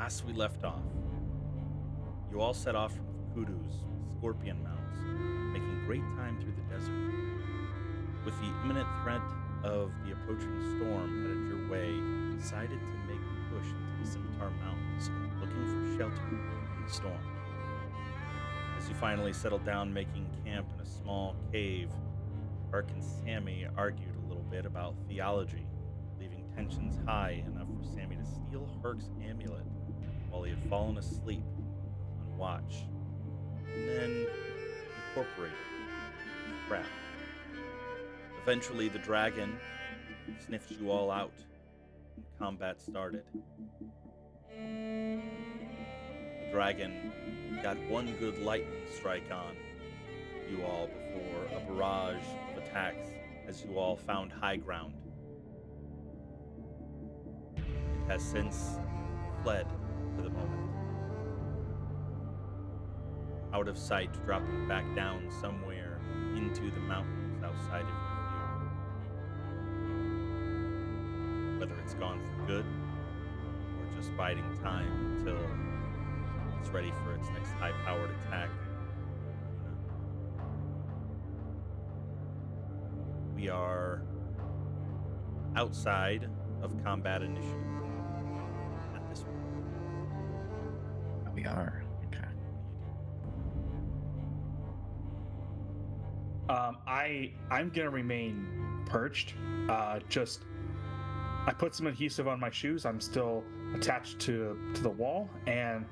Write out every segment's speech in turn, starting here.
Last we left off, you all set off from Kudu's scorpion mounts, making great time through the desert. With the imminent threat of the approaching storm headed your way, you decided to make a push into the Scimitar Mountains, looking for shelter from the storm. As you finally settled down making camp in a small cave, Ark and Sammy argued a little bit about theology, leaving tensions high enough for Sammy to steal Herc's amulet while he had fallen asleep on watch, and then incorporate it with crap. Eventually, the dragon sniffed you all out, and combat started. The dragon got one good lightning strike on you all before a barrage of attacks as you all found high ground. It has since fled for the moment, out of sight, dropping back down somewhere into the mountains outside of your view. Whether it's gone for good or just biding time until it's ready for its next high-powered attack, we are outside of combat initiative at this point. We are. Okay. I'm gonna remain perched. I put some adhesive on my shoes. I'm still attached to the wall, and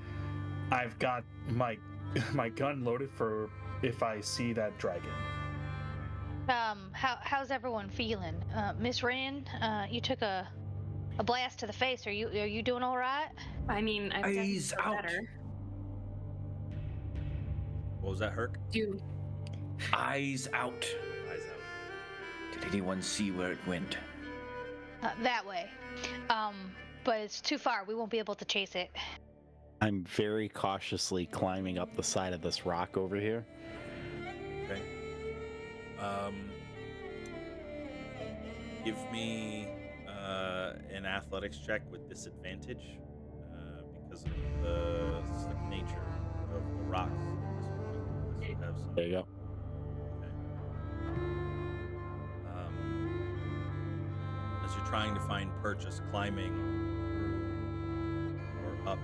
I've got my gun loaded for if I see that dragon. How's everyone feeling? Miss Rand, you took a blast to the face. Are you doing all right? I mean, I've Eyes done out. better. What was that, Herc? Dude, Eyes out. Eyes out. Did anyone see where it went? That way. But it's too far. We won't be able to chase it. I'm very cautiously climbing up the side of this rock over here. Okay. Give me an athletics check with disadvantage because of the slick nature of the rocks at this point. Unless you have some. There you go. As you're trying to find purchase, climbing through or up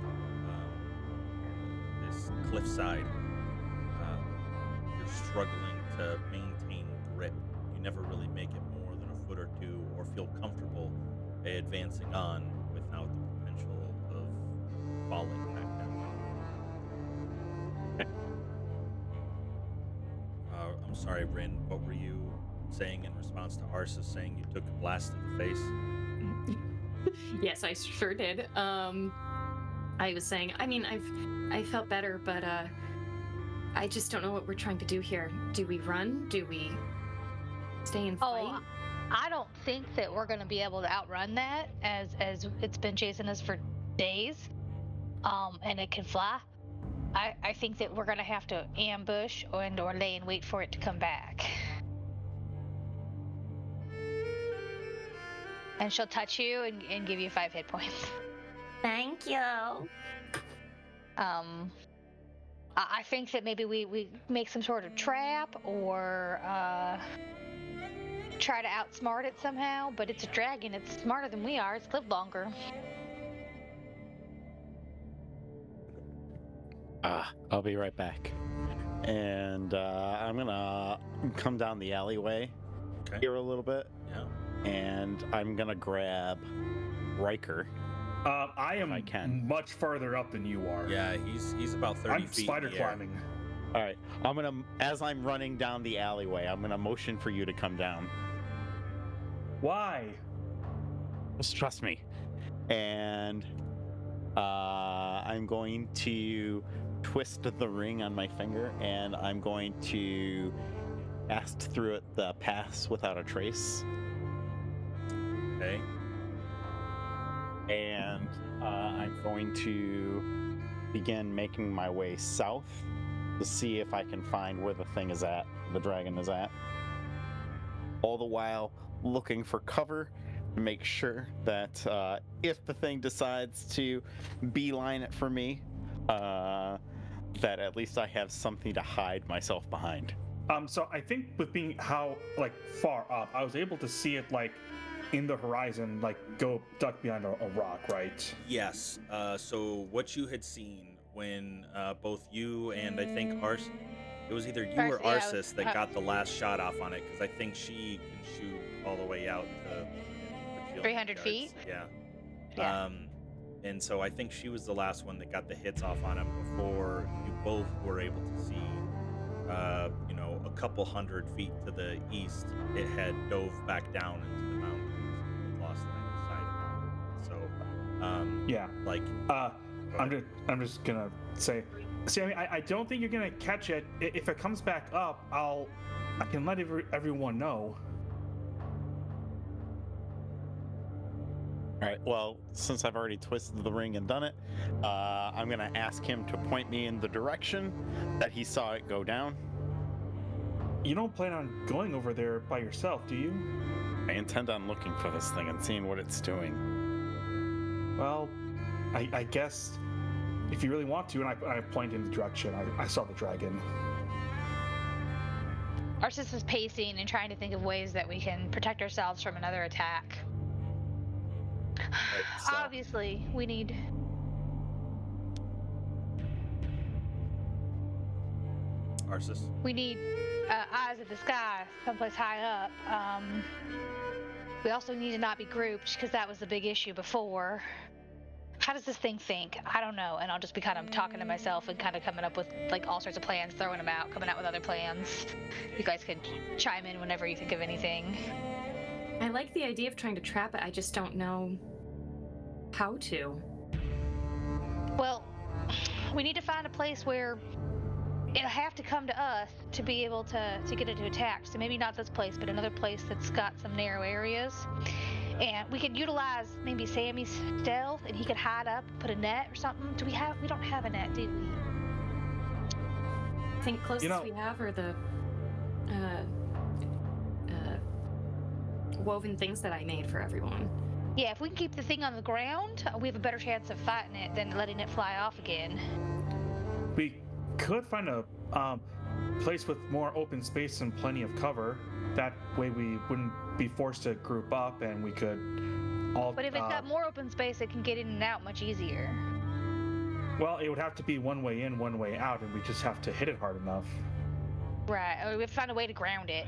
this cliffside, you're struggling to maintain grip. You never really make it more than a foot or two, or feel comfortable advancing on without the potential of falling back down. I'm sorry, Rin, what were you saying in response to Arsa saying you took a blast to the face? yes, I sure did. I was saying, I mean, I felt better, but I just don't know what we're trying to do here. Do we run? Do we stay and fight? Oh, I don't think that we're going to be able to outrun that, as it's been chasing us for days, and it can fly. I think that we're going to have to ambush or lay in wait for it to come back. And she'll touch you and give you 5 hit points. Thank you. I think that maybe we make some sort of trap or try to outsmart it somehow, but it's a dragon. It's smarter than we are. It's lived longer. I'll be right back. And I'm gonna come down the alleyway here a little bit. Yeah. And I'm gonna grab Riker. I am I can. much further up than you are. Yeah, he's about 30 I'm feet spider in the air. climbing. All right, as I'm running down the alleyway, I'm gonna motion for you to come down. Why? Just trust me. And I'm going to twist the ring on my finger, and I'm going to cast through it the pass without a trace. Okay. And I'm going to begin making my way south to see if I can find where the thing is at, the dragon is at. All the while looking for cover to make sure that if the thing decides to beeline it for me, that at least I have something to hide myself behind. So I think with being how like far up, I was able to see it like in the horizon, like go duck behind a rock, right? Yes. So what you had seen when both you and I think it was either you or Arce- yeah, Arsis that got the last shot off on it, because I think she can shoot all the way out to 300 feet? Yeah. Yeah. And so I think she was the last one that got the hits off on him before you both were able to see, a couple 100 feet to the east, it had dove back down into the mountains and lost line of sight of it. So, Yeah. like, I'm just gonna say, Sammy, I don't think you're gonna catch it. If it comes back up, I can let everyone know. All right. Well, since I've already twisted the ring and done it, I'm gonna ask him to point me in the direction that he saw it go down. You don't plan on going over there by yourself, do you? I intend on looking for this thing and seeing what it's doing. Well, I guess if you really want to, and I point in the direction, I saw the dragon. Arsis is pacing and trying to think of ways that we can protect ourselves from another attack. Right, so- Obviously, we need. Arsis. We need eyes in the sky, someplace high up. We also need to not be grouped, because that was the big issue before. How does this thing think? I don't know. And I'll just be kind of talking to myself and kind of coming up with like all sorts of plans, throwing them out, coming out with other plans. You guys can chime in whenever you think of anything. I like the idea of trying to trap it. I just don't know how to. Well, we need to find a place where it'll have to come to us to be able to get it to attack. So maybe not this place, but another place that's got some narrow areas. And we could utilize maybe Sammy's stealth, and he could hide up, put a net or something. We don't have a net, do we? I think closest we have are the woven things that I made for everyone. Yeah, if we can keep the thing on the ground, we have a better chance of fighting it than letting it fly off again. We could find a place with more open space and plenty of cover. That way we wouldn't be forced to group up, and we could all... But if it's got more open space, it can get in and out much easier. Well, it would have to be one way in, one way out, and we just have to hit it hard enough. Right, or we have to find a way to ground it.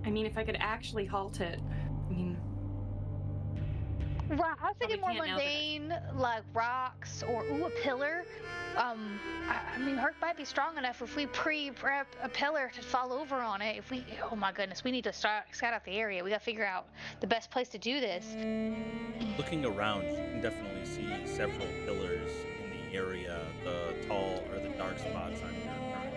I mean, if I could actually halt it, I mean... Right, I was thinking more Probably can't now that mundane, like rocks or a pillar. I mean, Herc might be strong enough if we pre-prep a pillar to fall over on it. Oh my goodness, we need to scout out the area. We gotta figure out the best place to do this. Looking around, you can definitely see several pillars in the area, the tall or the dark spots on your current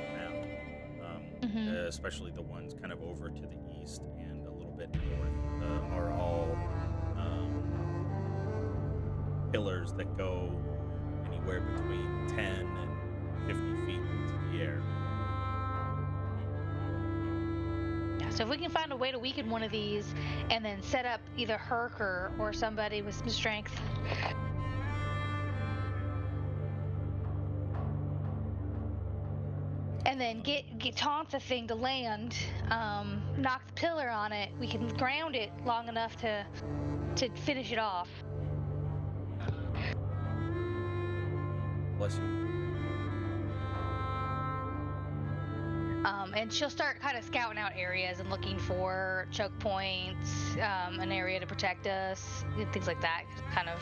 map, especially the ones kind of over to the east and a little bit north, are all pillars that go anywhere between 10 and 50 feet into the air. Yeah, so if we can find a way to weaken one of these and then set up either Herc or somebody with some strength. And then get taunt the thing to land, knock the pillar on it. We can ground it long enough to finish it off. Bless you. And she'll start kind of scouting out areas and looking for choke points, an area to protect us, things like that. Kind of.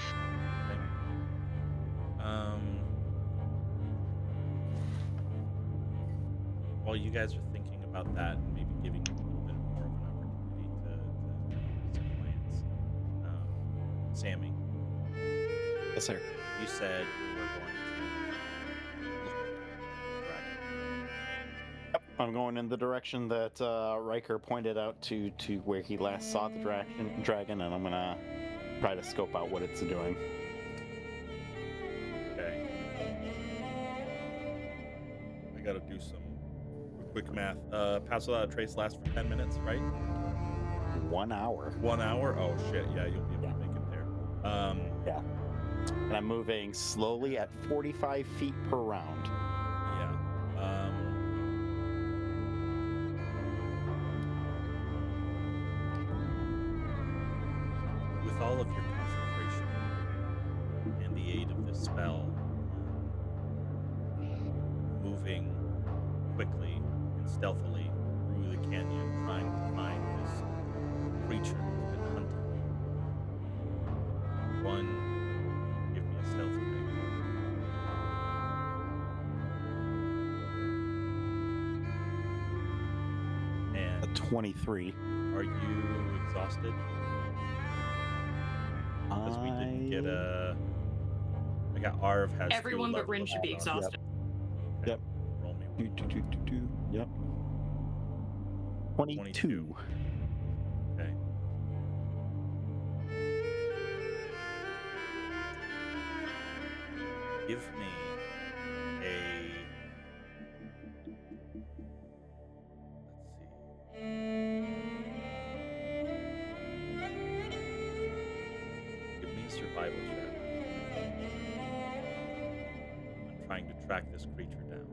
While you guys are thinking about that, and maybe giving you a little bit more of an opportunity to some plans, Sammy. Yes, sir. You said you were going to look for the dragon. Yep, I'm going in the direction that Riker pointed out to where he last saw the dragon, and I'm gonna try to scope out what it's doing. Okay. I gotta do some Quick math. Pass without a trace lasts for 10 minutes, right? 1 hour. 1 hour? Oh shit! Yeah, you'll be able to make it there. Yeah. And I'm moving slowly at 45 feet per round. Yeah. With all of your concentration and the aid of this spell, moving quickly and stealthily through the canyon, trying to find this creature that's been hunting. One, give me a stealth check. A And 23. are you exhausted? Because we didn't get a. I got Arv has Everyone full but Rin level should of be exhausted. Okay. Yep. Roll me Do, one. do, do, do, do. Yep. 22. Okay. Give me a. Let's see. Give me a survival check. I'm trying to track this creature down.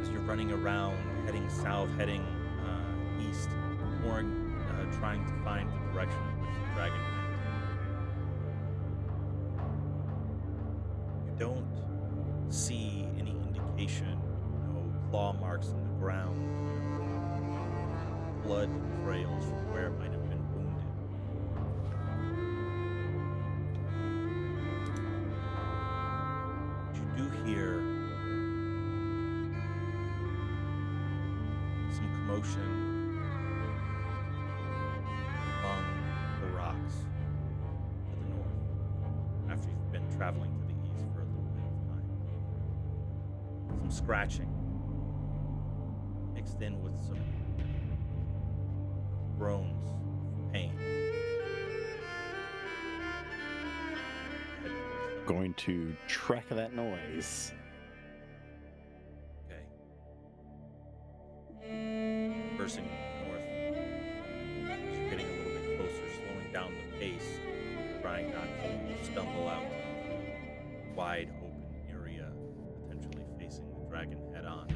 As you're running around, heading south, heading east, trying to find the direction in which the dragon went. You don't see any indication, no claw marks in the ground, no blood trails from where it might have been wounded. But you do hear some commotion among the rocks to the north after you've been traveling to the east for a little bit of time. Some scratching mixed in with some groans of pain. Head towards them. Going to track that noise. Okay. Versing north, as you're getting a little bit closer, slowing down the pace, trying not to stumble out into a wide open area, potentially facing the dragon head on.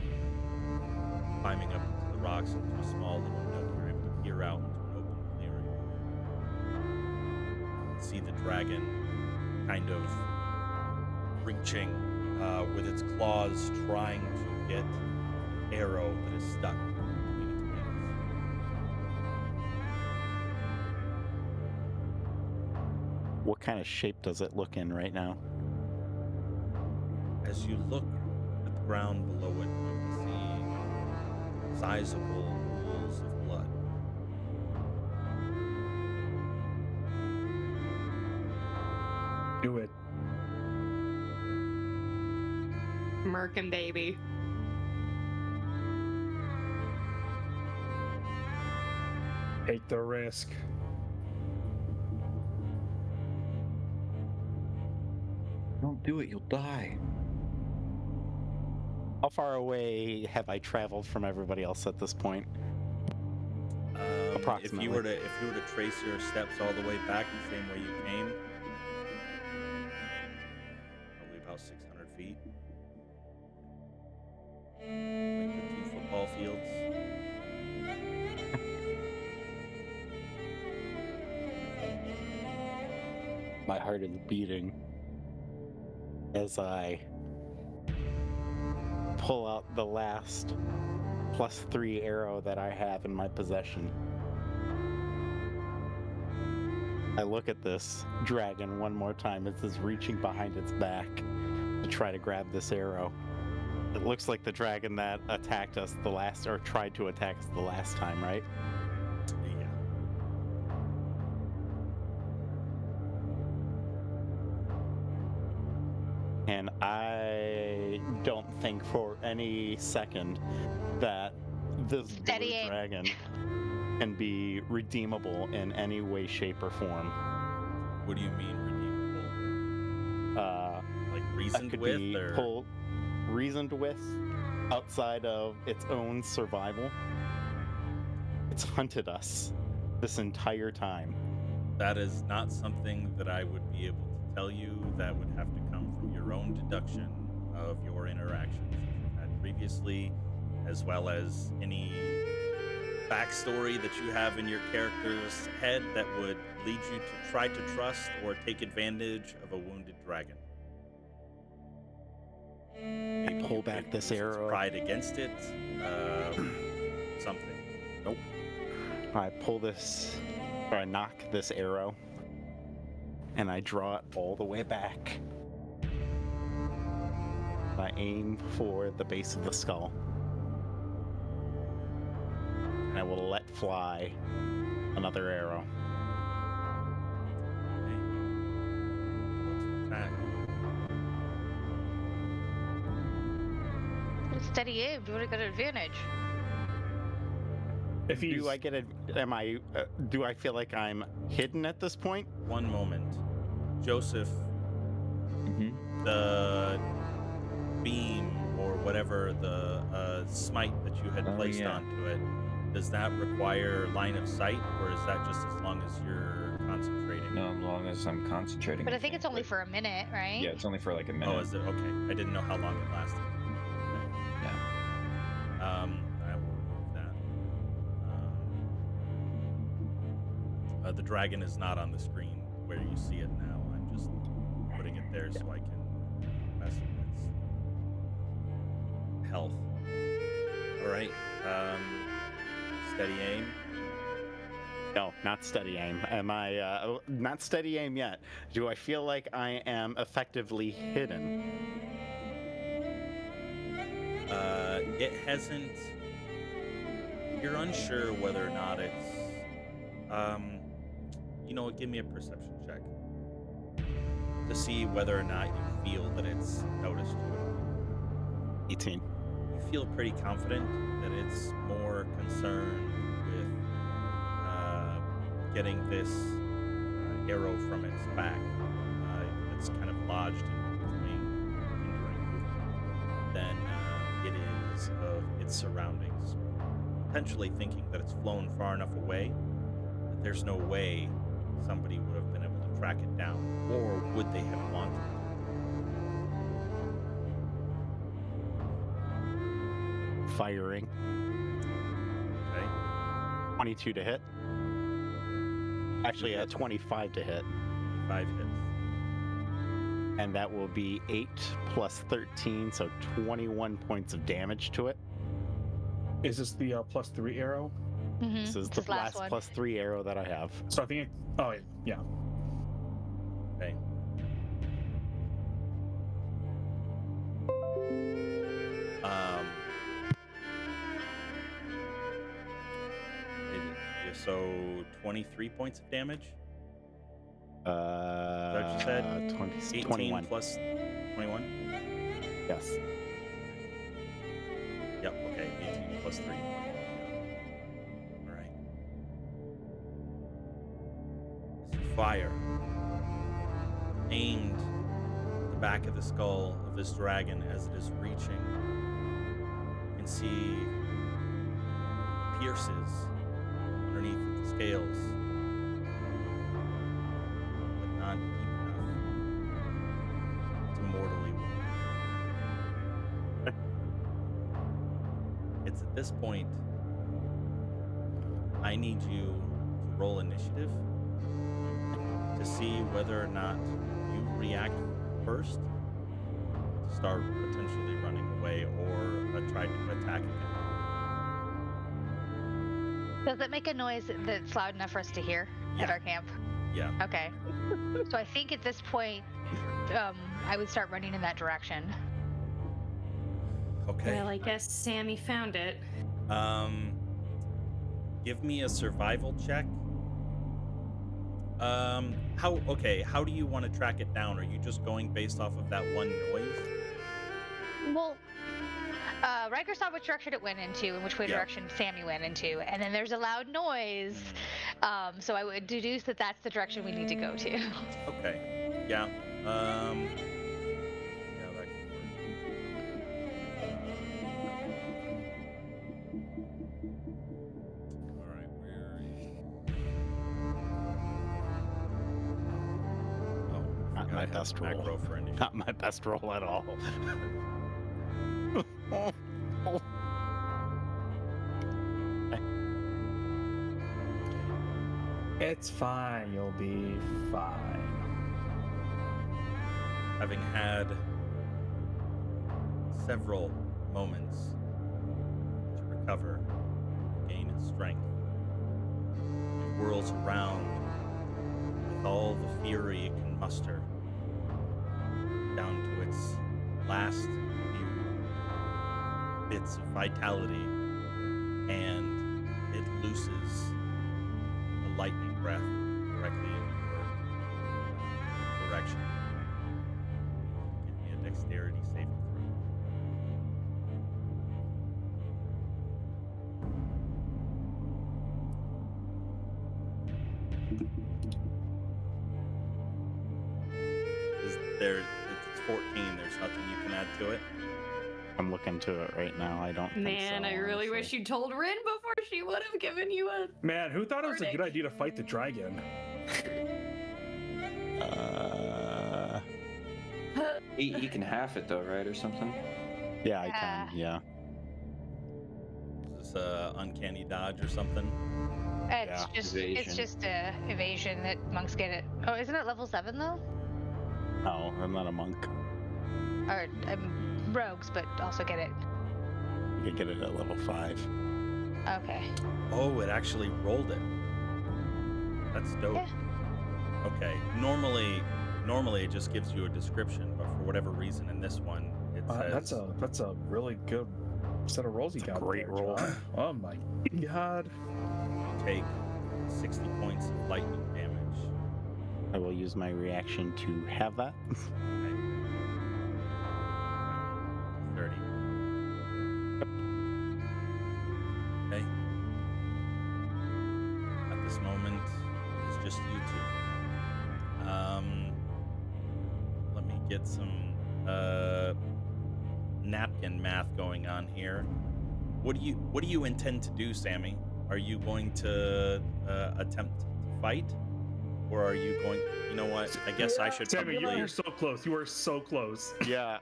Climbing up into the rocks into a small little nook, you're able to peer out into an open clearing. See the dragon kind of reaching with its claws, trying to get an arrow that is stuck between its wings. What kind of shape does it look in right now? As you look at the ground below it, you can see sizable pools of blood. Do it. Merkin baby. Take the risk. Don't do it, you'll die. How far away have I traveled from everybody else at this point? If Approximately. you were to trace your steps all the way back the same way you came, probably about 600 feet. Like the 2 football fields. My heart is beating as I pull out the last +3 arrow that I have in my possession. I look at this dragon one more time as it's reaching behind its back to try to grab this arrow. It looks like the dragon that attacked us the last, or tried to attack us the last time, right? Yeah. And I don't think for any second that this Steady blue aim. dragon can be redeemable in any way, shape, or form. What do you mean redeemable? Like That reasoned could with, be or reasoned with outside of its own survival. It's hunted us this entire time. that is not something that I would be able to tell you. That would have to come from your own deduction of your interactions that you've had previously, as well as any backstory that you have in your character's head that would lead you to try to trust or take advantage of a wounded dragon. Maybe pull you back could this use its arrow. pride against it, something. Nope. I pull this, or I knock this arrow, and I draw it all the way back. I aim for the base of the skull. And I will let fly another arrow. Okay. Let's attack. Steady aim. You would have got an advantage. If he's Do I get a? Am I? Do I feel like I'm hidden at this point? One moment. Joseph, Mm-hmm. the beam or whatever the smite that you had Oh, placed yeah. onto it, does that require line of sight, or is that just as long as you're concentrating? No, as long as I'm concentrating. But I think it's only but- for a minute, right? Yeah, it's only for like a minute. Oh, is it? Okay. I didn't know how long it lasted. Yeah. I will remove that. The dragon is not on the screen where you see it now. I'm just putting it there so I can mess with its health. All right. Steady aim. No, not steady aim. Am I? Not steady aim yet. Do I feel like I am effectively hidden? It hasn't. You're unsure whether or not it's. You know what? Give me a perception check to see whether or not you feel that it's noticed you. 18. You feel pretty confident that it's more concerned with getting this arrow from its back that's kind of lodged in between hindering movement than it is of its surroundings. Potentially thinking that it's flown far enough away that there's no way somebody would have been able to track it down, or would they have wanted to? Firing. Okay. 22 to hit. Actually, 25 to hit. 5 hits. And that will be 8 plus 13, so 21 points of damage to it. is this the +3 arrow? Mm-hmm. This is the last +3 arrow that I have. So I think oh yeah. Okay. So 23 points of damage. Is that what you said? 18 21. plus 21. Yes. Yep. Okay. 18 plus 3. All right. So fire aimed at the back of the skull of this dragon as it is reaching. You can see pierces underneath the scales, but not deep enough to mortally wound. It's at this point I need you to roll initiative to see whether or not you react first to start potentially running away or try to attack again. Does it make a noise that's loud enough for us to hear at Yeah. our camp? Yeah. Okay. So I think at this point, I would start running in that direction. Okay. Well, I guess Sammy found it. Give me a survival check. How do you want to track it down? Are you just going based off of that one noise? Well, Riker saw which direction it went into and which way Yeah. direction Sammy went into, and then there's a loud noise. So I would deduce that that's the direction we need to go to. Okay. Yeah. Yeah, that could work. All right, where is? Oh, Not forgot my I have best roll. macro for initiative. Not my best roll at all. It's fine. You'll be fine. Having had several moments to recover, gain its strength, it whirls around with all the fury it can muster, down to its last few bits of vitality, and it looses a lightning breath directly in your direction. Give me a dexterity saving throw. It's 14. There's nothing you can add to it. I'm looking to it right now. I don't think Man, so, I really wish honestly. you told Rin before she would have given you a. Man, who thought it was a good Warning. idea to fight the dragon? He can half it though, right, or something? Yeah, I can. Yeah. Is this a uncanny dodge or something? It's Yeah, just evasion. it's just evasion that monks get it. Oh, isn't it level 7 though? No, I'm not a monk. Or rogues, but also get it. You can get it at level 5. Okay. Oh, it actually rolled it. That's dope. Yeah. Okay. Normally it just gives you a description, but for whatever reason in this one, it says That's a really good set of rolls you It's a got. great there, roll. John. Oh my god. you take 60 points of lightning damage. I will use my reaction to have that. Okay. 30. Okay. At this moment, it's just you two. Let me get some napkin math going on here. What do you intend to do, Sammy? Are you going to attempt to fight, or are you going? You know what? I guess I should Sammy, probably. you're so close. You were so close. Yeah,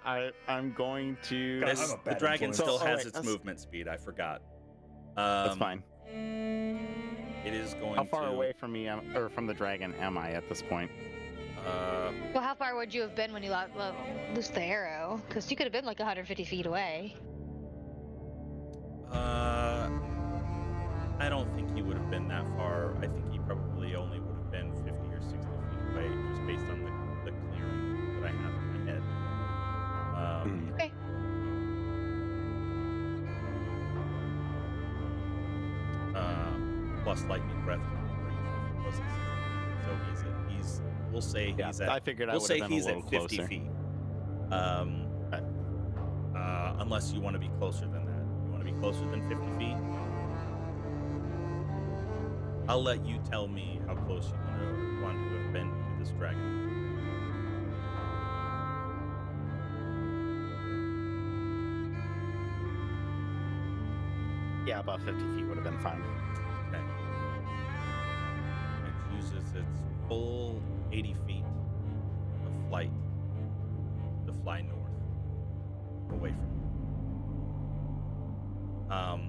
I'm going to. God, This, I'm a the bad dragon influence. still So, has alright, its that's- movement speed. I forgot. That's fine. It is going How far to. away from me or from the dragon am I at this point? Well, how far would you have been when you loosed the arrow? Because you could have been like 150 feet away. I don't think he would have been that far. I think he probably only would have been 50 or 60 feet away, just based on the clearing that I have in my head. Okay. Plus lightning breath wasn't 60 feet. So we'll say Yeah, he's at. I figured I We'll would say have been he's a little at 50 closer. feet. Okay. Unless you want to be closer than that. You want to be closer than 50 feet? I'll let you tell me how close you want to have been to this dragon. Yeah, about 50 feet would have been fine. Okay. It uses its full 80 feet of flight to fly north, away from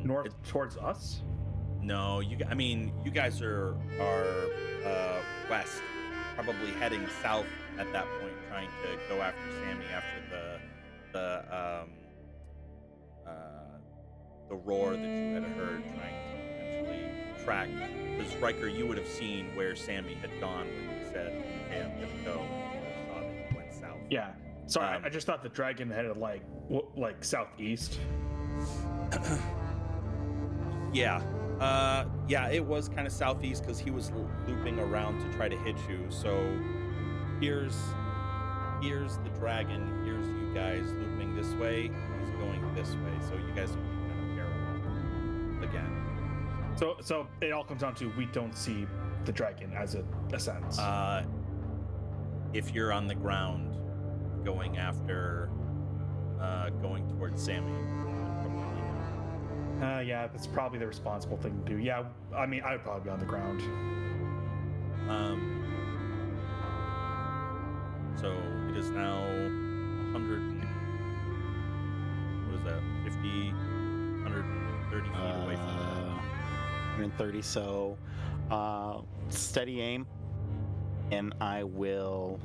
you. North towards us? No, you guys are west, probably heading south at that point, trying to go after Sammy after the roar that you had heard, trying to eventually track. Because Riker, you would have seen where Sammy had gone when he said, "Okay, I'm gonna go." You saw that he went south. Yeah. Sorry, Um, I just thought the dragon headed like southeast. Yeah. It was kind of southeast because he was looping around to try to hit you. So here's here's the dragon. Here's you guys looping this way. He's going this way. So you guys will be kind of parallel again. So it all comes down to we don't see the dragon as it ascends. If you're on the ground, going towards Sammy, probably not. Yeah, that's probably the responsible thing to do. Yeah, I mean, I would probably be on the ground. So it is now 100. What is that? 50, 130 feet away from them. 130. So, steady aim, and I will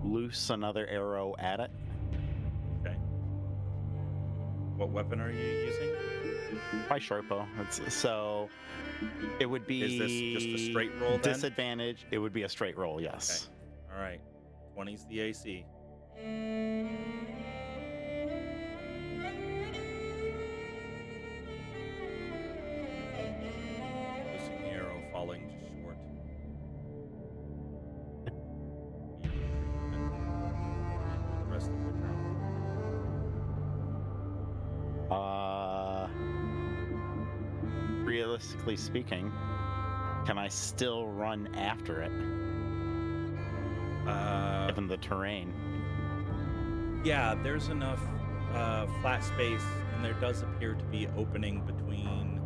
loose another arrow at it. Okay. What weapon are you using? My short bow. So it would be. Is this just a straight roll then? Disadvantage. It would be a straight roll. Yes. Okay. All right. 20's the AC. Losing the arrow, falling just short. The rest of your turn. Realistically speaking, can I still run after it? Given the terrain. Yeah, there's enough flat space, and there does appear to be opening between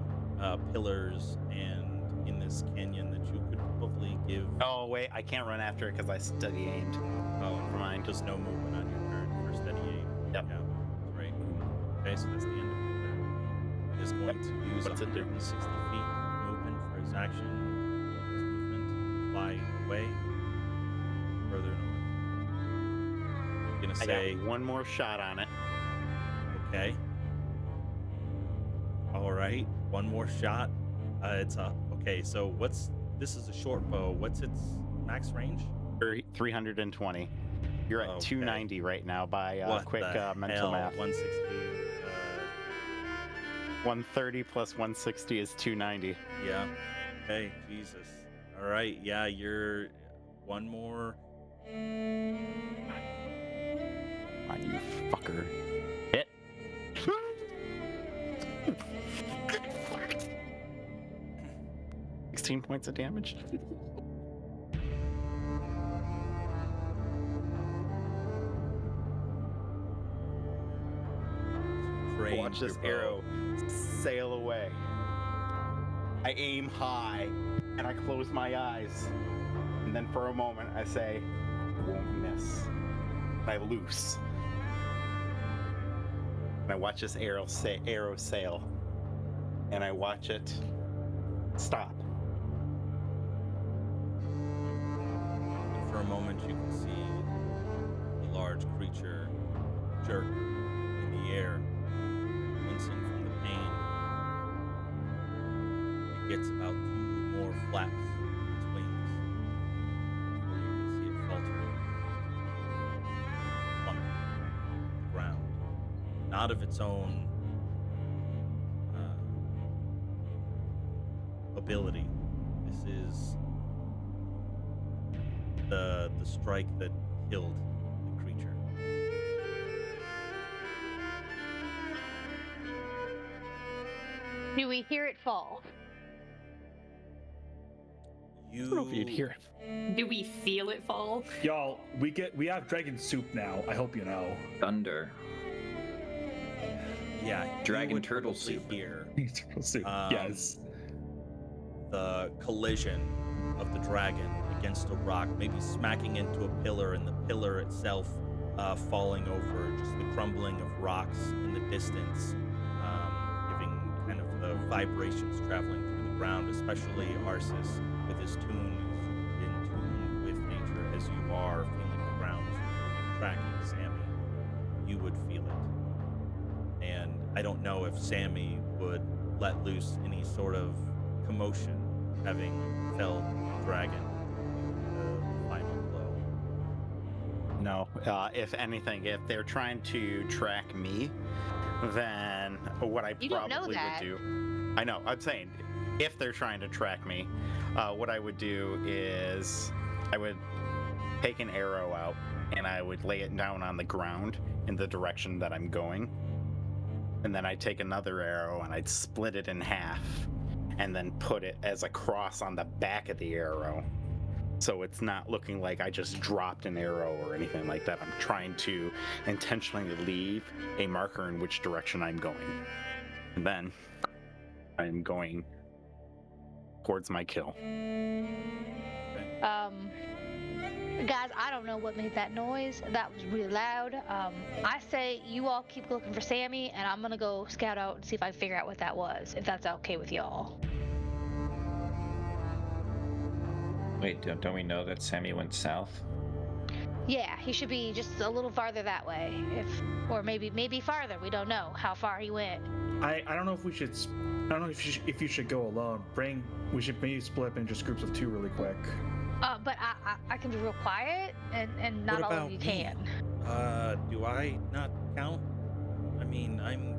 pillars and in this canyon that you could probably give. Oh wait, I can't run after it because I steady aimed. Oh, Never mind. just no movement on your turn for steady aim. Yep. Yeah, that's right. Okay, so that's the end of your turn. He is going to use What's it do? 160 feet movement for his action. His movement, fly away, further north. Gonna I say, got one more shot on it. okay. All right, one more shot. It's a okay. So this is a short bow. What's its max range? 320. You're at Okay. 290 right now by What quick the mental hell? math. 160. 130 plus 160 is 290. Yeah. Hey, Jesus. All right. Yeah, you're one more. Come on, you fucker. Hit. 16 points of damage. Train Watch this your bow. arrow sail away. I aim high and I close my eyes. And then for a moment I say, won't miss. And I loose. And I watch this arrow sail. And I watch it stop. And for a moment, you can see the large creature jerk in the air, wincing from the pain. It gets about 2 more flaps of its wings before you can see it falter, plummet to the ground. Not of its own ability. This is the strike that killed the creature. Do we hear it fall? I don't know if you'd hear it. Do we feel it fall? Y'all, we have dragon soup now. I hope you know. Thunder. Yeah, Dragon you would turtle probably soup. hear Soup. Um, Yes. the collision of the dragon against a rock, maybe smacking into a pillar, and the pillar itself falling over, just the crumbling of rocks in the distance, giving kind of the vibrations traveling through the ground, especially Arceus with his tune in tune with nature, as you are feeling the ground as you're moving, tracking Sammy. You would feel it. And I don't know if Sammy would let loose any sort of commotion, having felled the dragon in the final blow. No. If anything, if they're trying to track me, then what I You don't know probably would that. do. I know. I'm saying, if they're trying to track me, what I would do is I would take an arrow out and I would lay it down on the ground in the direction that I'm going. And then I'd take another arrow and I'd split it in half and then put it as a cross on the back of the arrow. So it's not looking like I just dropped an arrow or anything like that. I'm trying to intentionally leave a marker in which direction I'm going. And then I'm going towards my kill. Guys, I don't know what made that noise. That was really loud. I say you all keep looking for Sammy, and I'm gonna go scout out and see if I can figure out what that was, if that's okay with y'all. Wait, don't we know that Sammy went south? Yeah, he should be just a little farther that way, or maybe farther. We don't know how far he went. I don't know if we should. I don't know if you should go alone. We should maybe split up in just groups of 2 really quick. But I can be real quiet, and not What all of about you me? can. Do I not count? I mean, I'm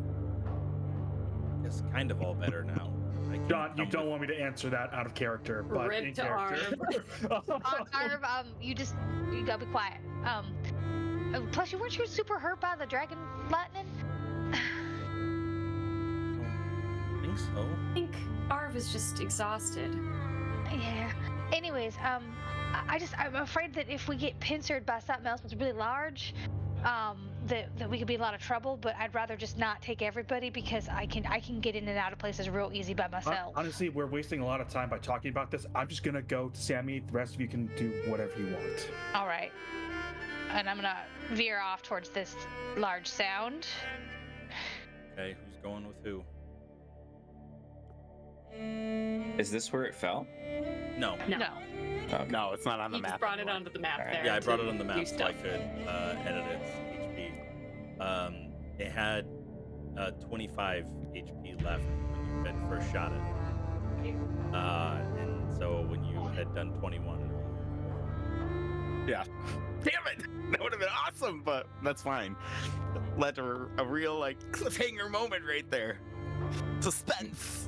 I guess kind of all better now. I can John, you come don't with- want me to answer that out of character, but Rip in to character. Arv, you gotta be quiet. Plus you weren't super hurt by the dragon flattening? I think so. I think Arv is just exhausted. Yeah. Anyways, I'm afraid that if we get pincered by something else that's really large, that we could be in a lot of trouble. But I'd rather just not take everybody because I can get in and out of places real easy by myself. Honestly, we're wasting a lot of time by talking about this. I'm just gonna go to Sammy. The rest of you can do whatever you want. All right. And I'm gonna veer off towards this large sound. Okay, who's going with who? Is this where it fell? No. No. Okay. No, it's not on the He map. just brought it anymore. onto the map Alright. there. Yeah, I brought to it on the do map so I stuff. could edit its HP. It had 25 HP left when you had first shot it. And so when you had done 21. Yeah. Damn it! That would have been awesome, but that's fine. Led to a real cliffhanger moment right there. Suspense.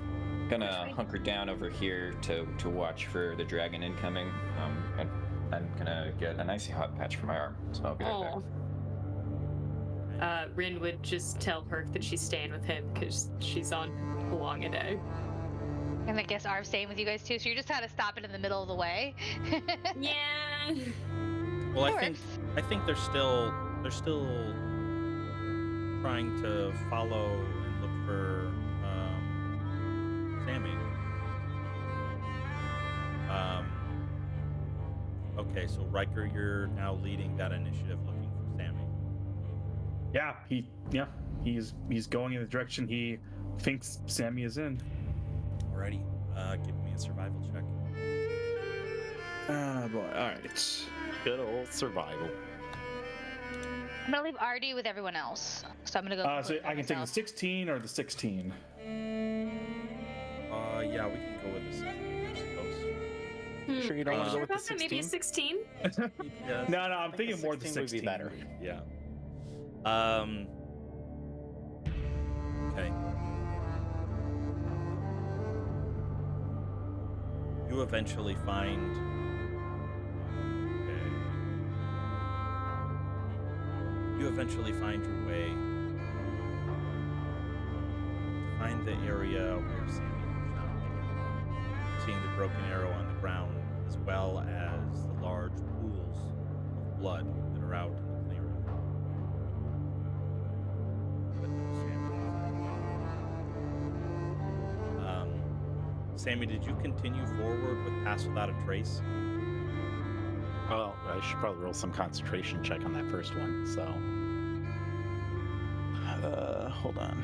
Gonna hunker down over here to watch for the dragon incoming. And I'm gonna get an icy hot patch for my arm, so I'll be right back. Rin would just tell Herc that she's staying with him because she's on a long a day. And I guess Arv's staying with you guys too, so you're just kind of stopping in the middle of the way. Yeah. Well, That I think they're still trying to follow and look for Sammy. Okay, so Riker, you're now leading that initiative looking for Sammy. He's going in the direction he thinks Sammy is in. Alrighty, give me a survival check. Boy, all right. Good old survival. I'm gonna leave RD with everyone else, so I'm gonna go. So I can take the myself. 16 or the 16. Yeah, we can go with the 16, I suppose. Sure you don't Are want to you go sure with the about that? Maybe a 16? 16? Yeah, No, I'm think thinking the more the 16 would be 16 better. Yeah. Okay. You eventually find. Okay. You eventually find your way to find the area where Sammy was found later. Seeing the broken arrow on the ground, as well as the large pools of blood that are out in the clearing. But no Sammy. Sammy, did you continue forward with Pass Without a Trace? Well, I should probably roll some concentration check on that first one, so. Hold on.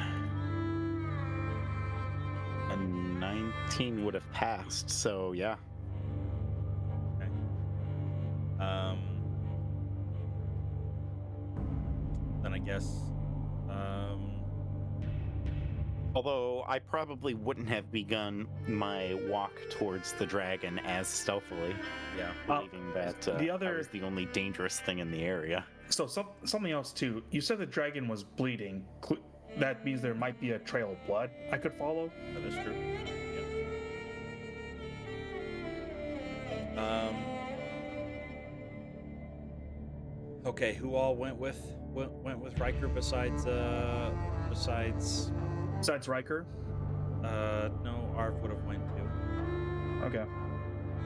A 19 would have passed, so yeah. Okay. Then I guess. Although I probably wouldn't have begun my walk towards the dragon as stealthily, Yeah. believing that the I other- was the only dangerous thing in the area. So something else too. You said the dragon was bleeding. That means there might be a trail of blood I could follow. That is true. Yeah. Okay, who all went with Riker besides Besides Riker? no, Arv would have went too. Okay.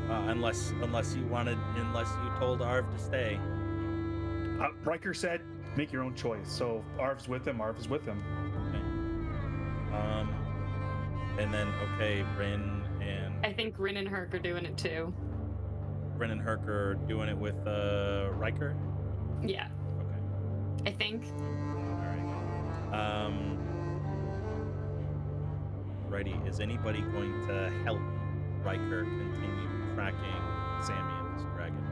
Unless you told Arv to stay. Riker said, "Make your own choice." So Arv's with him. Arv is with him. Okay. And then Rin and I think Rin and Herc are doing it too. Rin and Herc are doing it with Riker. Yeah. Okay. I think. All right. Righty. Is anybody going to help Riker continue tracking Sammy and this dragon?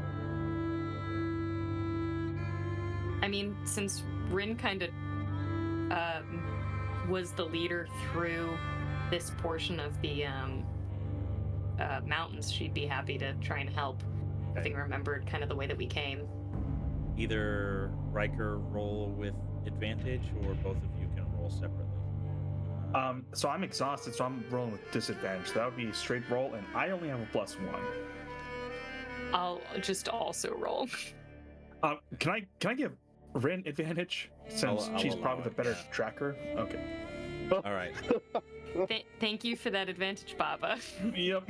I mean, since Rin kind of was the leader through this portion of the mountains, she'd be happy to try and help. Okay. Having remembered kind of the way that we came. Either Riker roll with advantage, or both of you can roll separately. So I'm exhausted, so I'm rolling with disadvantage. So that would be a straight roll, and I only have a +1. I'll just also roll. Can I give Rin advantage since I'll she's allow probably the it, better yeah. tracker? Okay. All right. Thank you for that advantage, Baba. Yep.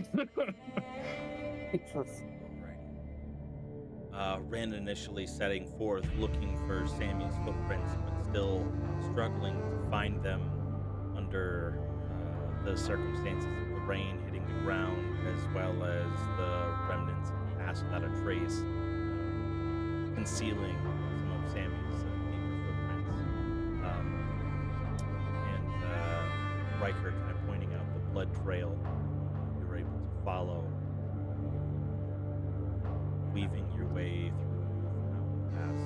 Rin initially setting forth looking for Sammy's footprints, but still struggling to find them under the circumstances of the rain hitting the ground, as well as the remnants of the past without a trace, concealing some of Sammy's deeper footprints. And Riker kind of pointing out the blood trail you were able to follow, weaving your way through the mountain pass.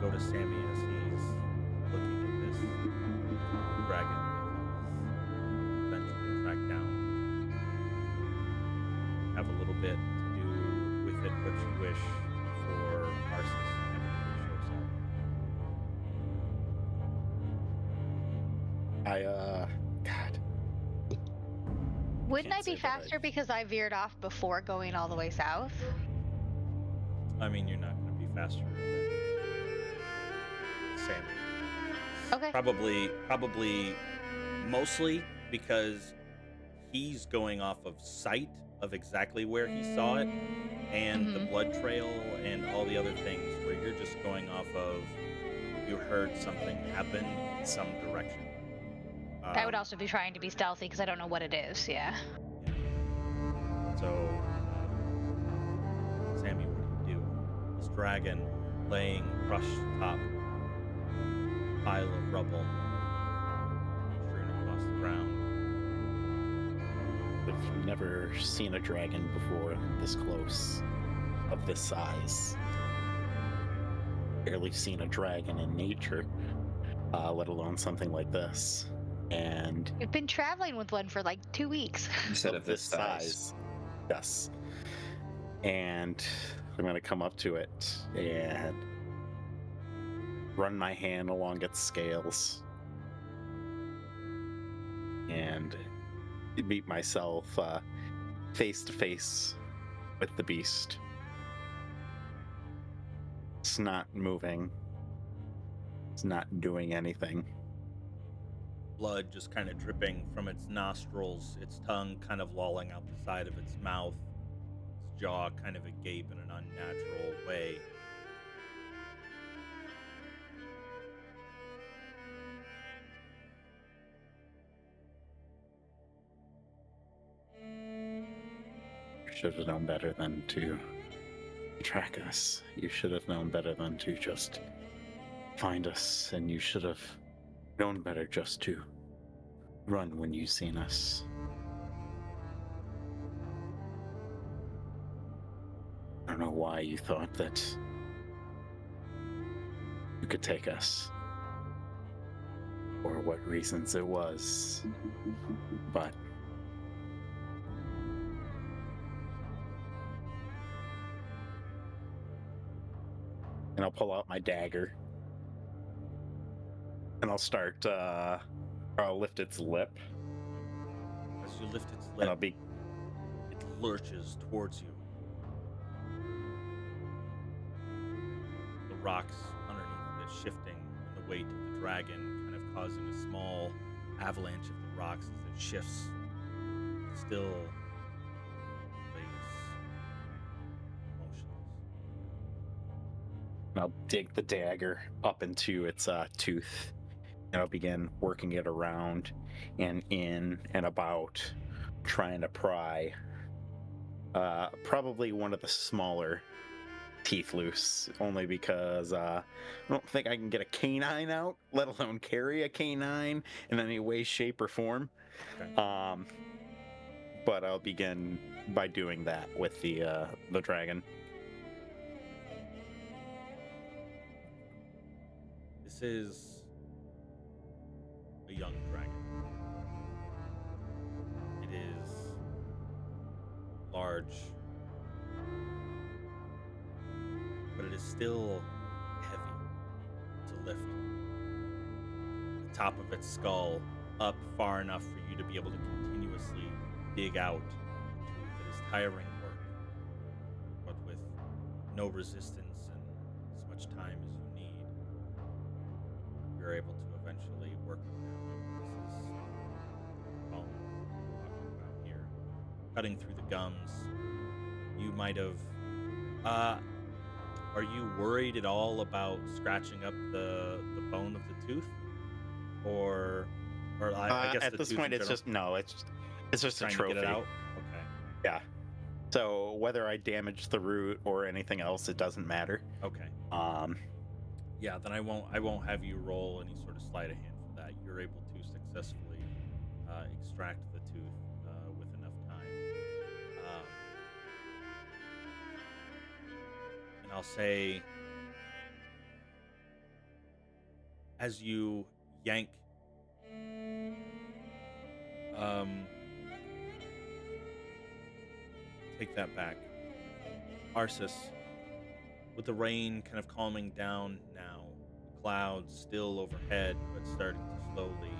Go to Sammy as he's looking at this dragon that he's eventually tracked down. Have a little bit to do with it what you wish before Arceus inevitably shows up. God. Wouldn't I Can't be say that I- faster because I veered off before going all the way south? I mean, you're not going to be faster than Sammy. Okay. Probably mostly because he's going off of sight of exactly where he saw it, and the blood trail and all the other things, where you're just going off of you heard something happen in some direction. I would also be trying to be stealthy because I don't know what it is. Yeah. So, Sammy, what do you do? This dragon laying crushed atop pile of rubble strewn across the ground. I've never seen a dragon before this close, of this size. Barely seen a dragon in nature, let alone something like this. And We've been traveling with one for like 2 weeks. Instead of this size. Yes. And I'm going to come up to it and run my hand along its scales and meet myself face to face with the beast. It's not moving. It's not doing anything. Blood just kind of dripping from its nostrils, its tongue kind of lolling out the side of its mouth, its jaw kind of agape in an unnatural way. You should have known better than to track us. You should have known better than to just find us, and you should have known better just to run when you seen us. I don't know why you thought that you could take us, or what reasons it was, but and I'll pull out my dagger and I'll start I'll lift its lip As you lift its And lip, I'll be it lurches towards you. The rocks underneath it shifting in the weight of the dragon, kind of causing a small avalanche of the rocks as it shifts. Still lays motionless. and I'll dig the dagger up into its tooth, and I'll begin working it around and in and about, trying to pry probably one of the smaller teeth loose, only because I don't think I can get a canine out, let alone carry a canine in any way, shape, or form. Okay. But I'll begin by doing that with the dragon. This is a young dragon. It is large, but it is still heavy to lift. The top of its skull up far enough for you to be able to continuously dig out the tooth. It is tiring work, but with no resistance and as much time as you need, you're able to eventually work it down. This is bone we're talking about here. Cutting through the gums. You might have. Are you worried at all about scratching up the bone of the tooth, or I guess at the this tooth point, in it's general? just a Trying trophy. to get it out. Okay. Yeah. So whether I damage the root or anything else, it doesn't matter. Okay. Um, Yeah. Then I won't have you roll any sort of sleight of hand for that. You're able to successfully extract the tooth with enough time. And I'll say, as you yank, take that back. Arsis, with the rain kind of calming down now, clouds still overhead but starting to slowly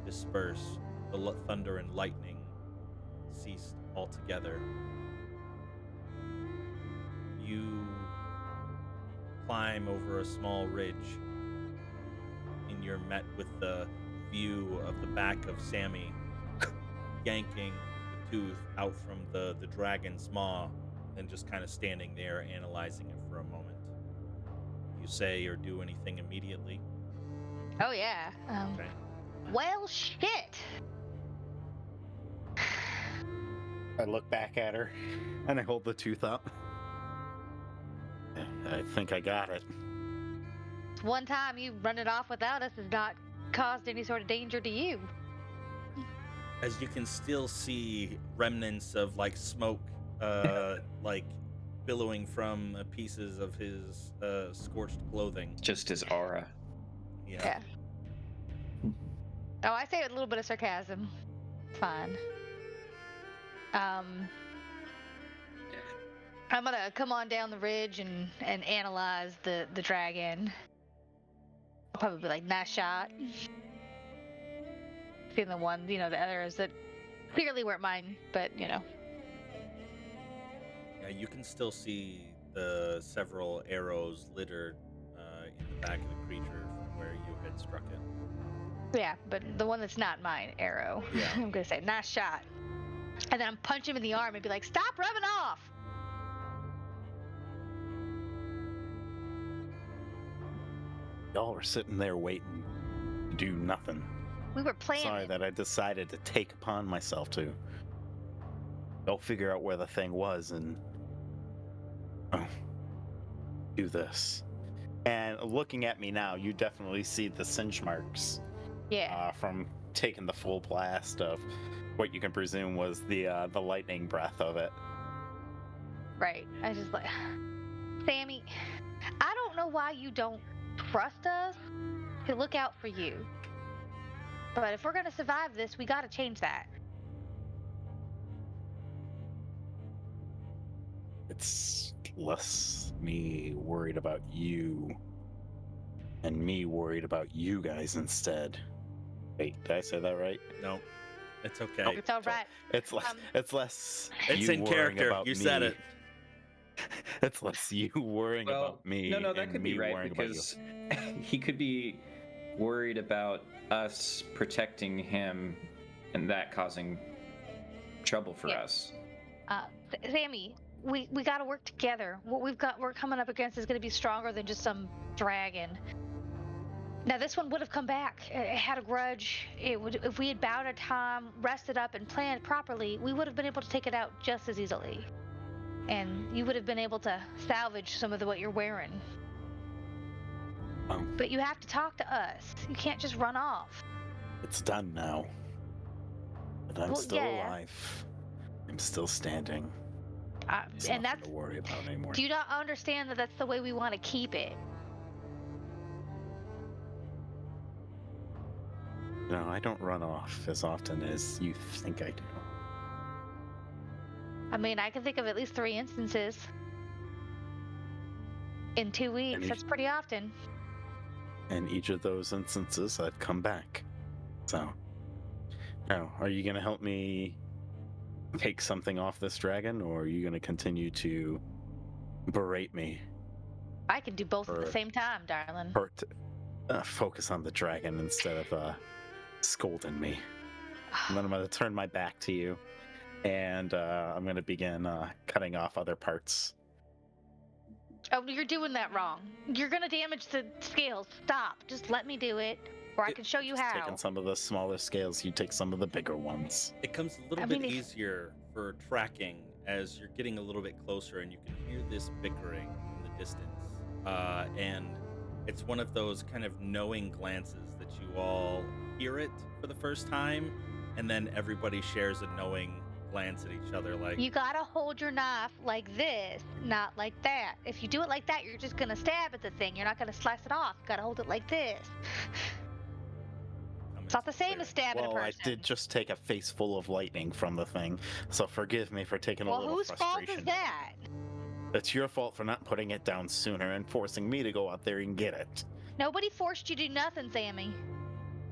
disperse, the thunder and lightning ceased altogether. You climb over a small ridge, and you're met with the view of the back of Sammy yanking the tooth out from the dragon's maw and just kind of standing there analyzing it for a moment. You say or do anything immediately? Oh yeah. Okay. Well, shit. I look back at her, and I hold the tooth up. I think I got it. One time you run it off without us has not caused any sort of danger to you. As you can still see remnants of like smoke like billowing from pieces of his scorched clothing. Just his aura. Yeah. Oh, I say it with a little bit of sarcasm. It's fine. I'm gonna come on down the ridge and analyze the dragon. I'll probably be like, nice shot. Seeing the one, the others that clearly weren't mine, but Yeah, you can still see the several arrows littered in the back of the creature from where you had struck it. yeah, but the one that's not mine, arrow. Yeah. I'm gonna say, nice shot. And then I'm punch him in the arm and be like, stop rubbing off! Y'all were sitting there waiting to do nothing. We were planning. Sorry that I decided to take upon myself to go figure out where the thing was and do this. And looking at me now, you definitely see the singe marks Yeah. from taking the full blast of what you can presume was the lightning breath of it. Right. I just like, Sammy, I don't know why you don't trust us to look out for you. But if we're gonna survive this, we gotta change that. It's less me worried about you and me worried about you guys instead. Wait, did I say that right? No. It's okay. It's all right. It's less. Um, It's less. It's you in worrying character. about You said me. it. It's less you worrying Well, about me. no, that and could me be right worrying about you. because he could be worried about us protecting him and that causing trouble for Yeah. us. Sammy, we got to work together. What we're coming up against is going to be stronger than just some dragon. Now, this one would have come back. It had a grudge. It would, if we had bowed our time, rested up, and planned properly, we would have been able to take it out just as easily. And you would have been able to salvage some of what you're wearing. But you have to talk to us. You can't just run off. It's done now. But I'm Well, still yeah. alive. I'm still standing. There's And nothing that's. to worry about anymore. Do you not understand that that's the way we want to keep it? No, I don't run off as often as you think I do. I mean, I can think of at least 3 instances in 2 weeks. Any- That's pretty often. In each of those instances, I've come back. So, now, are you going to help me take something off this dragon, or are you going to continue to berate me? I can do both at the Or- same time, darling. Or focus on the dragon instead of scolding me? And then I'm going to turn my back to you, and I'm going to begin cutting off other parts. Oh, you're doing that wrong. You're gonna damage the scales. Stop. Just let me do it, or I can show you Just how. taking some of the smaller scales, you take some of the bigger ones. It comes a little I bit mean, if- easier for tracking as you're getting a little bit closer and you can hear this bickering in the distance. And it's one of those kind of knowing glances that you all hear it for the first time, and then everybody shares a knowing glance at each other like, You gotta hold your knife like this, not like that. If you do it like that, you're just gonna stab at the thing. You're not gonna slice it off. You gotta hold it like this. It's not the same as stabbing Well, a I person. did just take a face full of lightning from the thing, so forgive me for taking a Well, little whose fault frustration. is that? It's your fault for not putting it down sooner and forcing me to go out there and get it. Nobody forced you to do nothing, Sammy.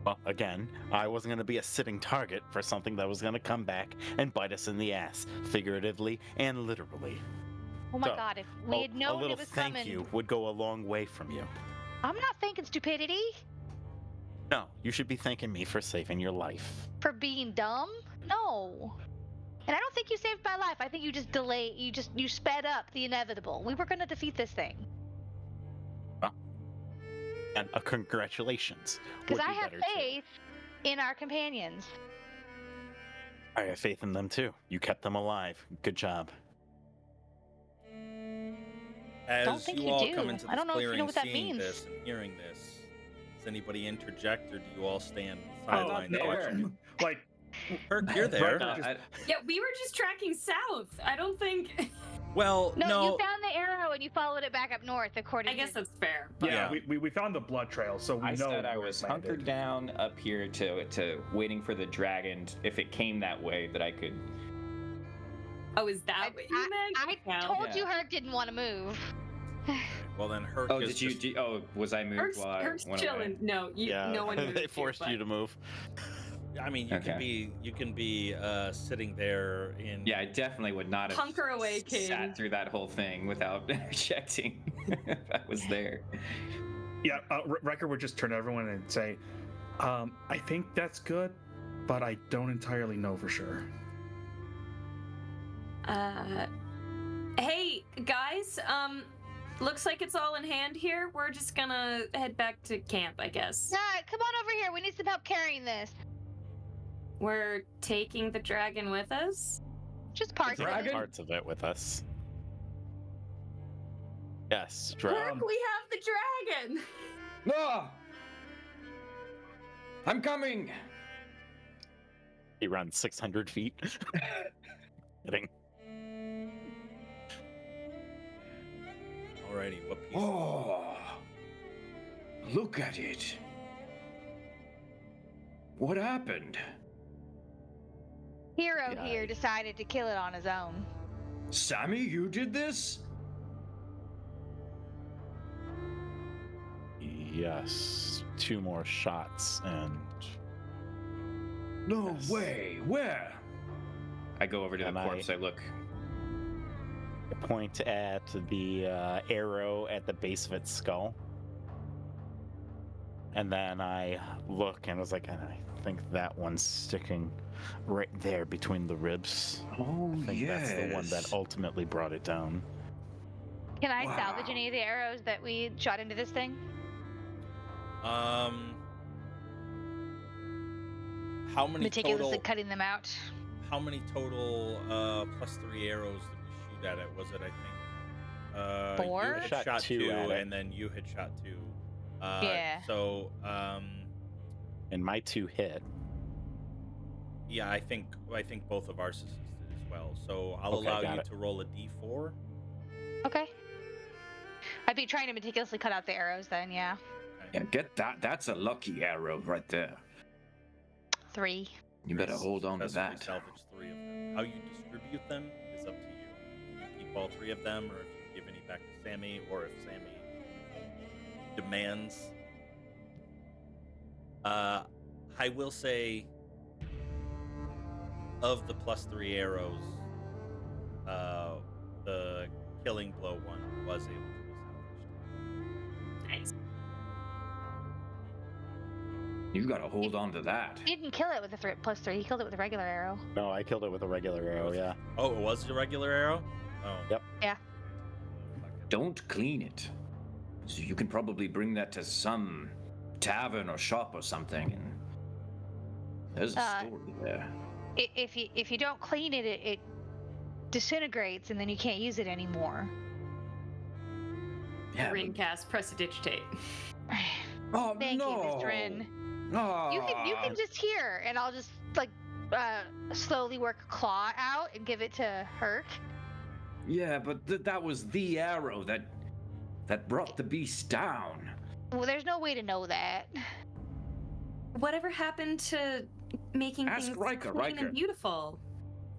Well, again, I wasn't going to be a sitting target for something that was going to come back and bite us in the ass, figuratively and literally. Oh my So, God! If we had a known little it was thank coming, you would go a long way from you. I'm not thinking stupidity No, you should be thanking me for saving your life. for being dumb. No. And I don't think you saved my life. I think you just delayed. You sped up the inevitable. We were gonna defeat this thing. And congratulations. Because would I be have better, too. faith in our companions. I have faith in them too. You kept them alive. Good job. as think you you all do. come into I this don't know if you clearing, know what that seeing means. this and hearing this, does anybody interject, or do you all stand Oh, sidelines there. watching? like, Herc, you're there. Right. Yeah, we were just tracking south. I don't think. Well, No, no. you found the arrow and you followed it back up north, according I guess to. that's fair. yeah, Yeah. we found the blood trail, so we I know. said I where was it landed. hunkered down up here to waiting for the dragon. If it came that way, that I could. Oh, is that what you meant? I Yeah. told you Herc didn't want to move. Well, then Herc Oh, is did you? just- Oh, was I moved Herc's, while I Herc's went chilling. away? No, no one moved they forced but- you to move. I mean, you can be sitting there in. Yeah, I definitely would not have Hunker away, King. sat through that whole thing without checking if I was there. Yeah, Wrecker would just turn to everyone and say, I think that's good, but I don't entirely know for sure. Hey guys, looks like it's all in hand here. We're just gonna head back to camp, I guess. Alright, come on over here. We need some help carrying this. We're taking the dragon with us. Just parts of Dragon? it. Parts of it with us. Yes, Look, dragon. we have the dragon. No! I'm coming! He runs 600 feet. Kidding. Alrighty, what piece? Oh! Look at it! What happened? Hero Yeah. here decided to kill it on his own. Sammy, you did this? Yes, 2 more shots and No Yes. way. Where? I go over to the And corpse. I look. I point at the arrow at the base of its skull. And then I look and was like, I think that one's sticking right there between the ribs. Oh, I think yes. that's the one that ultimately brought it down. Can I salvage Wow. any of the arrows that we shot into this thing? How many Meticulously total? cutting them out. How many total +3 arrows did we shoot at it? Was it, I think, 4? you had Shot shot two two, at it. and then you had shot 2. Yeah. So, And my 2 hit. yeah, I think both of ours did as well. So I'll Okay, allow got you it. to roll a d4. Okay. I'd be trying to meticulously cut out the arrows then, yeah. Yeah, get that. That's a lucky arrow right there. 3. You better hold on to Successfully that. salvage 3 of them. How you distribute them is up to you. If you keep all 3 of them, or if you give any back to Sammy, or if Sammy demands. I will say, of the +3 arrows, the killing blow one was able to be salvaged. Nice. You gotta hold on to that. He didn't kill it with a +3. He killed it with a regular arrow. No, I killed it with a regular arrow, yeah. Oh, it was a regular arrow? Oh. Yep. Yeah. Don't clean it. So you can probably bring that to some tavern or shop or something. And there's a story there. If you don't clean it, it disintegrates and then you can't use it anymore. Yeah. Rin cast prestidigitate. Oh Thank no! you, Mr. Rin. Oh. You can just hear, and I'll just like slowly work a claw out and give it to Herc. Yeah, but that was the arrow that brought the beast down. Well, there's no way to know that. Whatever happened to making Ask things Riker, clean Riker. and beautiful?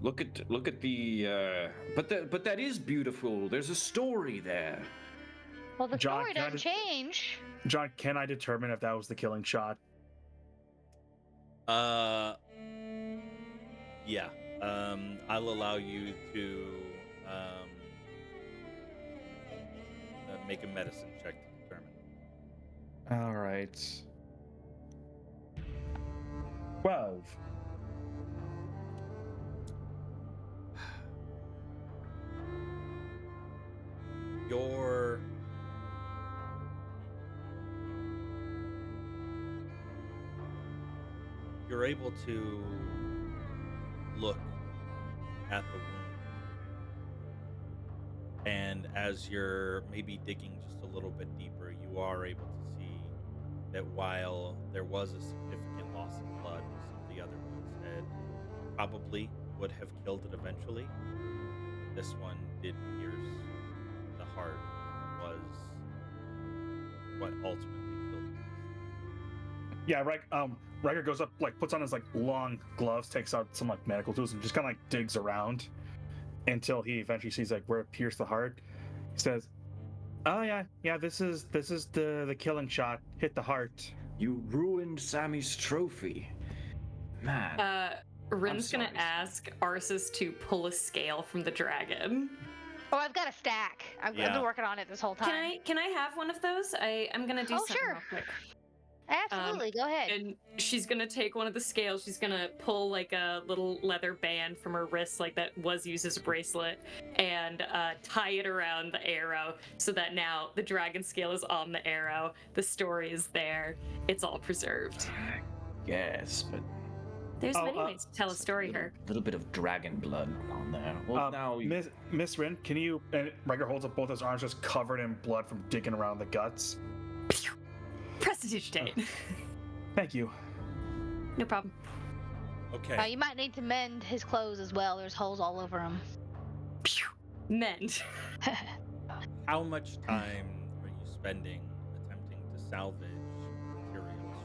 Look at the. But that is beautiful. There's a story there. Well, the John, story can I doesn't just- change. John, can I determine if that was the killing shot? Yeah. I'll allow you to make a medicine check to determine. All right. 12. You're able to look at the wound, and as you're maybe digging just a little bit deeper, you are able to see that while there was a significant loss of blood, some of the other wounds had probably would have killed it eventually. This one did pierce the heart and was what ultimately killed it. Yeah, Riker goes up, like puts on his like long gloves, takes out some like medical tools, and just kind of like digs around until he eventually sees like where it pierced the heart. He says, "Oh yeah, this is the killing shot. Hit the heart." You ruined Sammy's trophy. Man. Rin's gonna sorry. ask Arsis to pull a scale from the dragon. Oh, I've got a stack. I've Yeah. been working on it this whole time. Can I have one of those? I'm gonna do Oh, something sure. real quick. Absolutely, go ahead. And she's gonna take one of the scales. She's gonna pull like a little leather band from her wrist, like that was used as a bracelet, and tie it around the arrow so that now the dragon scale is on the arrow. The story is there. It's all preserved. Yes, but There's Oh, many ways to tell a story, little, Herc. little bit of dragon blood on there. Well, now you, Miss Rin, can you? And Riker holds up both his arms, just covered in blood from digging around the guts. Prestidigitate. Thank you. No problem. Okay. You might need to mend his clothes as well. There's holes all over him. Mend. How much time are you spending attempting to salvage materials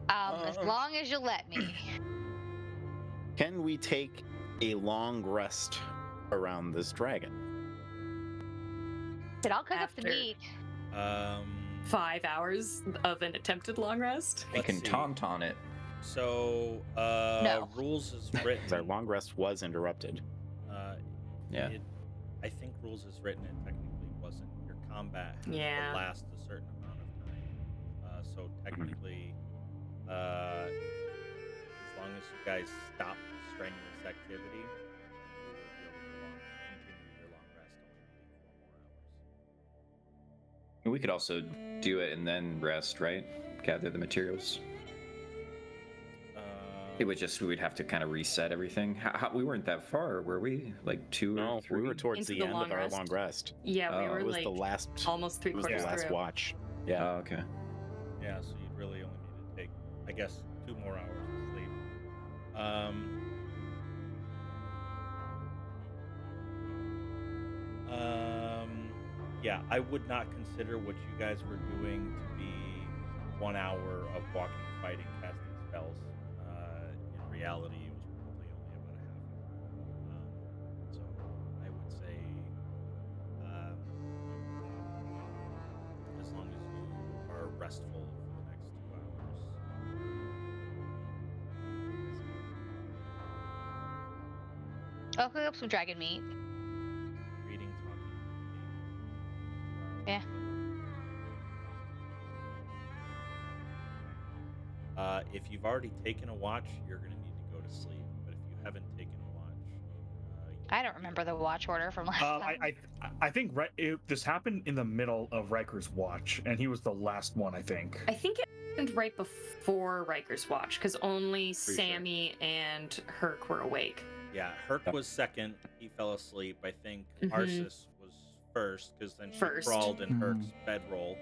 from this As long as you let me. Can we take a long rest around this dragon? But I'll cook up the After. meat. monster? 5 hours of an attempted long rest? We Let's can see. taunt it. So, No. rules is 'Cause written. our long rest was interrupted. Yeah. I think rules is written. It technically wasn't. Your combat has Yeah. to last a certain amount of time. So technically, as long as you guys stop the strenuous activity, you would be able to continue your long rest, only needing 4 more hours. We could also do it and then rest, right? Gather the materials. It would just, we would have to kind of reset everything. How, we weren't that far, were we? Like 2 No, or 3? we were towards Into the the end long of our rest? long rest. Yeah, we Oh, were It was like the last. almost It was the 3/4 last through. watch. Yeah. Oh, okay. Yeah, so you'd really only need to take, I guess, 2 more hours of sleep. Yeah, I would not consider what you guys were doing to be 1 hour of walking, fighting, casting spells. In reality, it was probably only about a half hour. So I would say, as long as you are restful for the next 2 hours. I'll cook up some dragon meat. Reading, talking, Yeah. if you've already taken a watch, you're gonna need to go to sleep. But if you haven't taken a watch, I don't remember the watch order from last time. I think this happened in the middle of Riker's watch, and he was the last one, I think. I think it happened right before Riker's watch, because only sure. Sammy and Herc were awake. yeah, Herc was second. He fell asleep. I think Mhm. Arsis was first, because then she First. crawled in Mhm. Herc's bedroll.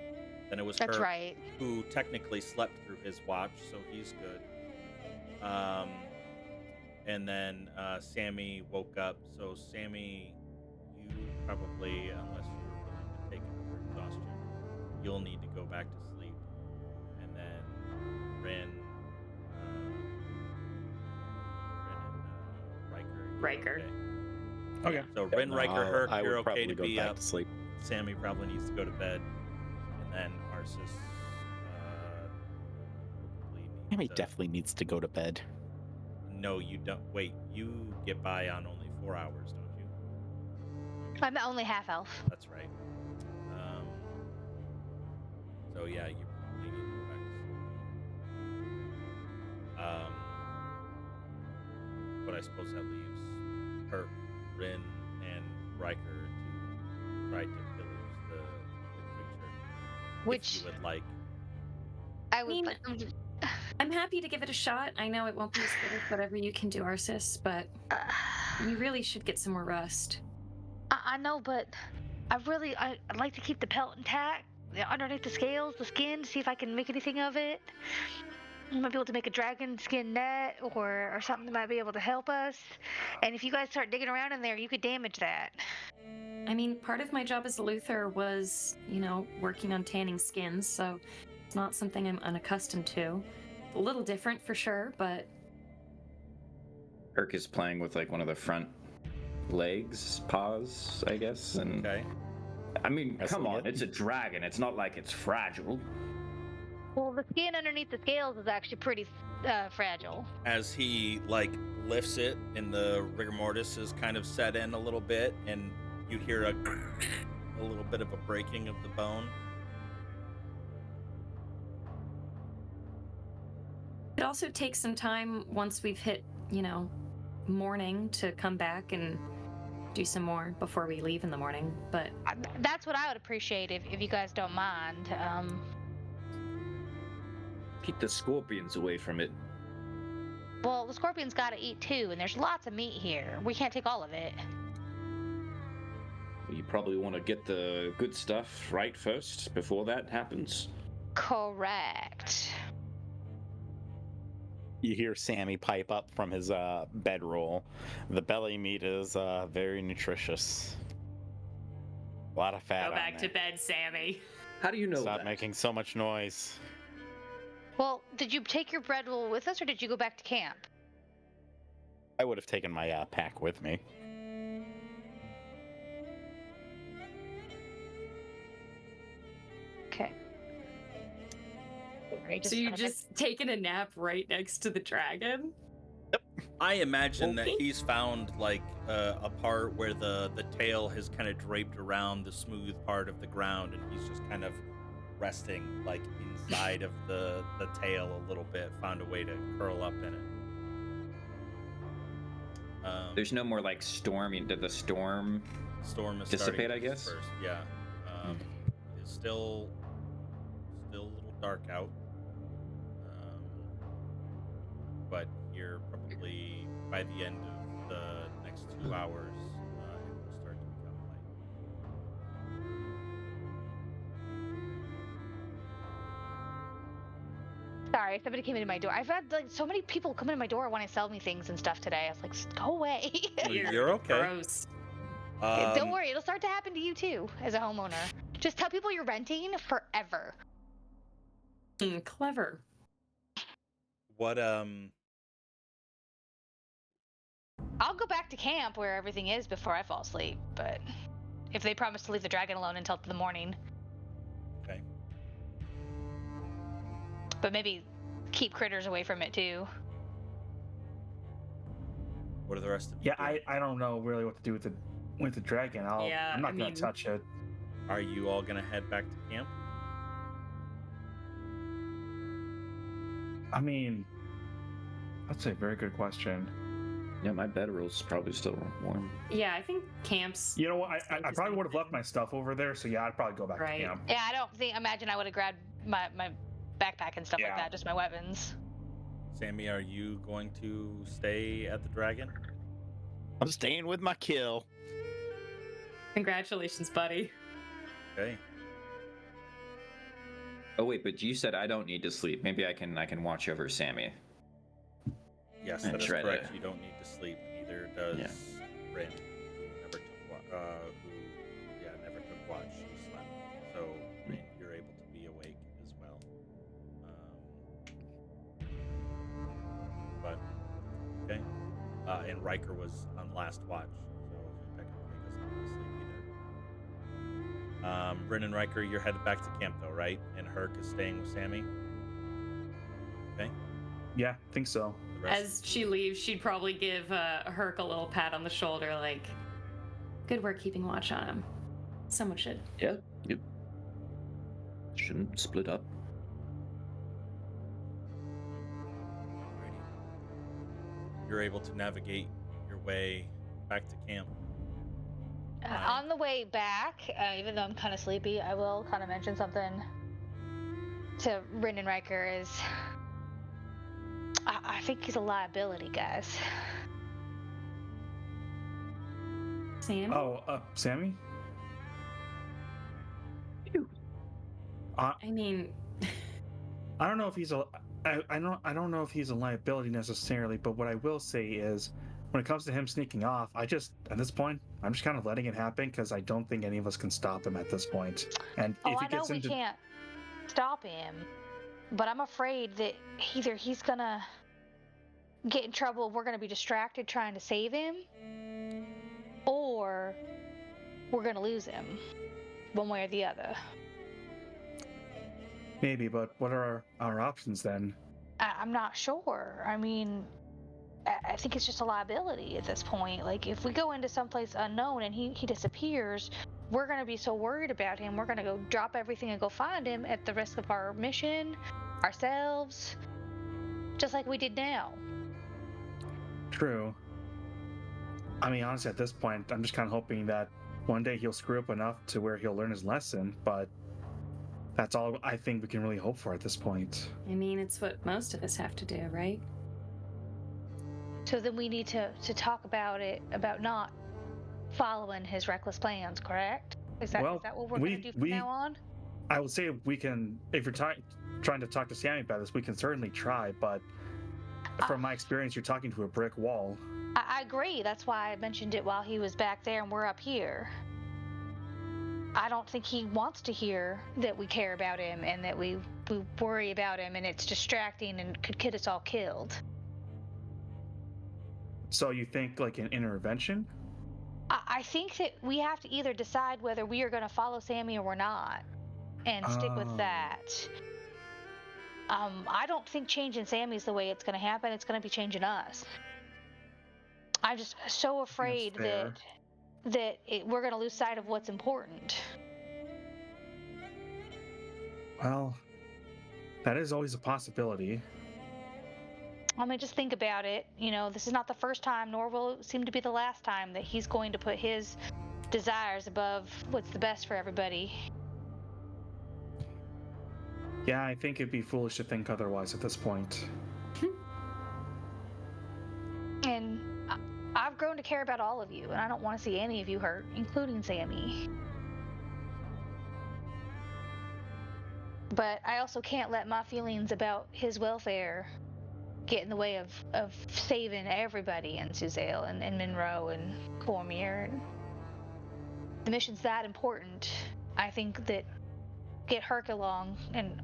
Then it was That's Herc right. who technically slept through his watch, so he's good. And then Sammy woke up. So Sammy, you probably, unless you were willing to take it for exhaustion, you'll need to go back to sleep. And then Rin and Riker. you're Riker. Okay. So Rin, Riker, Herc, I you're would okay probably to go be back up. to sleep. Sammy probably needs to go to bed. And then Arsis probably needs Sammy to... definitely needs to go to bed. No, you don't. Wait, you get by on only 4 hours, don't you? I'm only half elf. That's right. So yeah, you probably need to go back to sleep. But I suppose that leaves Herc, Rin, and Riker to try to pillage the creature. Which if you would like. I would. mean, I'm happy to give it a shot. I know it won't be as good as whatever you can do, Arsis, but you really should get some more rest. I know, but I'd like to keep the pelt intact, underneath the scales, the skin, see if I can make anything of it. I might be able to make a dragon skin net or something that might be able to help us. And if you guys start digging around in there, you could damage that. I mean, part of my job as a Luther was, working on tanning skins, so it's not something I'm unaccustomed to. A little different for sure, but Herc is playing with like one of the front legs, paws, I guess. And Okay. I mean, I come see on, it. it's a dragon. It's not like it's fragile. Well, the skin underneath the scales is actually pretty fragile. As he lifts it, and the rigor mortis is kind of set in a little bit, and you hear a little bit of a breaking of the bone. it also takes some time once we've hit, morning to come back and do some more before we leave in the morning. But That's what I would appreciate if you guys don't mind. Keep the scorpions away from it. Well, the scorpion's got to eat too, and there's lots of meat here. We can't take all of it. You probably want to get the good stuff right first before that happens. Correct. You hear Sammy pipe up from his bedroll. The belly meat is very nutritious. A lot of fat. go on back to there. bed, Sammy. How do you know Stop that? making so much noise. Well, did you take your bread roll with us, or did you go back to camp? I would have taken my pack with me. Okay. Sorry, So you kinda just taking a nap right next to the dragon? I imagine that Okay. he's found like a part where the tail has kind of draped around the smooth part of the ground, and he's just kind of resting like inside of the tail a little bit. Found a way to curl up in it. There's no more like storming. Did the storm Storm is dissipate, starting I to guess? disperse. Yeah, it's still a little dark out, but here probably by the end of the next 2 hours, it will start to become light. Sorry, somebody came into my door. I've had like so many people come into my door wanting to sell me things and stuff today. I was like, go away. You're okay. Gross. Don't worry, it'll start to happen to you too as a homeowner. Just tell people you're renting forever. Clever. What I'll go back to camp where everything is before I fall asleep, but if they promise to leave the dragon alone until the morning. Okay. But maybe keep critters away from it too. What are the rest of you Yeah, doing? I don't know really what to do with the dragon. Yeah, I'm not I gonna mean- touch it. Are you all gonna head back to camp? I mean, that's a very good question. Yeah, my bedroll's probably still warm. Yeah, I think camps. You know what? I probably would have left my stuff over there, so yeah, I'd probably go back Right. to camp. Yeah, I don't imagine I would have grabbed my backpack and stuff like Yeah. that, just my weapons. Sammy, are you going to stay at the dragon? I'm staying with my kill. Congratulations, buddy. Okay. Oh wait, but you said I don't need to sleep. Maybe I can watch over Sammy. Yes, And that is try to- correct. You don't need to sleep. Neither does Yeah. Rin, who never took watch. She slept. So Rin, you're able to be awake as well. But okay. And Riker was on last watch, so he technically doesn't need to sleep either. Rin and Riker, you're headed back to camp though, right? And Herc is staying with Sammy. Okay. Yeah, I think so. The rest As she leaves, she'd probably give Herc a little pat on the shoulder, like, good work keeping watch on him. Someone should. Yeah, you shouldn't split up. Alrighty. You're able to navigate your way back to camp. Right. On the way back, even though I'm kind of sleepy, I will kind of mention something to Rin and Riker is I think he's a liability, guys. Sam? Oh, Sammy? I mean, I don't know if he's I don't know if he's a liability necessarily, but what I will say is when it comes to him sneaking off, at this point, I'm just kind of letting it happen because I don't think any of us can stop him at this point. And Oh, if I he know gets we into can't stop him, but I'm afraid that either he's gonna get in trouble, we're gonna be distracted trying to save him, or we're gonna lose him, one way or the other. maybe, but what are our options then? I'm not sure. I mean, I think it's just a liability at this point. Like, if we go into someplace unknown and he disappears, we're going to be so worried about him. We're going to go drop everything and go find him at the risk of our mission, ourselves, just like we did now. True. I mean, honestly, at this point, I'm just kind of hoping that one day he'll screw up enough to where he'll learn his lesson, but that's all I think we can really hope for at this point. I mean, it's what most of us have to do, right? So then we need to talk about it, about not following his reckless plans, correct? Is that what we're going to do from now on? I would say we can, if you're trying to talk to Sammy about this, we can certainly try, but from my experience, you're talking to a brick wall. I agree. That's why I mentioned it while he was back there and we're up here. I don't think he wants to hear that we care about him and that we worry about him and it's distracting and could get us all killed. So you think like an intervention? I think that we have to either decide whether we are going to follow Sammy or we're not and stick with Oh. that. I don't think changing Sammy's the way it's going to happen. It's going to be changing us. I'm just so afraid fair. we're going to lose sight of what's important. Well, that is always a possibility. I mean, just think about it. You know, this is not the first time, nor will it seem to be the last time that he's going to put his desires above what's the best for everybody. Yeah, I think it'd be foolish to think otherwise at this point. And I've grown to care about all of you, and I don't want to see any of you hurt, including Sammy. But I also can't let my feelings about his welfare get in the way of saving everybody in Suzale and Monroe and Cormyr. The mission's that important. I think that get Herc along and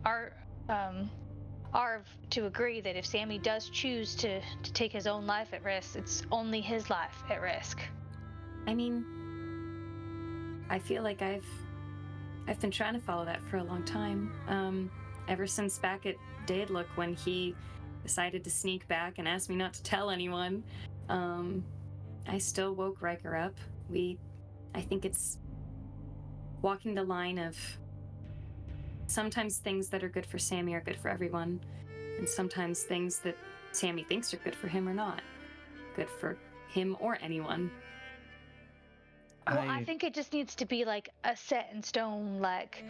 Arv to agree that if Sammy does choose to take his own life at risk, it's only his life at risk. I mean, I feel like I've been trying to follow that for a long time. Ever since back at Daedalus when he decided to sneak back and ask me not to tell anyone. I still woke Riker up. I think it's walking the line of sometimes things that are good for Sammy are good for everyone, and sometimes things that Sammy thinks are good for him are not good for him or anyone. Well, I think it just needs to be like a set in stone, like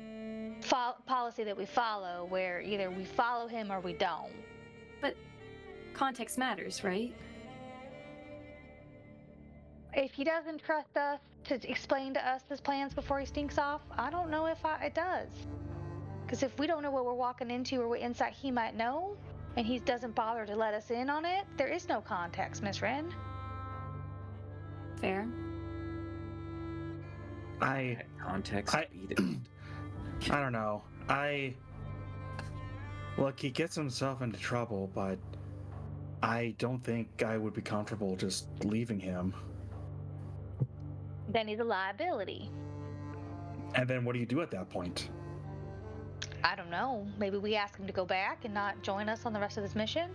policy that we follow, where either we follow him or we don't. But context matters, right? If he doesn't trust us to explain to us his plans before he stinks off, I don't know if it does. Because if we don't know what we're walking into or what insight he might know, and he doesn't bother to let us in on it, there is no context, Miss Wren. Fair. Context. I don't know. Look, he gets himself into trouble, but I don't think I would be comfortable just leaving him. Then he's a liability. And then what do you do at that point? I don't know. Maybe we ask him to go back and not join us on the rest of this mission?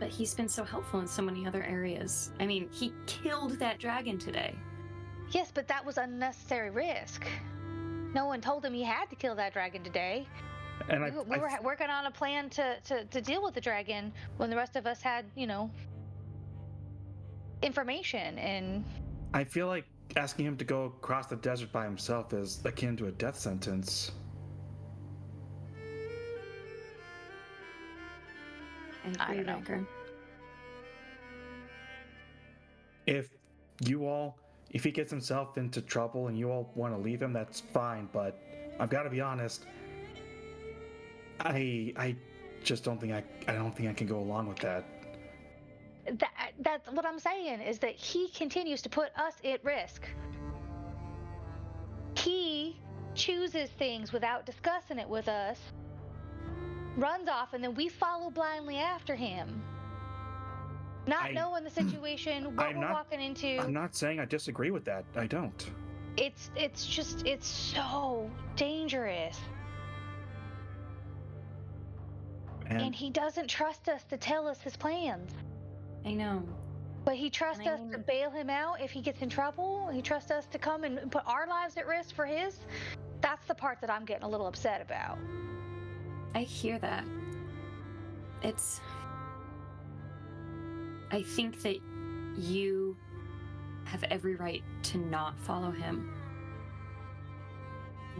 But he's been so helpful in so many other areas. I mean, he killed that dragon today. Yes, but that was unnecessary risk. No one told him he had to kill that dragon today. And we were working on a plan to deal with the dragon when the rest of us had, information. And I feel like asking him to go across the desert by himself is akin to a death sentence. I don't know. Riker. If he gets himself into trouble and you all want to leave him, that's fine. But I've got to be honest. I just don't think I can go along with that. That's what I'm saying, is that he continues to put us at risk. He chooses things without discussing it with us, runs off, and then we follow blindly after him. Not knowing the situation, what we're walking into. I'm not saying I disagree with that. I don't. It's so dangerous. And he doesn't trust us to tell us his plans. I know. But he trusts us to bail him out if he gets in trouble. He trusts us to come and put our lives at risk for his. That's the part that I'm getting a little upset about. I hear that. I think that you have every right to not follow him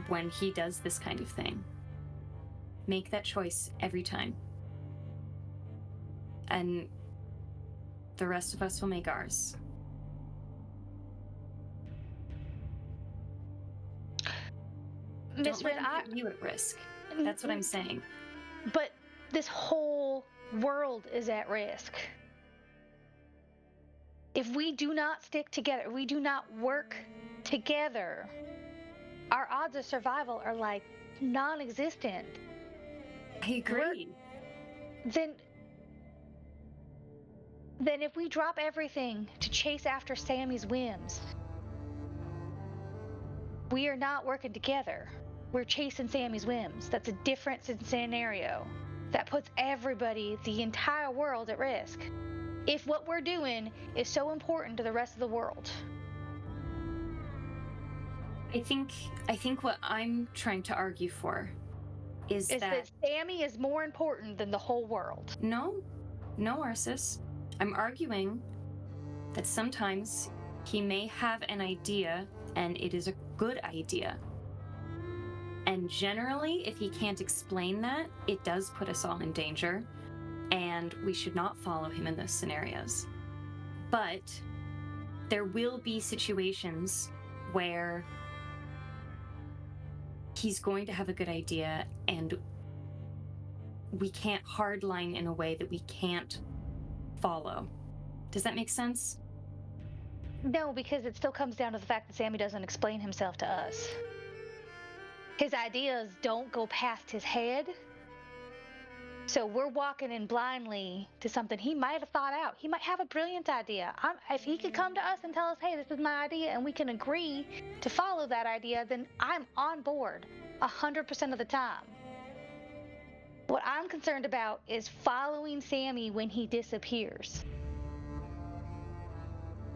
when he does this kind of thing. Make that choice every time. And the rest of us will make ours. Don't let him put you at risk. That's what I'm saying. But this whole world is at risk. If we do not stick together, we do not work together, our odds of survival are like non-existent. I agree. Then if we drop everything to chase after Sammy's whims, we are not working together. We're chasing Sammy's whims. That's a different scenario. That puts everybody, the entire world, at risk. If what we're doing is so important to the rest of the world. I think what I'm trying to argue for is that Sammy is more important than the whole world. No, Arceus. I'm arguing that sometimes he may have an idea and it is a good idea. And generally, if he can't explain that, it does put us all in danger, and we should not follow him in those scenarios. But there will be situations where he's going to have a good idea, and we can't hardline in a way that we can't follow. Does that make sense? No, because it still comes down to the fact that Sammy doesn't explain himself to us. His ideas don't go past his head. So we're walking in blindly to something he might have thought out. He might have a brilliant idea. If he could come to us and tell us, hey, this is my idea, and we can agree to follow that idea, then I'm on board 100% of the time. What I'm concerned about is following Sammy when he disappears.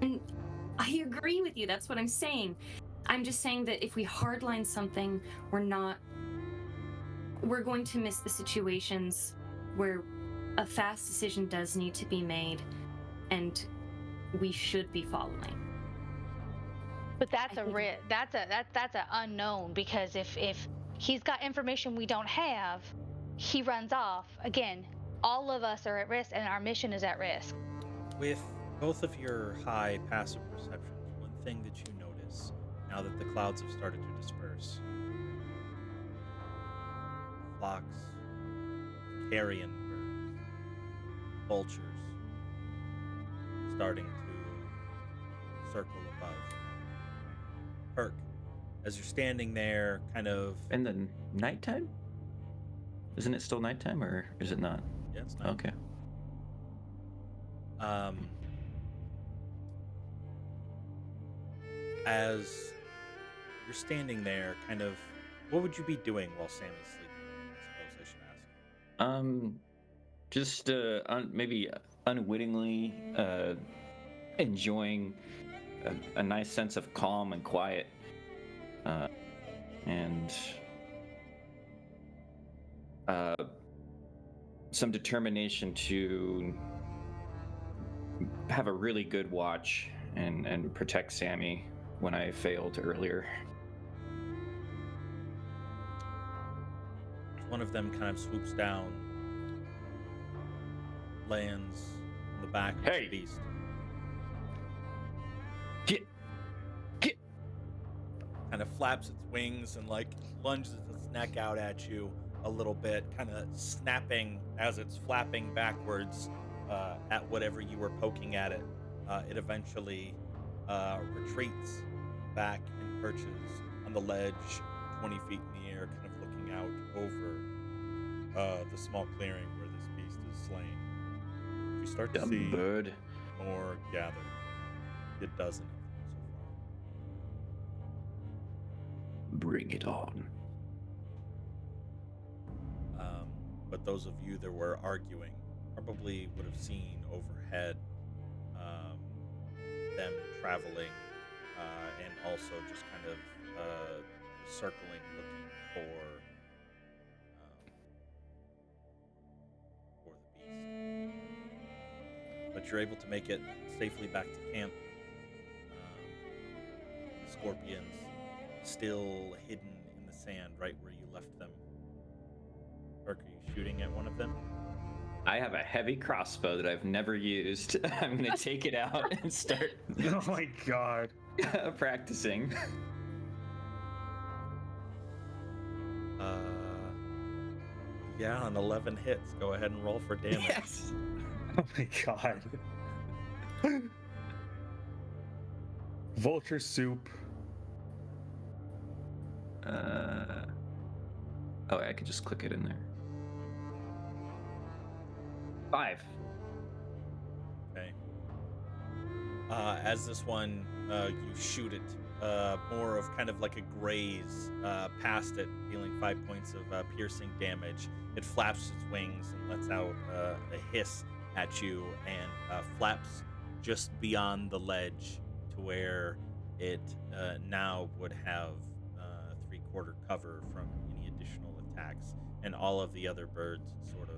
And I agree with you. That's what I'm saying. I'm just saying that if we hardline something, we're going to miss the situations where a fast decision does need to be made, and we should be following. But that's that's an unknown, because if he's got information we don't have, he runs off. Again, all of us are at risk, and our mission is at risk. With both of your high passive perceptions, one thing that you notice now that the clouds have started to disperse: flocks of carrion birds, vultures starting to circle above. Perk, as you're standing there, kind of In the nighttime? Isn't it still nighttime, or is it not? Yeah, it's night. Okay. As you're standing there, kind of, what would you be doing while Sammy's sleeping? I suppose I should ask. Just maybe unwittingly enjoying a nice sense of calm and quiet, and some determination to have a really good watch and protect Sammy when I failed earlier. One of them kind of swoops down, lands on the back of the beast. Get! Kind of flaps its wings and like lunges its neck out at you a little bit, kind of snapping as it's flapping backwards at whatever you were poking at it. It eventually retreats back and perches on the ledge 20 feet in the air, kind of looking out over the small clearing where this beast is slain. You start to see bird. more gather. A dozen of them so Bring it on. far. But those of you that were arguing probably would have seen overhead them traveling and also just kind of circling, looking for the beast. But you're able to make it safely back to camp. The scorpions still hidden in the sand right where you left them. Perk, are you shooting at one of them? I have a heavy crossbow that I've never used. I'm gonna take it out and start Oh my god. practicing. Yeah, on 11 hits. Go ahead and roll for damage. Yes. Oh my god. Vulture soup. Oh, I could just click it in there. 5. Okay. As this one, you shoot it more of kind of like a graze past it, dealing 5 points of piercing damage. It flaps its wings and lets out a hiss at you and flaps just beyond the ledge to where it now would have three-quarter cover from any additional attacks. And all of the other birds sort of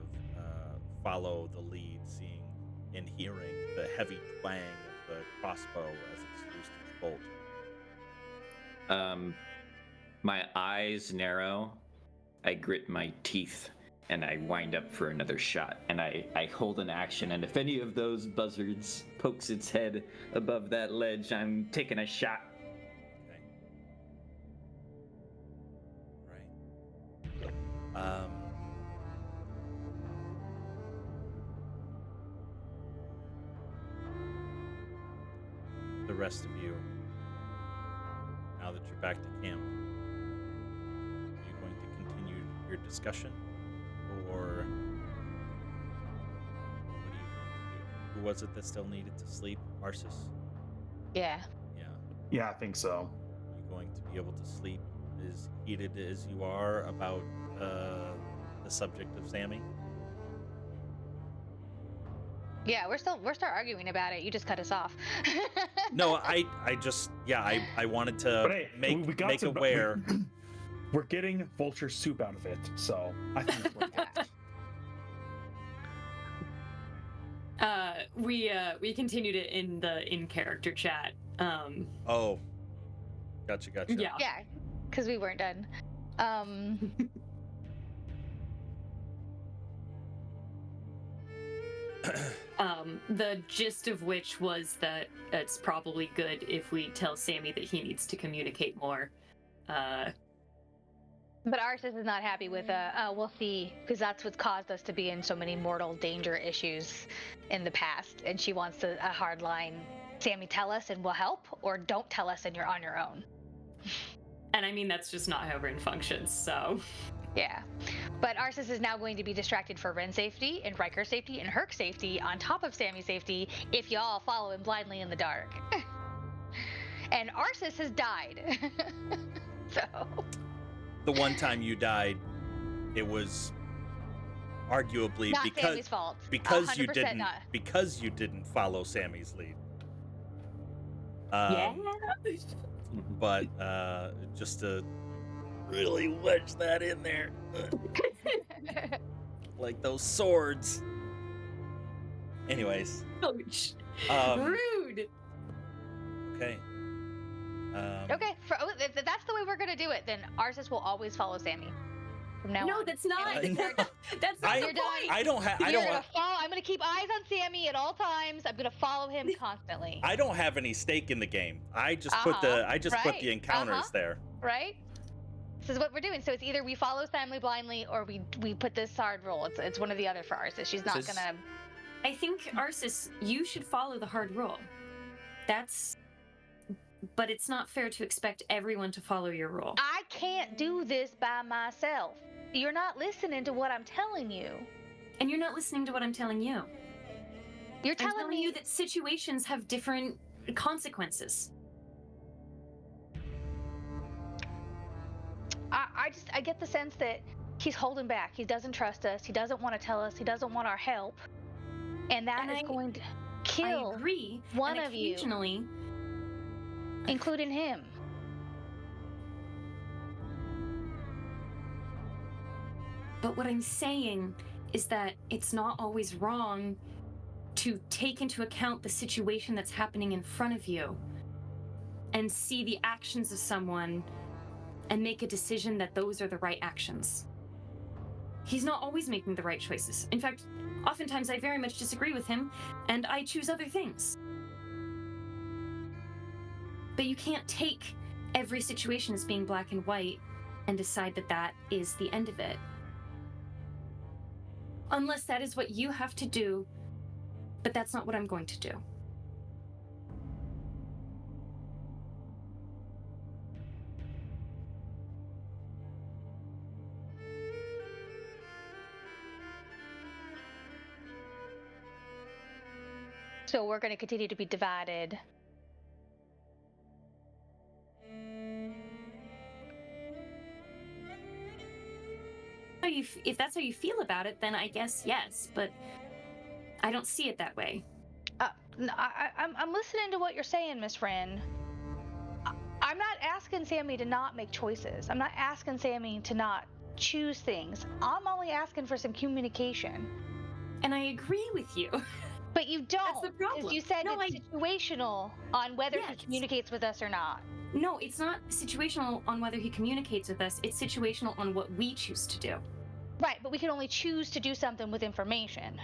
follow the lead, seeing and hearing the heavy twang of the crossbow as it's loosed its bolt. My eyes narrow, I grit my teeth, and I wind up for another shot. And I hold an action, and if any of those buzzards pokes its head above that ledge, I'm taking a shot. Okay. Right. The rest of you, now that you're back to camp, are you going to continue your discussion, or what are you going to do? Who was it that still needed to sleep? Arsis? Yeah. Yeah. Yeah, I think so. You going to be able to sleep as heated as you are about the subject of Sammy? Yeah, we're still arguing about it. You just cut us off. No, I wanted to But hey, we got make to, aware. We're getting vulture soup out of it, so I think it's worth it. We continued it in the in-character chat. Oh, gotcha. Yeah. Yeah, because we weren't done. The gist of which was that it's probably good if we tell Sammy that he needs to communicate more. But Arsis is not happy with we'll see, because that's what's caused us to be in so many mortal danger issues in the past, and she wants a hard line. Sammy, tell us and we'll help, or don't tell us and you're on your own. And I mean, that's just not how Rin functions, so... Yeah. But Arsis is now going to be distracted for Ren's safety, and Riker's safety, and Herc's safety, on top of Sammy's safety, if y'all follow him blindly in the dark. And Arsis has died. So... The one time you died, it was arguably not Sammy's fault. because you 100% didn't not. because you didn't follow Sammy's lead. Yeah. But just to really wedge that in there, like those swords. Anyways, Ouch. Rude. okay. Okay, if that's the way we're gonna do it, then Arsis will always follow Sammy from now on. No, that's not. No. That's not the You're done. point. I don't have. I'm gonna keep eyes on Sammy at all times. I'm gonna follow him constantly. I don't have any stake in the game. I just put the right. encounters there. Right? This is what we're doing. So it's either we follow Sammy blindly or we put this hard rule. It's one or the other for Arsis. She's not gonna. I think Arsis, you should follow the hard rule. But it's not fair to expect everyone to follow your rule. I can't do this by myself. You're not listening to what I'm telling you. And you're not listening to what I'm telling you. You're I'm telling telling me you that situations have different consequences. I get the sense that he's holding back. He doesn't trust us. He doesn't want to tell us. He doesn't want our help. And that is going to kill I agree. one and of you. Occasionally, including him. But what I'm saying is that it's not always wrong to take into account the situation that's happening in front of you and see the actions of someone and make a decision that those are the right actions. He's not always making the right choices. In fact, oftentimes I very much disagree with him and I choose other things. But you can't take every situation as being black and white and decide that that is the end of it. Unless that is what you have to do, but that's not what I'm going to do. So we're going to continue to be divided. if that's how you feel about it, then I guess yes. But I don't see it that way. No, I'm listening to what you're saying, Miss Wren. I'm not asking Sammy to not make choices. I'm not asking Sammy to not choose things. I'm only asking for some communication. And I agree with you. But you don't. That's the problem. Because you said No, it's situational on whether he Yes. communicates with us or not. No, it's not situational on whether he communicates with us. It's situational on what we choose to do. Right, but we can only choose to do something with information.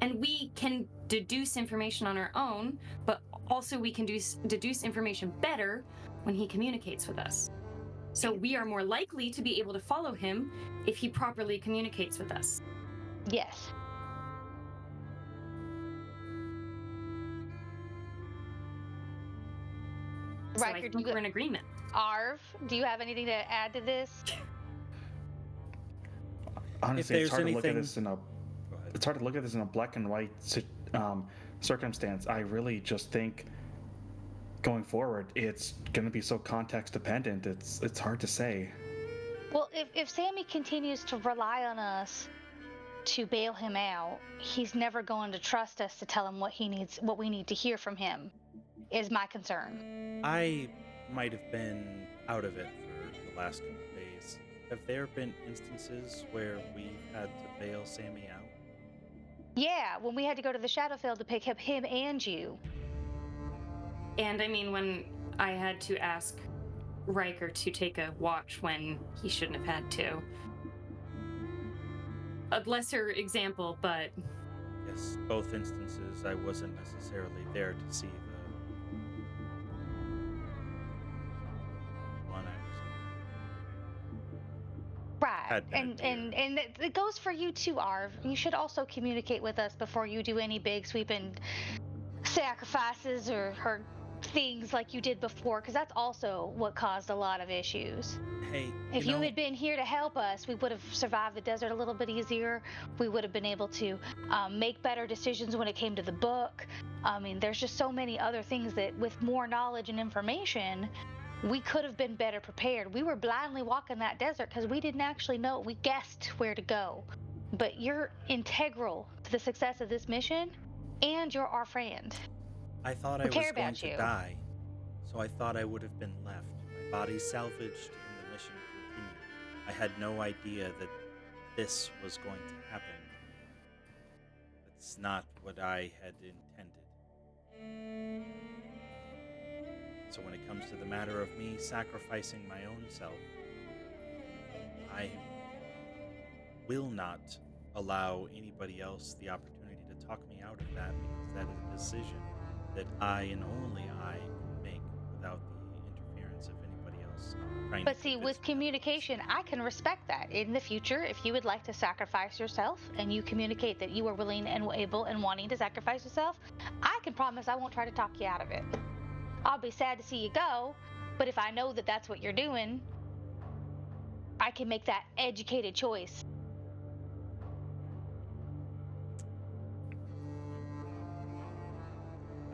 And we can deduce information on our own, but also we can deduce information better when he communicates with us. So we are more likely to be able to follow him if he properly communicates with us. Yes. So I Riker, think we're in agreement. Arv, do you have anything to add to this? Honestly, there's it's hard to look at anything- this in a. Go ahead. It's hard to look at this in a black and white circumstance. I really just think going forward, it's going to be so context dependent. It's hard to say. Well, if Sammy continues to rely on us to bail him out, he's never going to trust us to tell him what we need to hear from him, is my concern. I might have been out of it for the last couple of days. Have there been instances where we've had to bail Sammy out? Yeah, when we had to go to the Shadowfield to pick up him and you. And I mean, when I had to ask Riker to take a watch when he shouldn't have had to. A lesser example, but Yes, both instances I wasn't necessarily there to see the one I was Right. Had been a And it goes for you too, Arv. You should also communicate with us before you do any big sweeping sacrifices or things like you did before, because that's also what caused a lot of issues. Hey, If you know, had been here to help us, we would have survived the desert a little bit easier. We would have been able to make better decisions when it came to the book. I mean, there's just so many other things that with more knowledge and information, we could have been better prepared. We were blindly walking that desert because we didn't actually know. We guessed where to go. But you're integral to the success of this mission, and you're our friend. I thought we I was care going about to you. die, so I thought I would have been left. My body salvaged and the mission continued. I had no idea that this was going to happen. That's not what I had intended. So when it comes to the matter of me sacrificing my own self, I will not allow anybody else the opportunity to talk me out of that, because that is a decision that I and only I can make without the interference of anybody else. But see, with communication, I can respect that. In the future, if you would like to sacrifice yourself and you communicate that you are willing and able and wanting to sacrifice yourself, I can promise I won't try to talk you out of it. I'll be sad to see you go, but if I know that that's what you're doing, I can make that educated choice.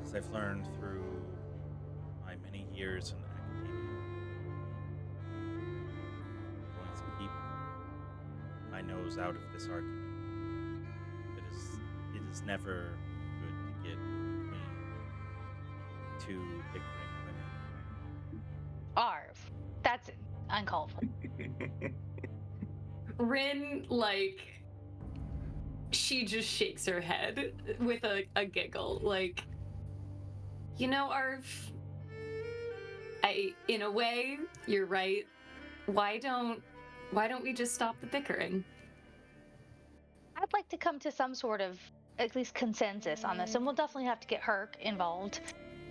As I've learned through my many years in academia, I'm going to keep my nose out of this argument. It is never good to get between two bickering women. Arv. That's uncalled for. Rin, she just shakes her head with a giggle. Arv, in a way, you're right. Why don't we just stop the bickering? I'd like to come to some sort of, at least, consensus on this, and we'll definitely have to get Herc involved.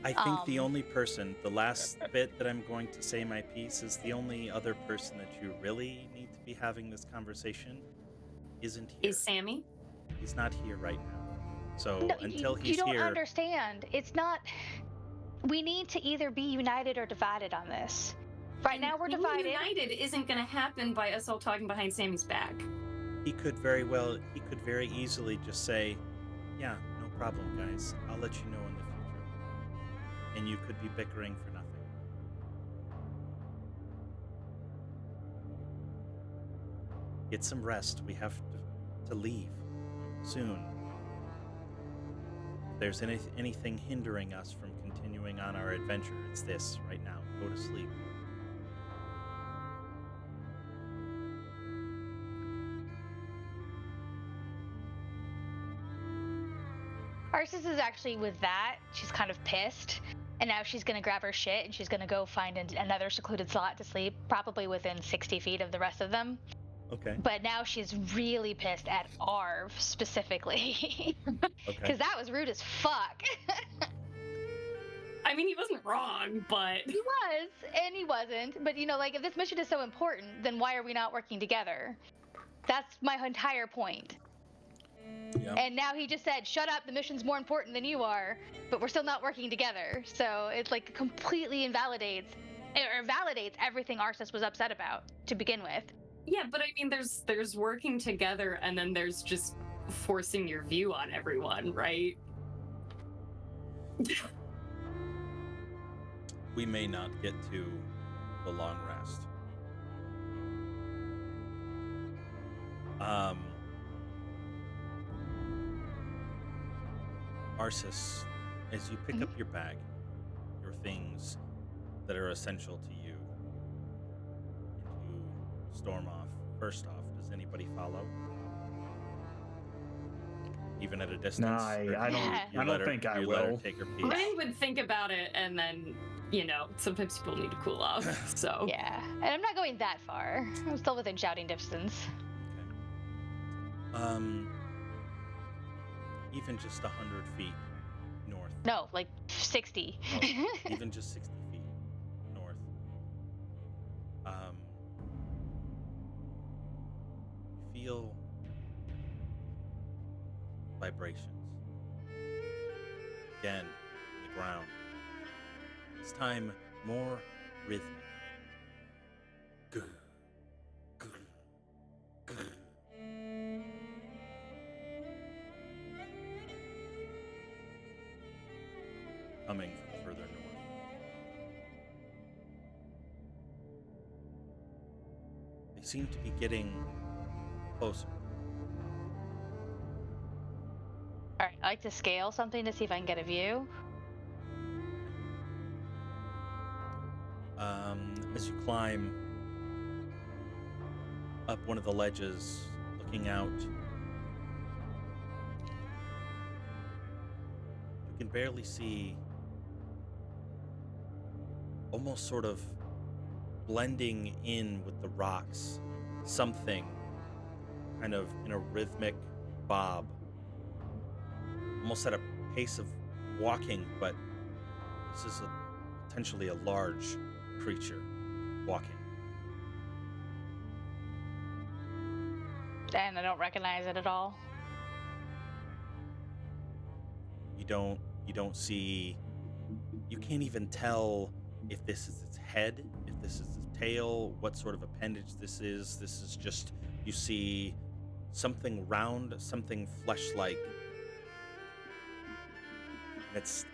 I think the only person, the last bit that I'm going to say my piece is the only other person that you really need to be having this conversation isn't here. Is Sammy? He's not here right now. So No, until you he's don't here, understand. It's not. We need to either be united or divided on this. Right now we're Being divided. United isn't going to happen by us all talking behind Sammy's back. he could very easily just say, yeah, no problem, guys. I'll let you know in the future. And you could be bickering for nothing. get some rest. We have to leave soon. If there's anything hindering us from continuing on our adventure, it's this right now. Go to sleep. Arsis is actually with that. She's kind of pissed. And now she's going to grab her shit and she's going to go find another secluded slot to sleep, probably within 60 feet of the rest of them. Okay. But now she's really pissed at Arv specifically. Okay. Because that was rude as fuck. I mean, he wasn't wrong, but He was, and he wasn't. But, you know, like, if this mission is so important, then why are we not working together? That's my entire point. Yeah. And now he just said, shut up, the mission's more important than you are, but we're still not working together. So it's like completely validates everything Arsis was upset about to begin with. yeah, but I mean, there's working together, and then there's just forcing your view on everyone, right? We may not get to the long rest. Arsis, as you pick up your bag, your things that are essential to you, and you storm off. First off, does anybody follow? Even at a distance? No, I don't think I you let her will. take her piece. Rin would think about it, and then, you know, sometimes people need to cool off, so. Yeah, and I'm not going that far. I'm still within shouting distance. Okay. Even just 100 feet north. No, like 60. No, even just 60 feet north. You feel vibrations. Again, on the ground. This time, more rhythmic. Grr, grr, grr. Coming from further north. They seem to be getting closer. All right, I like to scale something to see if I can get a view. As you climb up one of the ledges, looking out, you can barely see, almost sort of blending in with the rocks, something kind of in a rhythmic bob, almost at a pace of walking, but this is potentially a large creature walking. And I don't recognize it at all. You don't see, you can't even tell if this is its head, if this is its tail, what sort of appendage this is. This is just, you see something round, something flesh-like. It's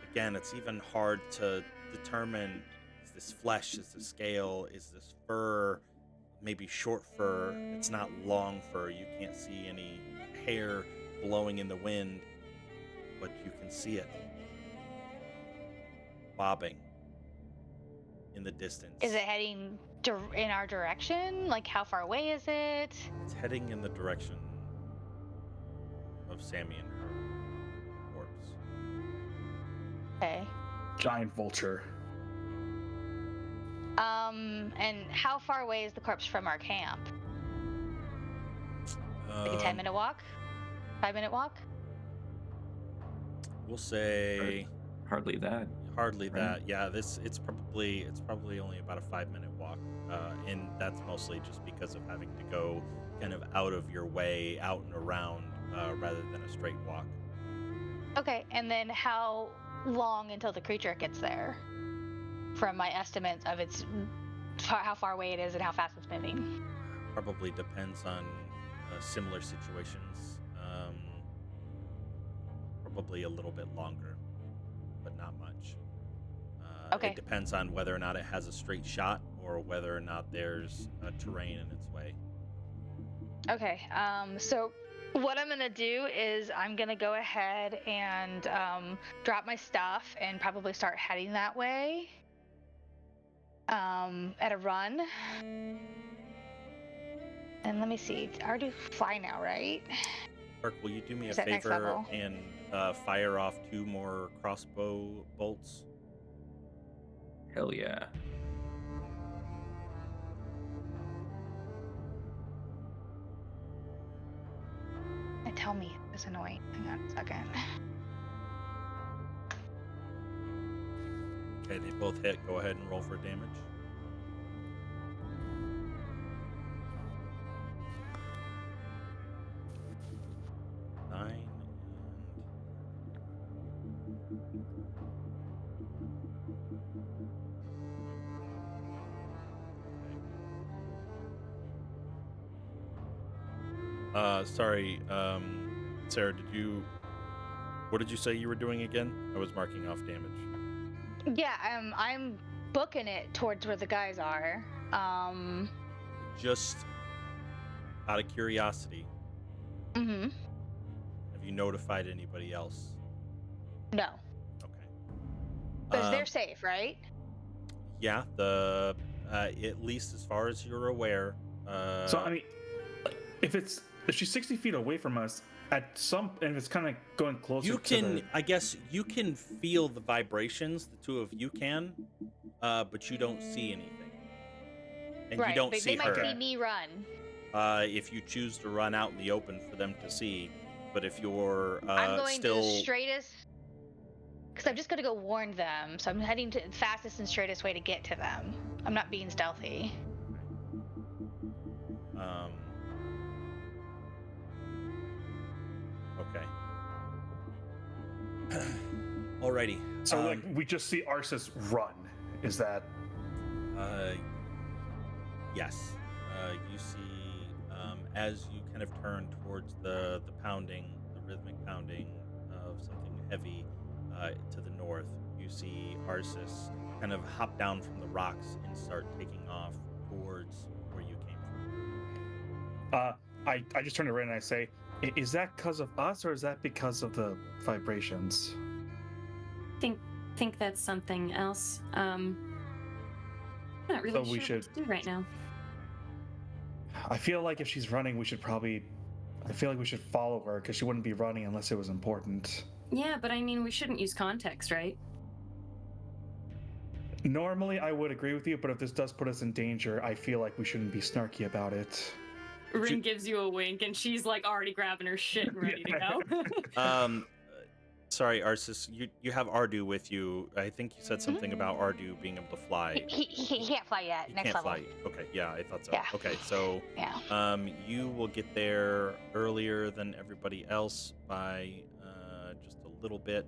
even hard to determine, is this flesh, is this scale, is this fur, maybe short fur. It's not long fur. You can't see any hair blowing in the wind, but you can see it bobbing in the distance. Is it heading in our direction? Like, how far away is it? It's heading in the direction of Sammy and her corpse. Okay. Giant vulture. And how far away is the corpse from our camp? Like a 10-minute walk? 5-minute walk? We'll say Hardly that. hardly Right. that. Yeah, it's probably only about a 5-minute walk, and that's mostly just because of having to go kind of out of your way, out and around, rather than a straight walk. Okay, and then how long until the creature gets there? From my estimates of how far away it is and how fast it's moving. Probably depends on similar situations. Probably a little bit longer, but not much. Okay. It depends on whether or not it has a straight shot or whether or not there's terrain in its way. Okay. So what I'm gonna do is I'm gonna go ahead and drop my stuff and probably start heading that way. At a run. And let me see. I already fly now, right? Park, will you do me a Is that next favor level? and fire off 2 more crossbow bolts? Hell yeah. And tell me if it's annoying. Hang on a second. Okay, they both hit. Go ahead and roll for damage. Nine sorry, Sarah, what did you say you were doing again? I was marking off damage. Yeah, I'm booking it towards where the guys are. Just out of curiosity, Mm-hmm. have you notified anybody else? No. Okay. Because they're safe, right? Yeah, at least as far as you're aware. So I mean, if she's 60 feet away from us, and if it's kind of going closer, you can, I guess, you can feel the vibrations. The two of you can, but you don't see anything, and right. you don't But see they her. might see me run. If you choose to run out in the open for them to see, but if you're I'm going still to the straightest. Because I'm just going to go warn them. So I'm heading to the fastest and straightest way to get to them. I'm not being stealthy. Okay. Alrighty. So like we just see Arsis run. Is that? Yes. You see, as you kind of turn towards the pounding, the rhythmic pounding of something heavy to the north, you see Arsis kind of hop down from the rocks and start taking off towards where you came from. I just turn around and I say, is that because of us or is that because of the vibrations? Think that's something else. I'm not really So we sure what to do right now. I feel like if she's running, we should follow her because she wouldn't be running unless it was important. Yeah, but I mean, we shouldn't use context, right? Normally, I would agree with you, but if this does put us in danger, I feel like we shouldn't be snarky about it. Rin gives you a wink, and she's like already grabbing her shit and ready to go. Sorry, Arsis, you have Ardu with you. I think you said something about Ardu being able to fly. He can't fly yet. He Next can't level. fly. Okay, yeah, I thought so. Yeah. Okay, so Yeah. you will get there earlier than everybody else by just a little bit.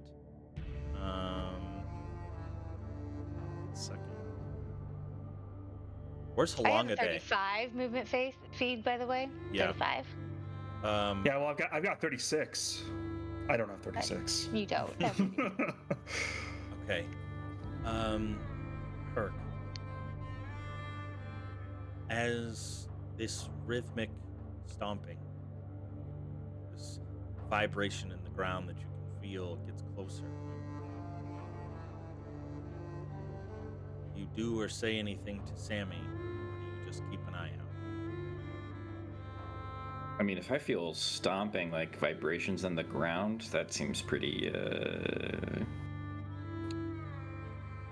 Second. Where's I have Halonga a Day? 35 movement feed, by the way. Yeah. 35. Yeah, well, I've got 36. I don't have 36. You don't. Okay. Kirk. As this rhythmic stomping, this vibration in the ground that you can feel gets closer, you do or say anything to Sammy, or do you just keep an eye out? I mean, if I feel stomping like vibrations on the ground, that seems pretty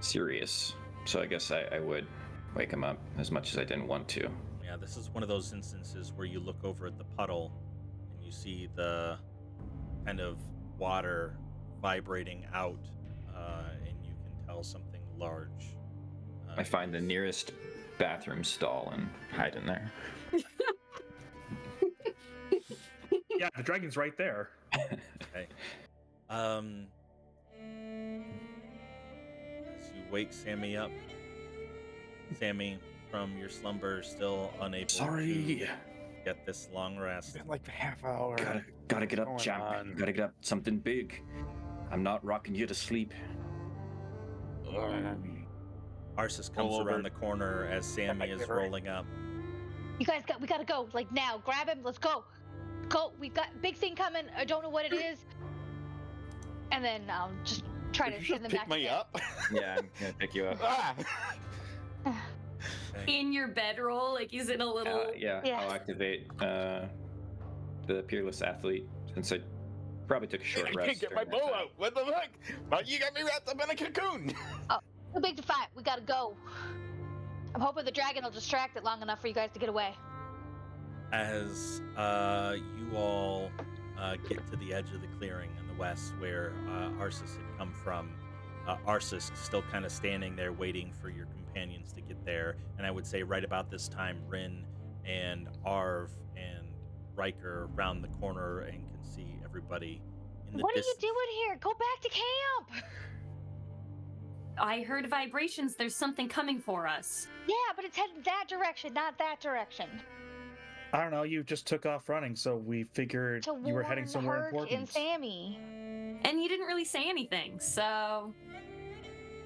serious. So I guess I would wake him up as much as I didn't want to. Yeah, this is one of those instances where you look over at the puddle and you see the kind of water vibrating out, and you can tell something large. I find the nearest bathroom stall and hide in there. Yeah, the dragon's right there. Okay. As you wake Sammy up, Sammy, from your slumber, still unable to get this long rest. Been like a half hour. Gotta get up, Going champ. on? Gotta get up. Something big. I'm not rocking you to sleep. Arsis comes Roll over. around the corner as Sammy my is quiver. rolling up. You guys we gotta go, like now. Grab him, let's go. Go, we've got big thing coming. I don't know what it is. And then I'll just try Did to you send them pick back to me bed. up? Yeah, I'm gonna pick you up. Ah! In your bedroll, like he's in a little. Yeah, Yeah. I'll activate the Peerless Athlete since I probably took a short I rest. can't get my during that bow time. out. What the fuck? Well, you got me wrapped up in a cocoon. Too big to fight. We gotta go. I'm hoping the dragon will distract it long enough for you guys to get away. As you all get to the edge of the clearing in the west where Arsis had come from, Arsis still kind of standing there waiting for your companions to get there. And I would say right about this time, Rin and Arv and Riker round the corner and can see everybody in the What distance. are you doing here? Go back to camp. I heard vibrations. There's something coming for us. Yeah, but it's headed that direction, not that direction. I don't know. You just took off running, so we figured To you were heading warn somewhere Herc important. and Sammy. And you didn't really say anything, so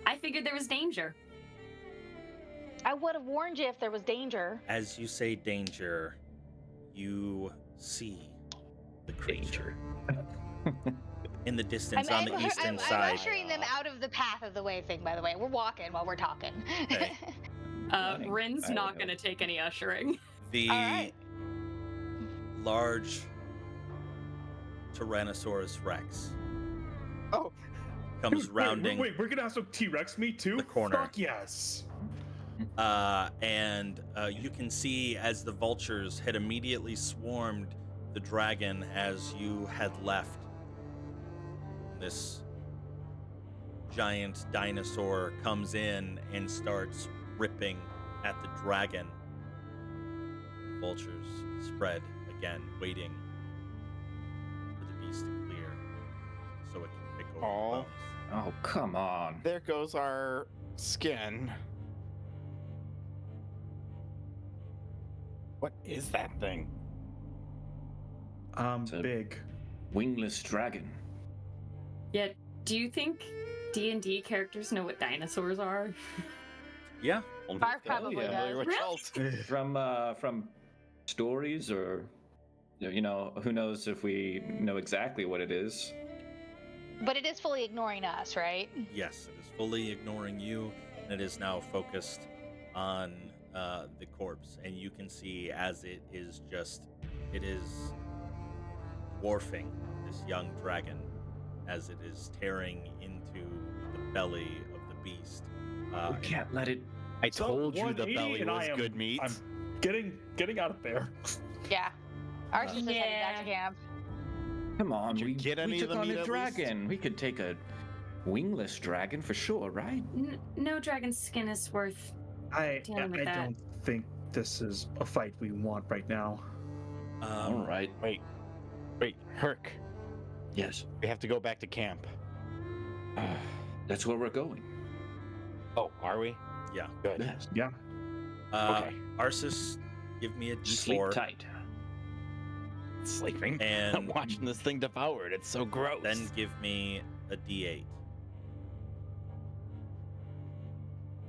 I figured there was danger. I would have warned you if there was danger. As you say danger, you see the creature in the distance on the eastern I'm side. ushering them out of the path of the way thing, by the way. We're walking while we're talking. Okay. Running, Rin's I would not hope. going to take any ushering. The All right. large Tyrannosaurus Rex Oh, comes rounding, Wait, we're gonna have some T-Rex meat too? the corner. Fuck yes. and you can see as the vultures had immediately swarmed the dragon as you had left. This giant dinosaur comes in and starts ripping at the dragon. The vultures spread again, waiting for the beast to clear so it can pick over the Aw. bones. Oh, come on. there goes our skin. What is that thing? So- Big. Wingless dragon. Yeah, do you think D&D characters know what dinosaurs are? Yeah, Barf probably does. Really? From stories, or you know, who knows if we know exactly what it is. But it is fully ignoring us, right? yes, it is fully ignoring you, and it is now focused on the corpse. And you can see as it is dwarfing this young dragon as it is tearing into the belly of the beast. We and can't let it. I So, told you the 180 belly and I was am- good meat. I'm getting out of there. Yeah. Ours is heading back to Yeah. camp. Come on, Did you we get any we of took the on meat a at least? dragon. We could take a wingless dragon for sure, right? No dragon's skin is worth. I Dealing with that. don't think this is a fight we want right now. All right. Wait, Herc, Yes. we have to go back to camp. That's where we're going. Oh, are we? Yeah. Good. Yes. Yeah. Okay. Arsis, give me a D4. Sleep tight. Sleeping. And- I'm watching this thing devoured. It's so gross. Then give me a D8.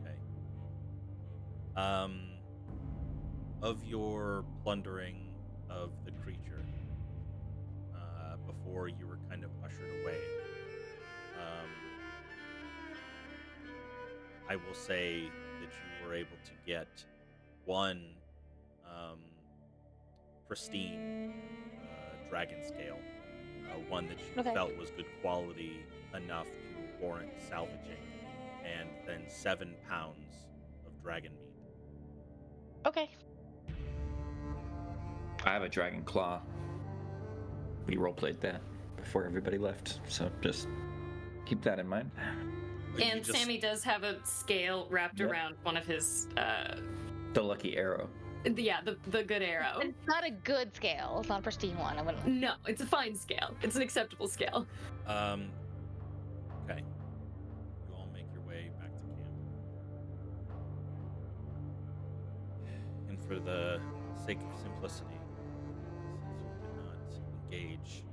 Okay. Of your plundering of the creature, before you were kind of ushered away, I will say that you were able to get one pristine dragon scale, one that you Okay. felt was good quality enough to warrant salvaging, and then 7 pounds of dragon meat. Okay. I have a dragon claw. We roleplayed that before everybody left, so just keep that in mind. But you And just- Sammy does have a scale wrapped Yep. around one of his. The lucky arrow. Yeah, the good arrow. It's not a good scale. It's not a pristine one. I wouldn't. No, it's a fine scale. It's an acceptable scale. Okay. You all make your way back to camp. And for the sake of simplicity, since you did not engage,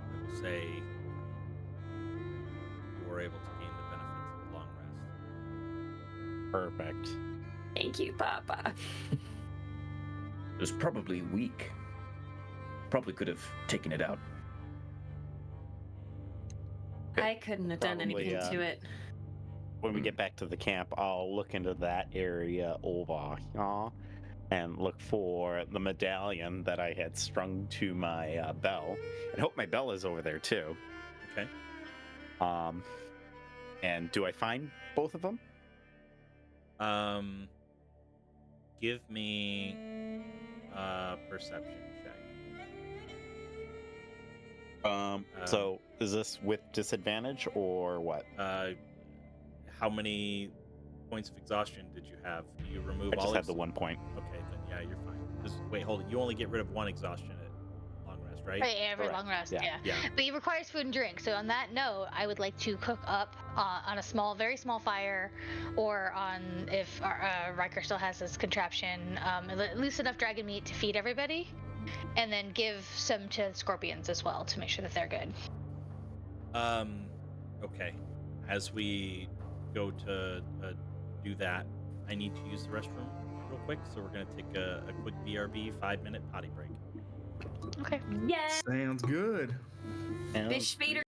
I will say you were able to gain the benefits of a long rest. Perfect. Thank you, Papa. was probably weak. Probably could have taken it out. I couldn't have done Probably, anything to it. When we get back to the camp, I'll look into that area over here and look for the medallion that I had strung to my bell. And hope my bell is over there too. Okay. And do I find both of them? Give me a perception check. So is this with disadvantage or what? How many points of exhaustion did you have? Do you remove I just all? had the 1 point. Okay, then yeah, you're fine. Wait, hold it. You only get rid of one exhaustion at long rest, right? Right, every Correct. long rest, Yeah. Yeah. But it requires food and drink. So on that note, I would like to cook up on a very small fire, or on if Riker still has this contraption, at least enough dragon meat to feed everybody, and then give some to scorpions as well to make sure that they're good. Okay. As we go to do that, I need to use the restroom real quick, so we're gonna take a quick BRB 5-minute potty break. Okay. Yeah. Sounds good. Fish feeder.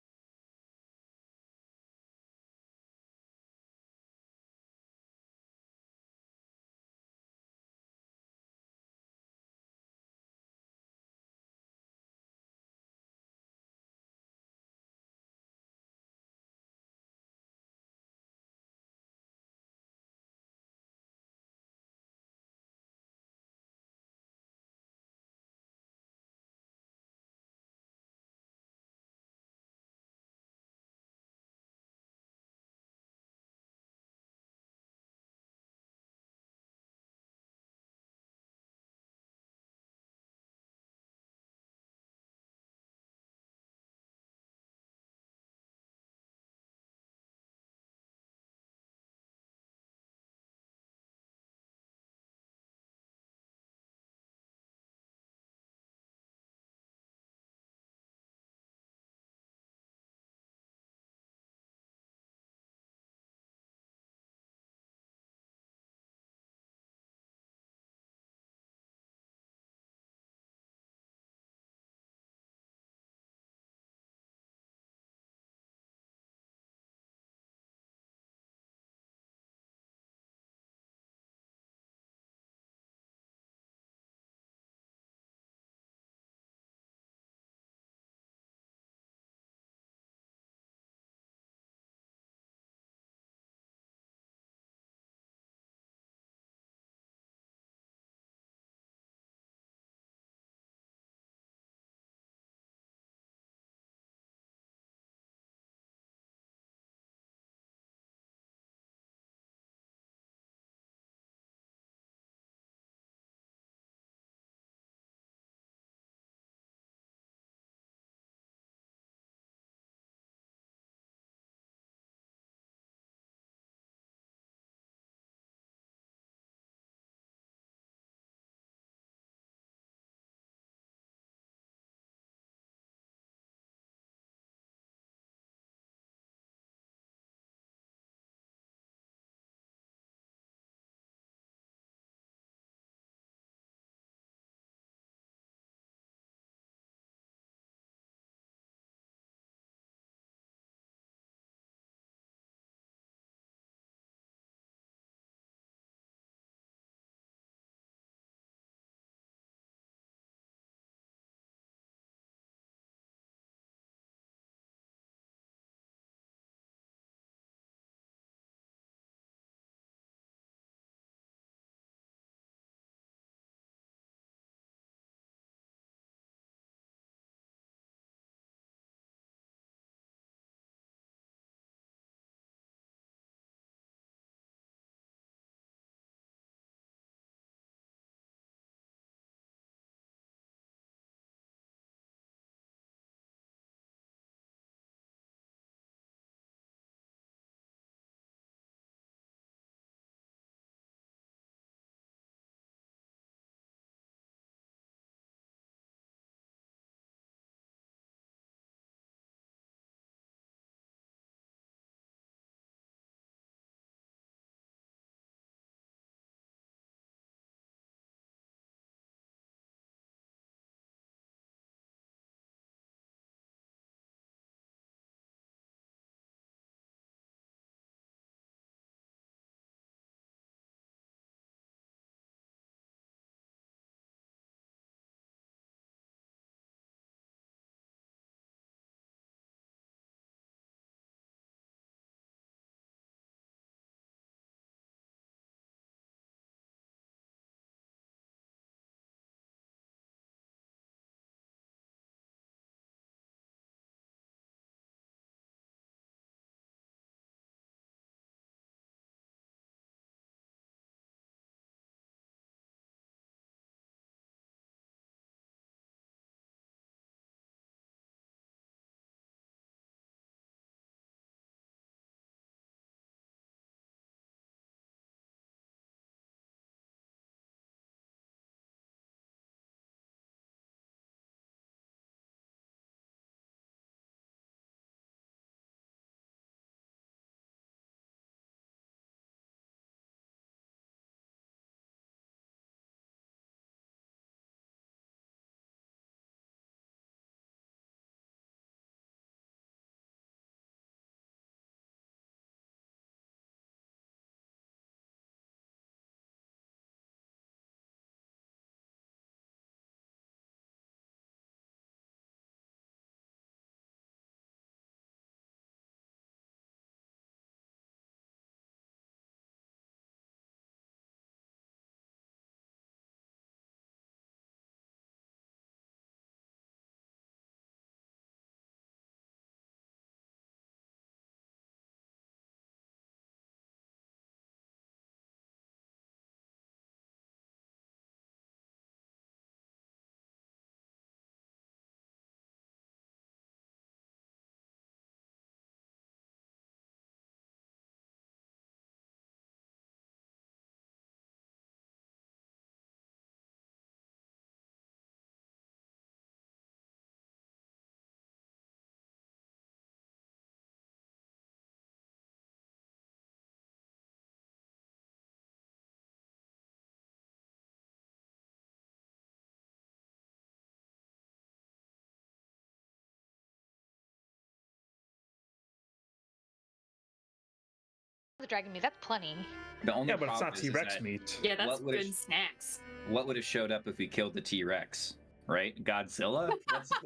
the dragon meat. That's plenty. The only Yeah, but it's problem not is T-Rex that meat. Yeah, that's What would good it- snacks. What would have showed up if we killed the T-Rex? Right? Godzilla?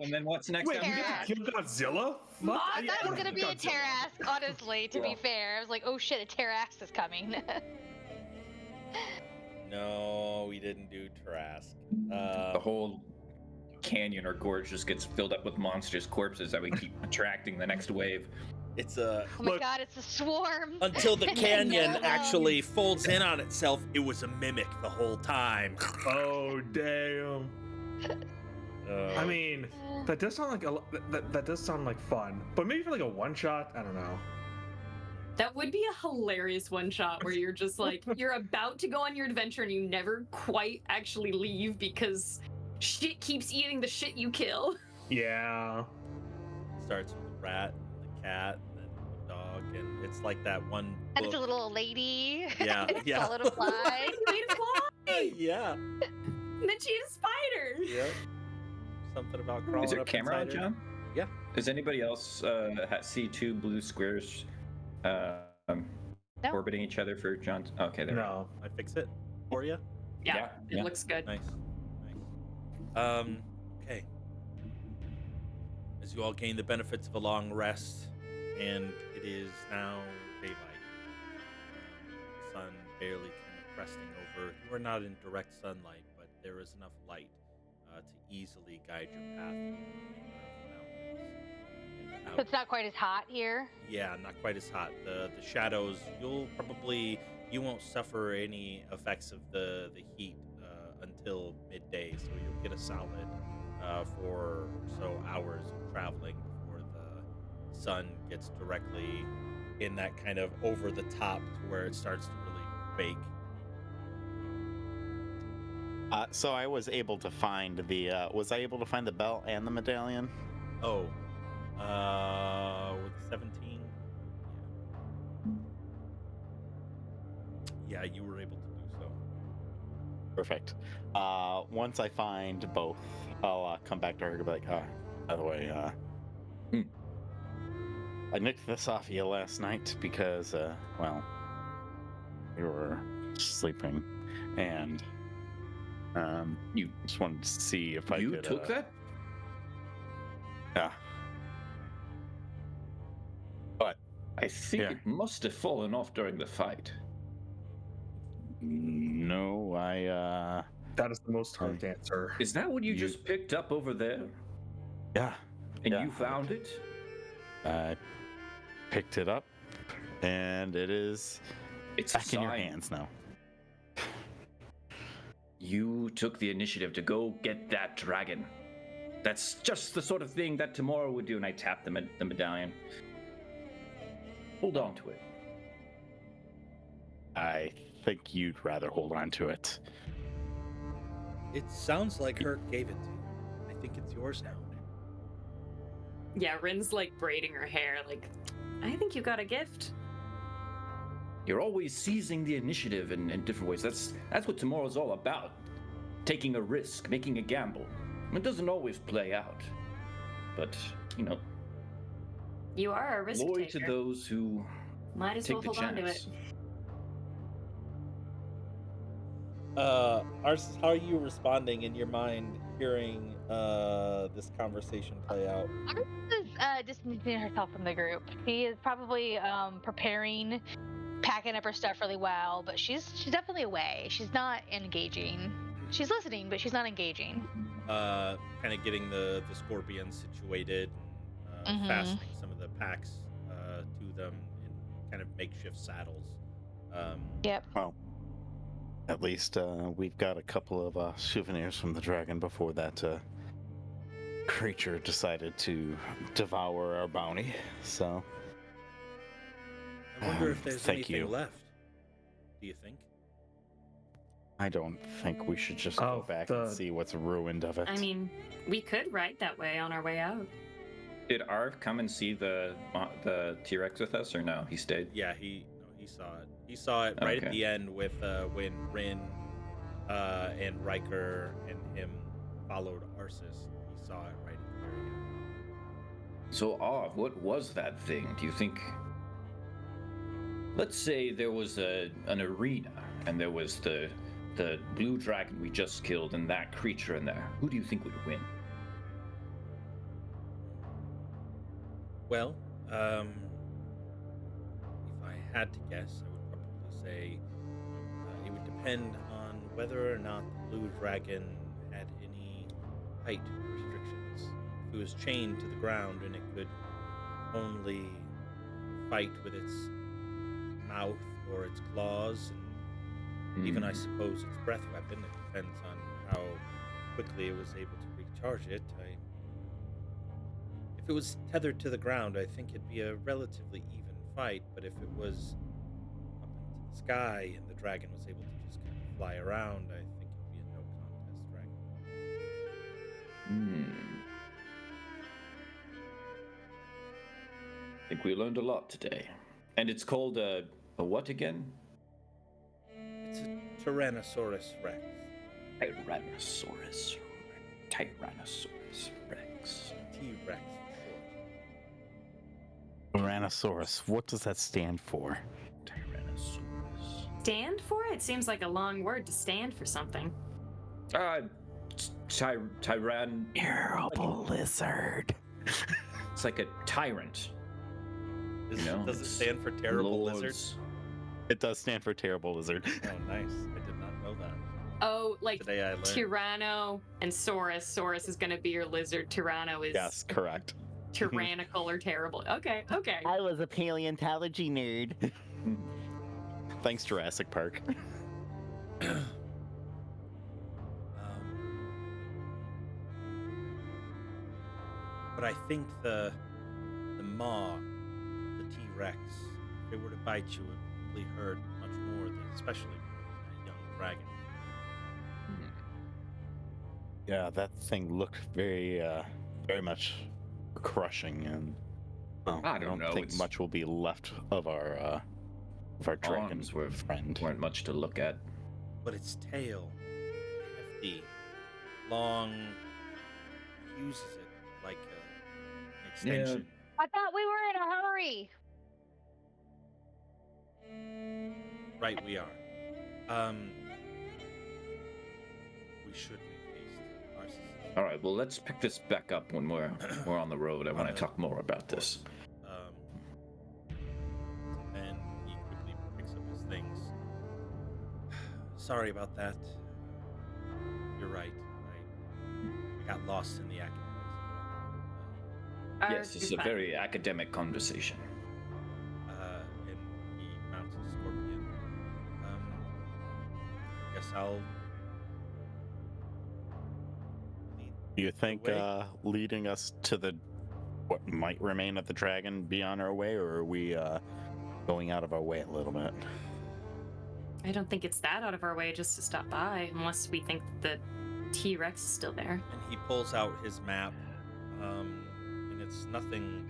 And then what's next Wait, time? we Terrask. get to kill Godzilla? Fuck, I thought it was gonna be a Godzilla. Terrask, honestly, to be fair. I was like, oh shit, a Terrask is coming. No, we didn't do Trask. The whole canyon or gorge just gets filled up with monstrous corpses that we keep attracting the next wave. It's a Oh my Look- god, it's a swarm. until the canyon No. actually folds in on itself. It was a mimic the whole time. Oh damn! I mean, that does sound like that does sound like fun, but maybe for like a one shot, I don't know. That would be a hilarious one shot where you're just like, you're about to go on your adventure and you never quite actually leave because shit keeps eating the shit you kill. Yeah. Starts with the rat, the cat, and then the dog, and it's like that one And it's a book. little lady. Yeah, yeah. Solid a fly. She ate a fly! Yeah, And then she ate a spider! yeah. Something about crawling Is there a up camera on, inside her. John? Yeah. Does anybody else see two blue squares No. orbiting each other for John? Okay, there. No. I fix it for you. Yeah, it yeah. looks good. Nice, okay. As you all gain the benefits of a long rest, and it is now daylight. The sun barely kind of cresting over. You are not in direct sunlight, but there is enough light to easily guide your path through the mountains. And So out. it's not quite as hot here. Yeah, not quite as hot. The shadows, you won't suffer any effects of the heat until midday, so you'll get a solid 4 or so hours of traveling before the sun gets directly in that kind of over the top to where it starts to really bake. So I was able to find the belt and the medallion? Oh, with the 17? Yeah, you were able to do so. Perfect. Once I find both, I'll come back to her and be like, by the way, I nicked this off you last night because, well, you were sleeping, and you just wanted to see if I You could. took that? Yeah. But I think Yeah. it must have fallen off during the fight. no, That is the most correct answer. Is that what you You- just picked up over there? yeah, And Yeah. you found it? I picked it up, and it is It's back a in your sign. hands now. You took the initiative to go get that dragon. That's just the sort of thing that tomorrow would do. And I tap the medallion. Hold on to it. I think you'd rather hold on to it. It sounds like Herc gave it to you. I think it's yours now. Yeah, Rin's like braiding her hair, like, I think you got a gift. You're always seizing the initiative in different ways. That's what tomorrow's all about. Taking a risk, making a gamble. It doesn't always play out. But, You are a risk glory taker. to those who Might as take well the hold on to it. chance. Arsis, how are you responding in your mind hearing this conversation play out? Artis is distancing herself from the group. She is probably preparing, packing up her stuff really well, but she's definitely away. She's not engaging. She's listening, but she's not engaging. Kind of getting the scorpions situated, Mhm. fastening some of the packs to them in kind of makeshift saddles. Yep. Well, at least we've got a couple of souvenirs from the dragon before that creature decided to devour our bounty. So, I wonder if there's thank anything you. left. Do you think? I don't think we should just go Oh, back and the- see what's ruined of it. I mean, we could ride that way on our way out. Did Arv come and see the T-Rex with us, or no? He stayed. Yeah, he saw it. He saw it right at Okay. the end with when Rin and Riker and him followed Arsis. He saw it right at the very end. So, Arv, what was that thing? Do you think let's say there was an arena and there was the blue dragon we just killed and that creature in there. Who do you think would win? Well, if I had to guess, I would probably say it would depend on whether or not the blue dragon had any height restrictions. If it was chained to the ground and it could only fight with its mouth or its claws, and even I suppose its breath weapon, it depends on how quickly it was able to recharge it. If it was tethered to the ground, I think it'd be a relatively even fight, but if it was up into the sky and the dragon was able to just kind of fly around, I think it'd be a no contest dragon. I think we learned a lot today. And it's called a what again? It's a Tyrannosaurus Rex. Tyrannosaurus Rex. T-Rex for short. Tyrannosaurus. What does that stand for? Tyrannosaurus. Stand for it? Seems like a long word to stand for something. Tyran. Terrible lizard. It's like a tyrant. Does it stand for terrible lizard? It does stand for terrible lizard. Oh, nice. I did not know that. Oh, like Today I learned. Tyranno and Saurus. Saurus is going to be your lizard. Tyranno is Yes, correct. tyrannical or terrible. Okay. I was a paleontology nerd. Thanks, Jurassic Park. But I think the maw, the T-Rex, if it were to bite you, it would probably hurt much more than, especially more than that young dragon. Yeah, that thing looked very much crushing, and I don't know, think it's- much will be left of our dragon Arms were friend. weren't much to look at. But its tail, hefty, long, uses it like an extension. I thought we were in a hurry. Right, we are. We should make haste. All right, well, let's pick this back up when we're on the road. I want to talk more about this. And he quickly picks up his things. Sorry about that. You're right. I got lost in the academics. Yes, this is a very academic conversation. And he mounts a scorpion. I guess I'll lead Do you think the way. leading us to what might remain of the dragon be on our way, or are we going out of our way a little bit? I don't think it's that out of our way just to stop by, unless we think the T-Rex is still there. And he pulls out his map, and it's nothing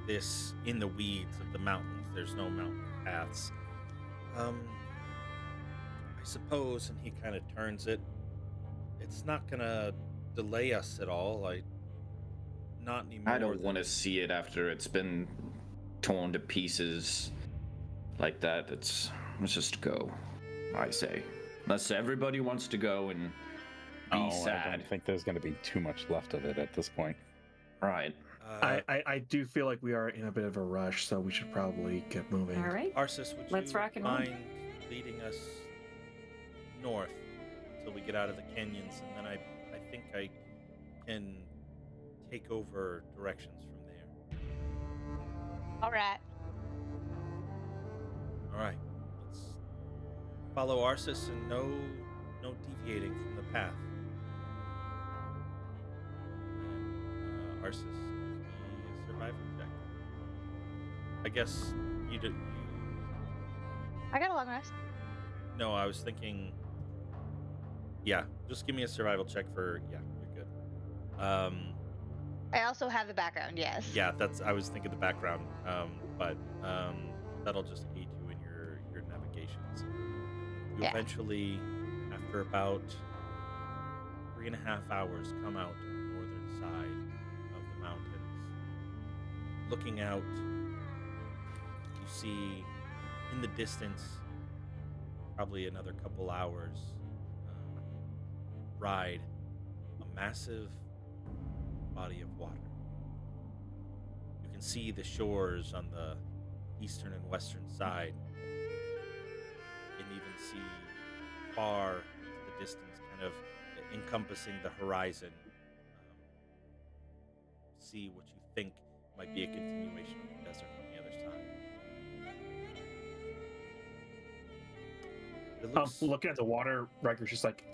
this in the weeds of the mountains. There's no mountain paths. I suppose, and he kind of turns it, it's not gonna delay us at all. Not anymore. I don't want to see it after it's been torn to pieces like that. Let's just go, I say. Unless everybody wants to go and be I sad. don't think there's going to be too much left of it at this point. Right. I do feel like we are in a bit of a rush, so we should probably get moving. All right. Arsis, would Let's you rock and roll. mind leading us north until we get out of the canyons, and then I think I can take over directions from there. All right. All right, let's follow Arsis and no deviating from the path. And Arsis, give me a survival check. I guess you did. I got a long rest. No, I was thinking. Yeah, just give me a survival check for. Yeah, you're good. I also have the background, yes. Yeah, I was thinking the background. But that'll just aid you in your navigations. You Yeah. eventually, after about 3.5 hours, come out on the northern side of the mountains. Looking out, you see in the distance, probably another couple hours ride, a massive body of water. You can see the shores on the eastern and western side. You can even see far into the distance, kind of encompassing the horizon. See what you think might be a continuation of the desert on the other side. It looks. Looking at the water, Riker's just like,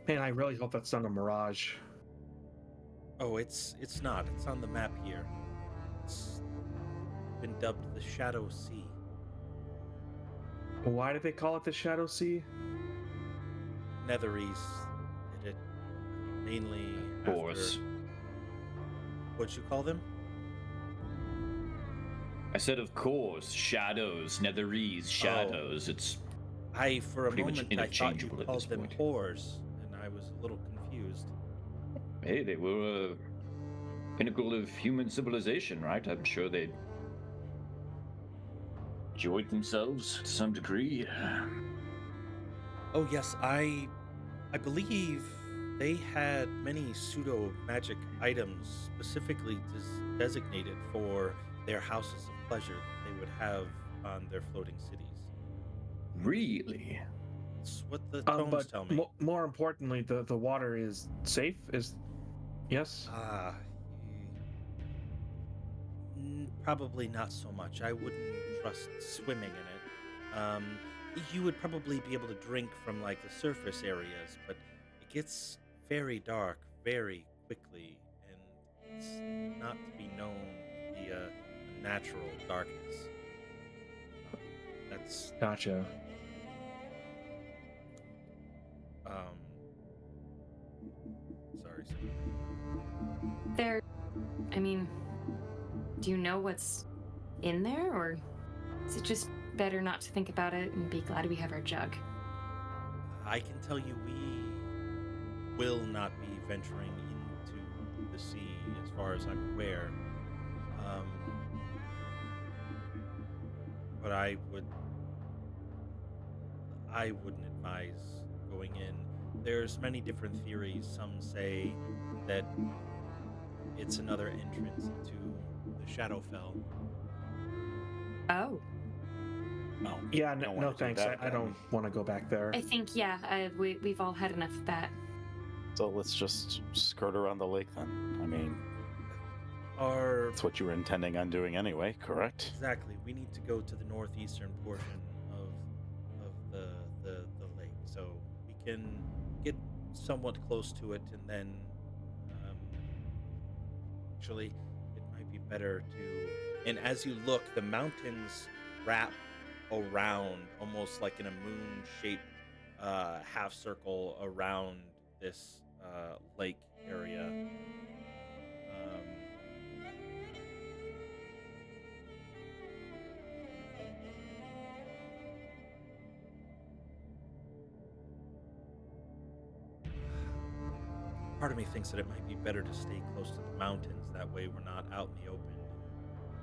man, I really hope that's not a mirage. Oh, it's not. It's on the map here. It's been dubbed the Shadow Sea. Why did they call it the Shadow Sea? Netherese did it mainly Boars. after. What'd you call them? I said, of course, shadows, Netherese, shadows. It's For a pretty much moment, I thought you interchangeable at called this them point. whores, and I was a little confused. Hey, they were a pinnacle of human civilization, right? I'm sure they enjoyed themselves to some degree. Oh yes, I believe they had many pseudo magic items specifically designated for their houses of pleasure that they would have on their floating cities. Really? That's what the tones But tell me. more importantly, the water is safe. Is yes. Probably not so much. I wouldn't trust swimming in it. You would probably be able to drink from like the surface areas, but it gets very dark very quickly, and it's not to be known to be a natural darkness. That's Gotcha. Sorry. There, I mean, do you know what's in there, or is it just better not to think about it and be glad we have our jug? I can tell you we will not be venturing into the sea as far as I'm aware. But I wouldn't advise going in. There's many different theories. Some say that it's another entrance into the Shadowfell. Oh, No. Yeah, don't no wanna do thanks. that I don't want to go back there. I think, yeah, we've all had enough of that. So let's just skirt around the lake then. I mean, Our that's what you were intending on doing anyway, correct? Exactly. We need to go to the northeastern portion of the lake, so we can get somewhat close to it, and then actually, it might be better to. And as you look, the mountains wrap around, almost like in a moon-shaped half circle around this lake area. Part of me thinks that it might be better to stay close to the mountains. That way, we're not out in the open.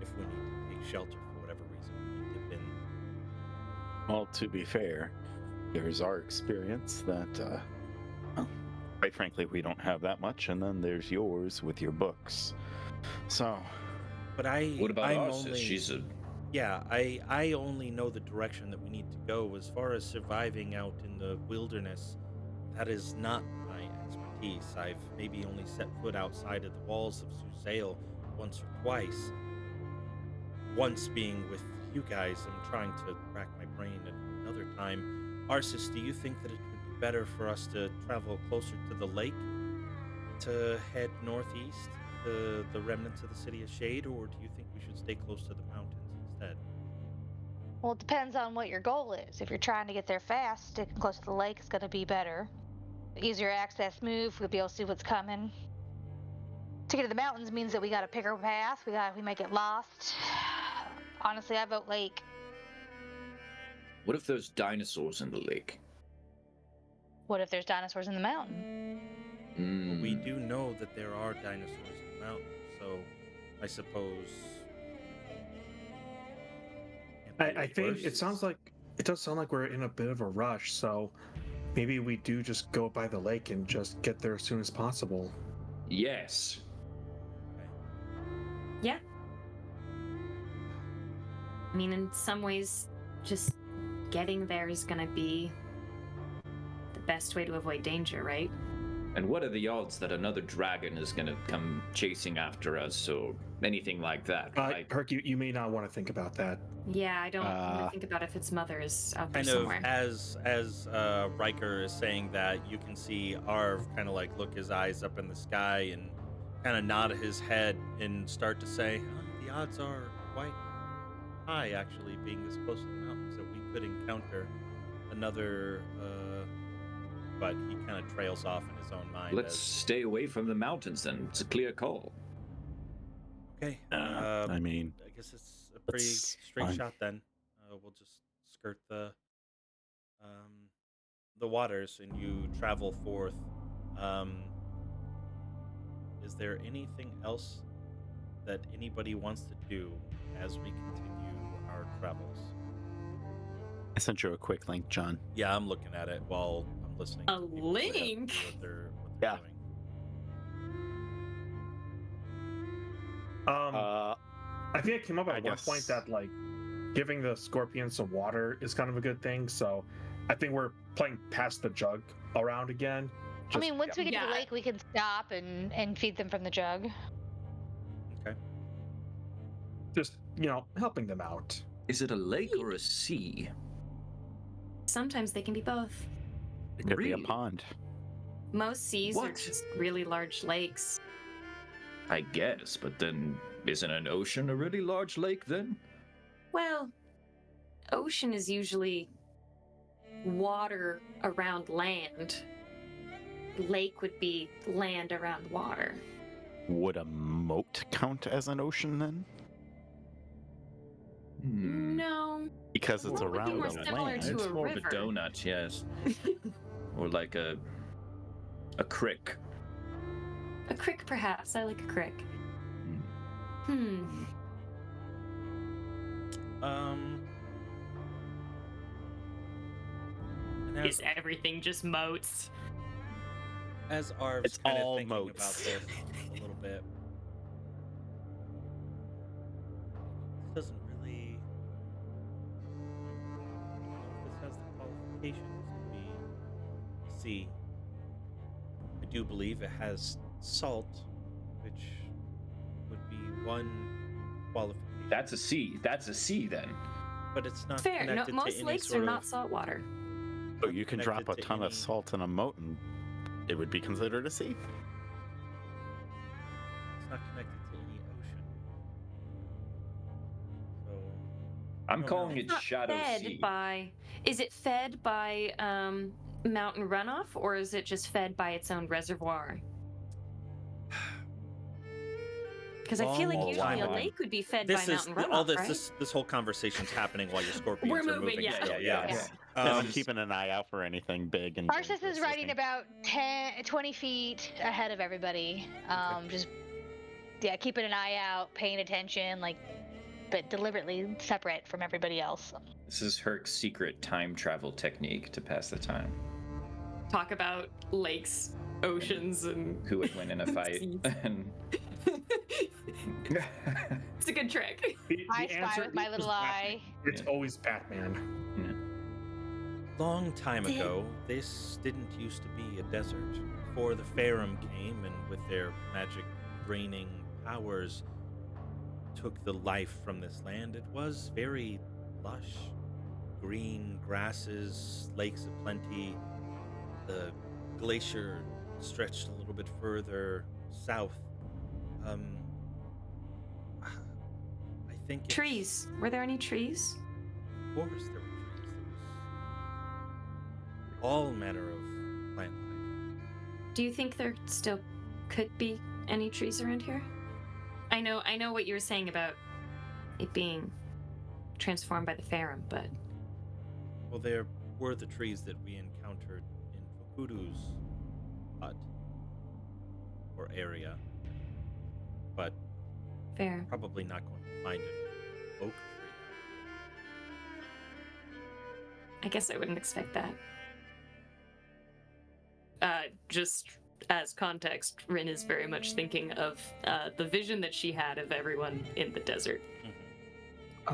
If we need to take shelter for whatever reason, we can dip in. Well, to be fair, there's our experience that, well, quite frankly, we don't have that much, and then there's yours with your books. So, But What about I'm us? only. She's a Yeah, I only know the direction that we need to go. As far as surviving out in the wilderness, that is not my expertise. I've maybe only set foot outside of the walls of Suzail once or twice. Once being with you guys, I'm trying to rack my brain at another time. Arsis, do you think that it would be better for us to travel closer to the lake, to head northeast, to the remnants of the City of Shade, or do you think we should stay close to the mountains instead? Well, it depends on what your goal is. If you're trying to get there fast, sticking close to the lake is going to be better. The easier access move, we'll be able to see what's coming. To get to the mountains means that we got to pick our path. We might get lost. Honestly, I vote lake. What if there's dinosaurs in the lake? What if there's dinosaurs in the mountain? Well, we do know that there are dinosaurs in the mountains, so I suppose can't I think Worse? it does sound like we're in a bit of a rush, so maybe we do just go by the lake and just get there as soon as possible. Yes. Yeah. I mean, in some ways, just getting there is gonna be the best way to avoid danger, right? And what are the odds that another dragon is gonna come chasing after us or anything like that, right? Herc, you may not want to think about that. Yeah, I don't want to think about if its mother is out there Kind of somewhere. as Riker is saying that, you can see Arv kind of like look his eyes up in the sky and kind of nod his head and start to say, the odds are quite high, actually, being this close to the mountains, that we could encounter another. But he kind of trails off in his own mind. Let's stay away from the mountains then. It's a clear call. Okay. I mean, I guess it's a pretty it's straight fine. shot then. We'll just skirt the waters and you travel forth. Is there anything else that anybody wants to do as we continue our travels? I sent you a quick link, John. Yeah, I'm looking at it while I'm listening. A to people say link? What they're Yeah. doing. I think I came up I at one guess- point that like giving the scorpions some water is kind of a good thing. So I think we're playing past the jug around again. I mean, once we get to Yeah. the lake, we can stop and feed them from the jug. Okay. just helping them out. Is it a lake or a sea? Sometimes they can be both. It could be a Really? pond. Most seas are What? just really large lakes. I guess, but then isn't an ocean a really large lake then? Well, ocean is usually water around land. Lake would be land around water. Would a moat count as an ocean then? No. Because it's Well, it would be around more a similar land. to It's a more river. of a donut, yes. Or like a crick. A crick, perhaps. I like a crick. Hmm. And Is everything just moats? as Arv's It's kind all of thinking moats. about this a little bit, this doesn't really. I don't know if this has the qualifications to be sea. I do believe it has salt, which would be one qualification. That's a sea. That's a sea then. but it's not Fair. No, connected most to any lakes sort are not of, saltwater. So you can drop a connected to ton of any- salt in a moat and it would be considered a sea. It's not connected to any ocean. So I'm No, calling no. it Not Shadow fed Sea. by. Is it fed by mountain runoff, or is it just fed by its own reservoir? Because I feel like Long usually time a ago. lake would be fed this by is mountain runoff, all this, right? this whole conversation's happening while your scorpions We're are moving, moving. yeah. still, Yeah. yes. I'm keeping an eye out for anything big and Arsis dangerous is riding looking. about 20 feet ahead of everybody. Just keeping an eye out, paying attention, but deliberately separate from everybody else. This is Herc's secret time travel technique to pass the time. Talk about lakes, oceans, and Who would win in a fight? Seas. And it's a good trick. I spy with my little eye. It's always Batman. Long time ago, this didn't used to be a desert. Before the Farum came and with their magic draining powers took the life from this land, it was very lush. Green grasses, lakes of plenty. The glacier stretched a little bit further south. I think it's- Trees. Were there any trees? Of course, there were trees. There was all manner of plant life. Do you think there still could be any trees around here? I know what you were saying about it being transformed by the Farum, but Well, there were the trees that we encountered in Fukudu's hut or area, but fair. probably not going to find an oak tree out here. I guess I wouldn't expect that. Just as context, Rin is very much thinking of the vision that she had of everyone in the desert.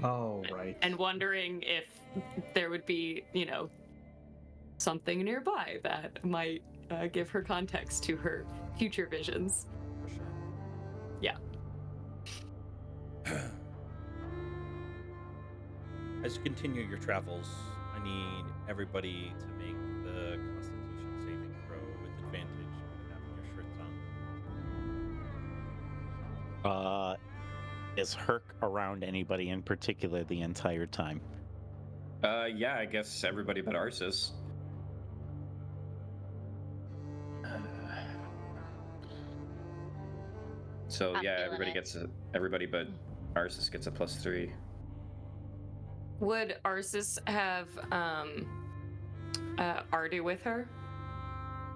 Oh, right. And wondering if there would be, something nearby that might give her context to her future visions. For sure. Yeah. As you continue your travels, I need everybody to make the Constitution saving throw with advantage for having your shirts on. Is Herc around anybody in particular the entire time? Yeah, I guess everybody but Arsis. So I'm yeah, feeling everybody but Arsis gets a +3. Would Arsis have Ardu with her?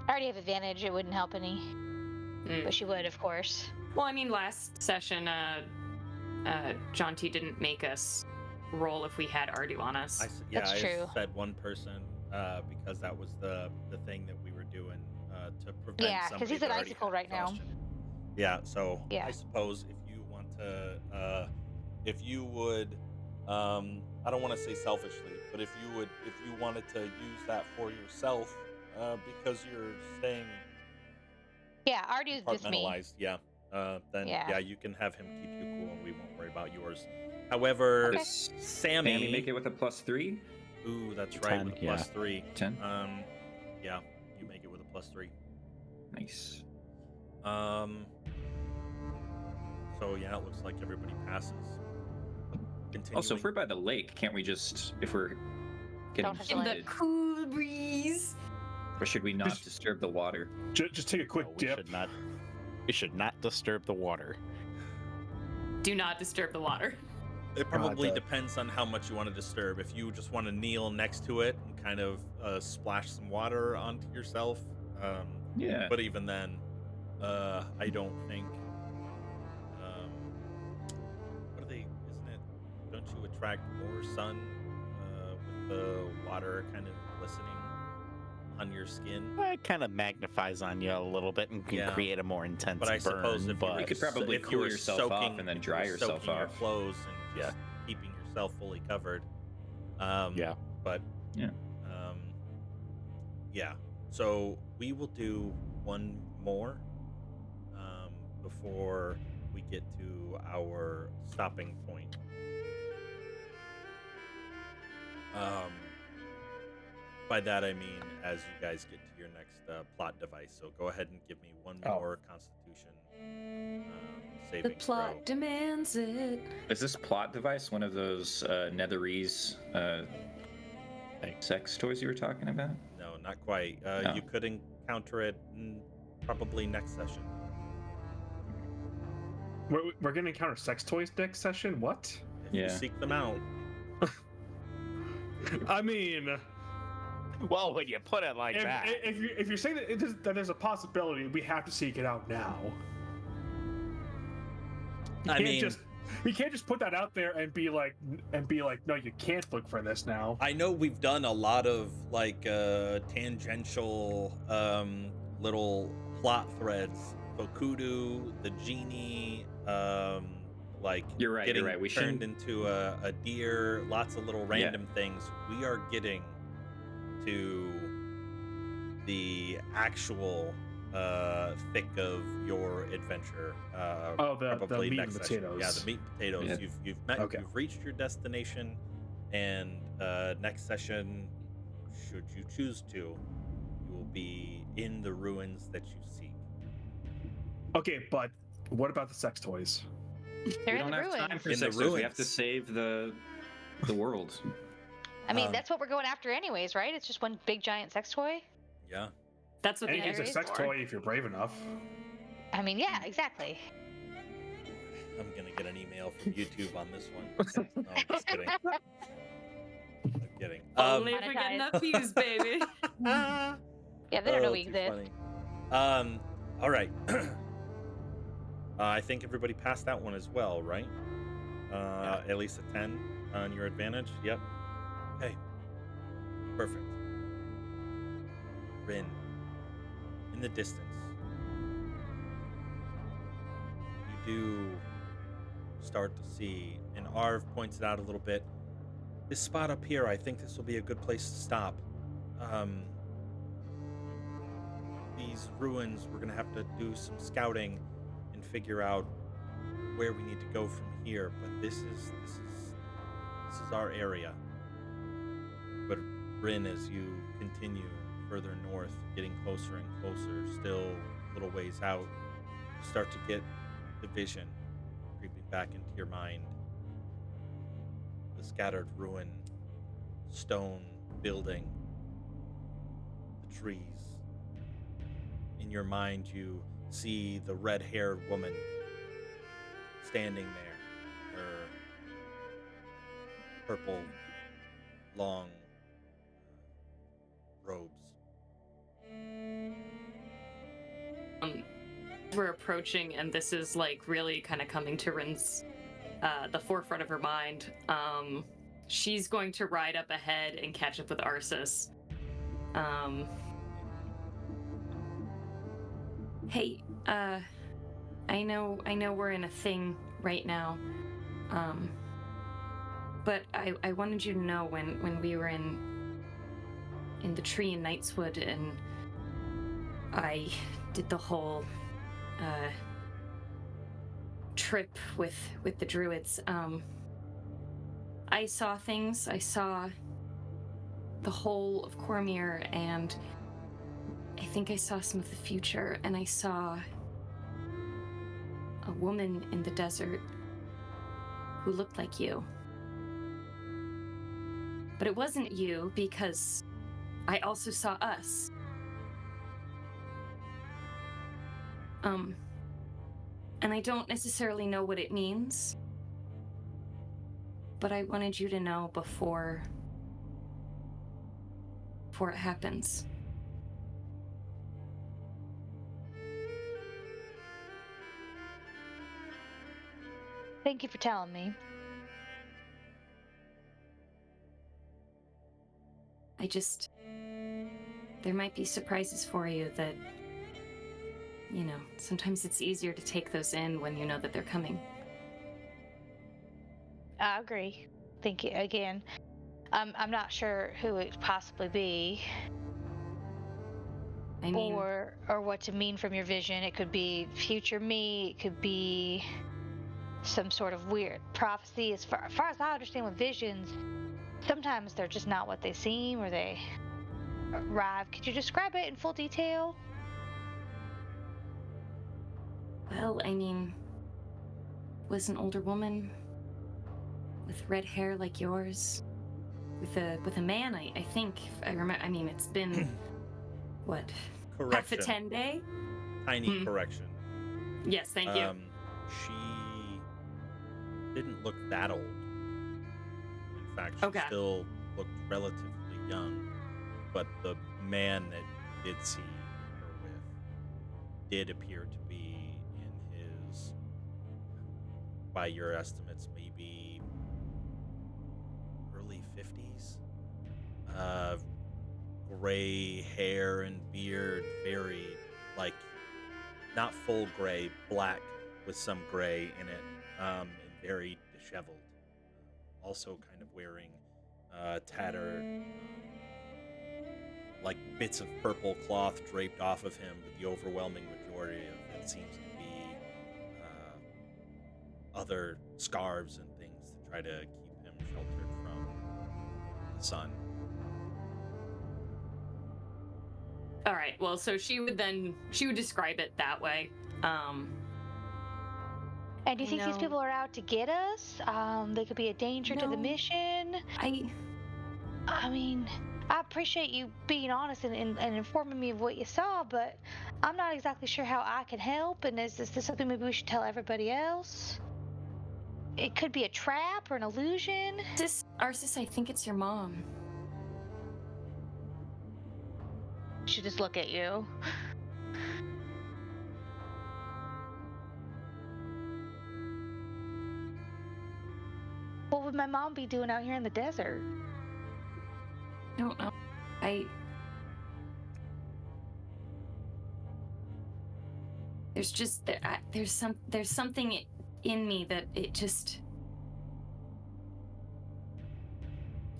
I already have advantage. It wouldn't help any, but she would, of course. Well, I mean, last session, John T didn't make us roll if we had Ardu on us. That's I true. said one person because that was the thing that we were doing to prevent. Yeah, because he's somebody an that already icicle had right now. exhaustion. Yeah, so Yeah. I suppose if you want to, if you would, I don't want to say selfishly, but if you wanted to use that for yourself, because you're staying Yeah, Ardu's just me. compartmentalized, then Yeah. you can have him keep you cool, and we won't worry about yours. However, Okay. Does Sammy, Sammy make it with a +3? ooh, that's right, 10, with a yeah. +3. 10. Yeah, you make it with a +3. Nice. So yeah, it looks like everybody passes. Continuing. Also, if we're by the lake, can't we just, if we're getting Don't have to In the heated, cool breeze. or should we not Just- disturb the water? Just take a quick No, dip. We should not disturb the water. Do not disturb the water. It probably the- depends on how much you want to disturb. If you just want to kneel next to it and kind of splash some water onto yourself, Yeah. but even then, I don't think. What are they? Isn't it? Don't you attract more sun with the water kind of glistening on your skin? It kind of magnifies on you a little bit and can Yeah. create a more intense But I burn. suppose if but You could probably if you cool were yourself soaking, off and then if you were dry yourself soaking your off. clothes and just keeping yourself fully covered. Yeah. But Yeah. yeah. So we will do one more before we get to our stopping point. By that I mean as you guys get to your next plot device. So go ahead and give me one more Constitution The saving plot throw. demands it. Is this plot device one of those Netherese sex toys you were talking about? No, not quite. No. You could encounter it probably next session. We're gonna encounter sex toys next session. What? If you Yeah. seek them out. I mean, well, when you put it like that, if you're saying that there's a possibility, we have to seek it out now. You can't just put that out there and be like, no, you can't look for this now. I know we've done a lot of like tangential little plot threads. Bokudu, the genie, like You're right. getting You're right. We turned shouldn't. into a deer. Lots of little random things. We are getting to the actual thick of your adventure. The probably meat and next session. potatoes. Yeah, the meat and potatoes. Yeah. You've met. Okay. You've reached your destination, and next session, should you choose to, you will be in the ruins that you seek. Okay, but what about the sex toys? They're We in don't the have ruins. time for In the sex toys. We have to ruins. save the world. I mean, Um, that's what we're going after, anyways, right? It's just one big giant sex toy. Yeah. That's what the Anything's a area's sex for. toy if you're brave enough. I mean, yeah, exactly. I'm gonna get an email from YouTube on this one. No, I'm just kidding. I'm kidding. Only if we get Monetize. enough views, baby. Yeah, they don't know we too exist. funny. All right. I think everybody passed that one as well, right? At least a 10 on your advantage. Yep. Okay. Perfect. Rin, in the distance, you do start to see, and Arv points it out a little bit. This spot up here, I think this will be a good place to stop. These ruins, we're gonna have to do some scouting and figure out where we need to go from here. But this is our area. But Rin, as you continue further north, getting closer and closer, still a little ways out, you start to get the vision creeping back into your mind. The scattered ruin, stone building, the trees. In your mind, you see the red-haired woman standing there, her purple, long robes. We're approaching, and this is like really kind of coming to Rin's the forefront of her mind. She's going to ride up ahead and catch up with Arsis. Hey, I know we're in a thing right now, but I wanted you to know when we were in the tree in Knightswood, and I did the whole trip with the druids. I saw things. I saw the whole of Cormyr, and I think I saw some of the future, and I saw a woman in the desert who looked like you. But it wasn't you, because I also saw us. And I don't necessarily know what it means, but I wanted you to know before it happens. Thank you for telling me. There might be surprises for you that, sometimes it's easier to take those in when you know that they're coming. I agree. Thank you again. I'm not sure who it could possibly be. I mean, or what to mean from your vision. It could be future me. It could be some sort of weird prophecy. As far as I understand with visions, sometimes they're just not what they seem, or they arrive. Could you describe it in full detail? well, I mean, was an older woman with red hair like yours, with a man. I think, if I remember. I mean, it's been what, half a Correction. 10-day? Tiny correction. Yes, thank you. She didn't look that old. In fact, she still looked relatively young. But the man that did see her with did appear to be in his, by your estimates, maybe early 50s. Gray hair and beard, very, like, not full gray, black with some gray in it, and very disheveled. Also kind of wearing tattered, like bits of purple cloth draped off of him, but the overwhelming majority of it seems to be other scarves and things to try to keep him sheltered from the sun. All right. Well, so she would describe it that way. And do you think these people are out to get us? They could be a danger to the mission. I mean, I appreciate you being honest and informing me of what you saw, but I'm not exactly sure how I can help. And is this something maybe we should tell everybody else? It could be a trap or an illusion. Arsis, I think it's your mom. Should just look at you. What would my mom be doing out here in the desert? I don't know. There's just there's something in me that it just.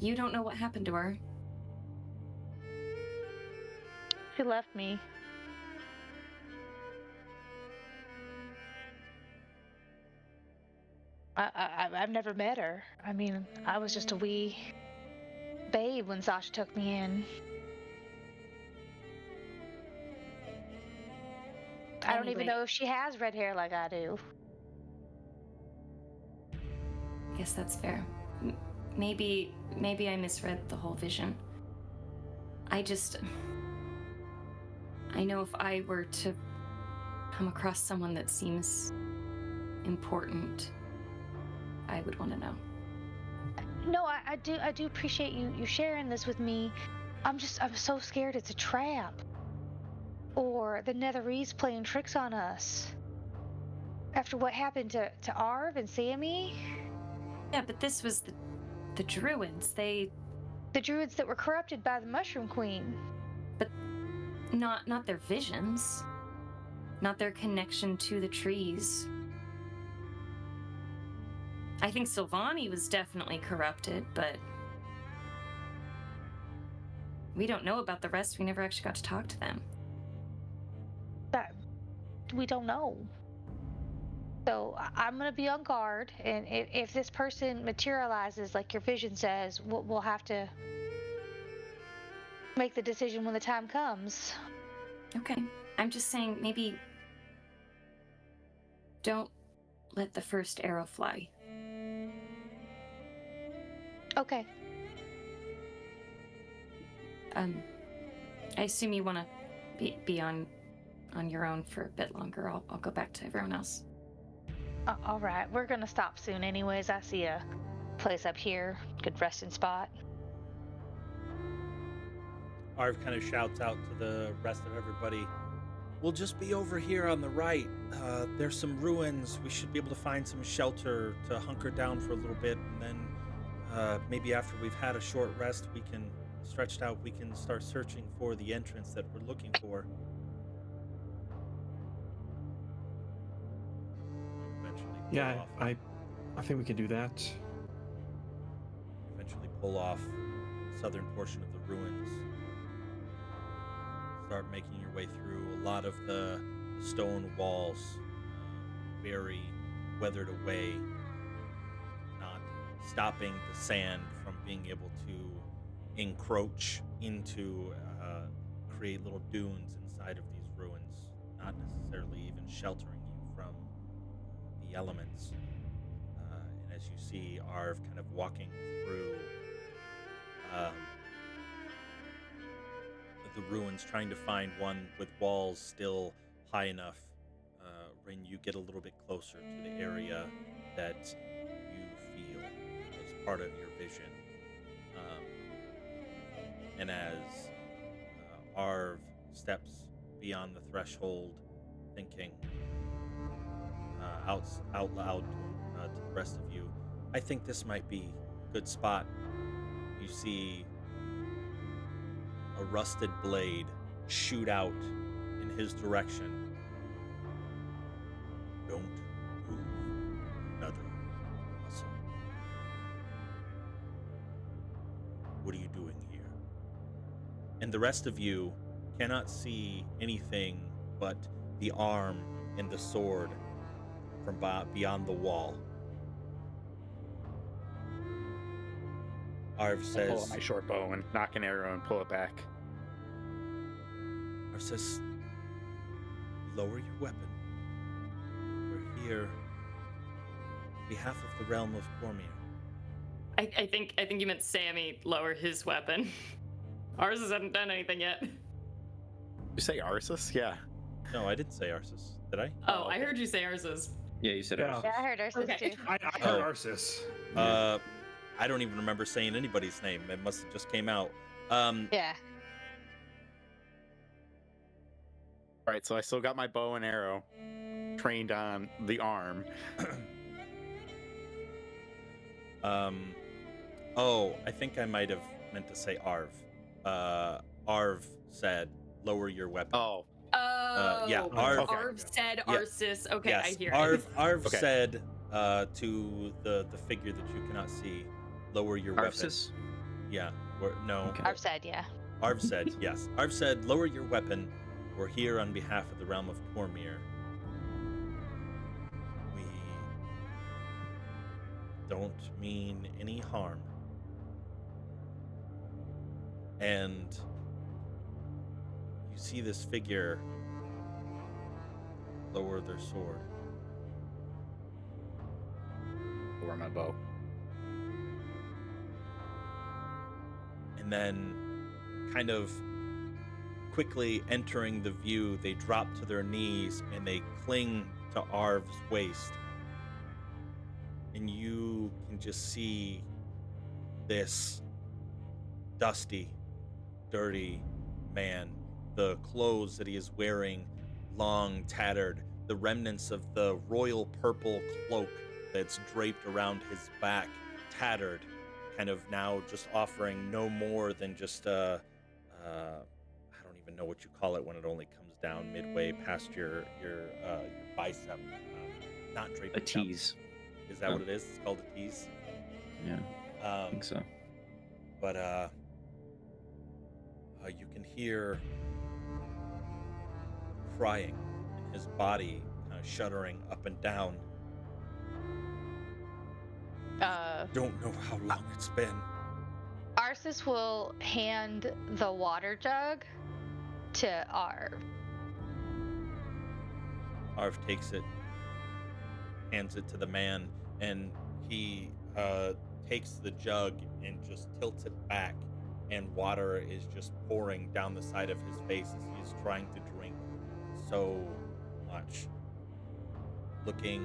You don't know what happened to her. She left me. I've never met her. I mean, I was just a wee babe when Sasha took me in. I don't even Anyway. know if she has red hair like I do. I guess that's fair. Maybe I misread the whole vision. I know if I were to come across someone that seems important, I would want to know. No, I do appreciate you sharing this with me. I'm so scared it's a trap. Or the Netherese playing tricks on us. After what happened to Arv and Sammy? Yeah, but this was the Druids. The Druids that were corrupted by the Mushroom Queen. But not their visions. Not their connection to the trees. I think Silvani was definitely corrupted, but we don't know about the rest. We never actually got to talk to them. That we don't know. So I'm gonna be on guard, and if this person materializes like your vision says, we'll have to make the decision when the time comes. Okay. I'm just saying, maybe don't let the first arrow fly. Okay. I assume you want to be on your own for a bit longer. I'll go back to everyone else. All right. We're gonna stop soon, anyways. I see a place up here, good resting spot. Arv kind of shouts out to the rest of everybody. We'll just be over here on the right. There's some ruins. We should be able to find some shelter to hunker down for a little bit, and then maybe after we've had a short rest, we can start searching for the entrance that we're looking for. Eventually pull Yeah, off. I think we can do that. Eventually pull off the southern portion of the ruins. Start making your way through a lot of the stone walls, very weathered away, not stopping the sand from being able to encroach into, create little dunes inside of these ruins, not necessarily even sheltering you from the elements. And as you see Arv kind of walking through the ruins, trying to find one with walls still high enough, when you get a little bit closer to the area that you feel as part of your vision. And as Arv steps beyond the threshold, thinking out loud to the rest of you, I think this might be a good spot. You see a rusted blade shoot out in his direction. Don't move another muscle. What are you doing here? And the rest of you cannot see anything but the arm and the sword from beyond the wall. Arv says, Pull out my short bow and knock an arrow and pull it back. Arv says, lower your weapon. We're here on behalf of the realm of Cormyr. I think you meant Sammy lower his weapon. Ours hasn't done anything yet. You say Arsus? Yeah. No, I didn't say Arsus. Did I? Oh, I heard you say Arsus. Yeah, you said Yeah. it. Yeah, I heard Ursus Okay. too. I heard Arsus. I don't even remember saying anybody's name. It must have just came out. Yeah. All right, so I still got my bow and arrow trained on the arm. Oh, I think I might have meant to say Arv. Arv said, "Lower your weapon." Oh, Yeah, Oh, Arv. Okay. Arv said Yeah. Arsis. Okay, Yes, I hear Arv. it. Arv Okay. said to the figure that you cannot see, "Lower your weapon." Arfsis? Yeah. No. Okay. I've said, yeah. Arv said yes. Arv said, "Lower your weapon. We're here on behalf of the realm of Cormyr. We don't mean any harm." And you see this figure lower their sword. lower my bow. And then, kind of quickly entering the view, they drop to their knees and they cling to Arv's waist. And you can just see this dusty, dirty man. The clothes that he is wearing, long, tattered, the remnants of the royal purple cloak that's draped around his back, tattered, kind of now just offering no more than just I don't even know what you call it when it only comes down midway past your bicep. Not draped. A tease. Is that what it is? It's called a tease. Yeah, I think so. But you can hear crying and his body kind of shuddering up and down. Don't know how long it's been. Arsis will hand the water jug to Arv. Arv takes it, hands it to the man, and he takes the jug and just tilts it back, and water is just pouring down the side of his face as he's trying to drink so much. Looking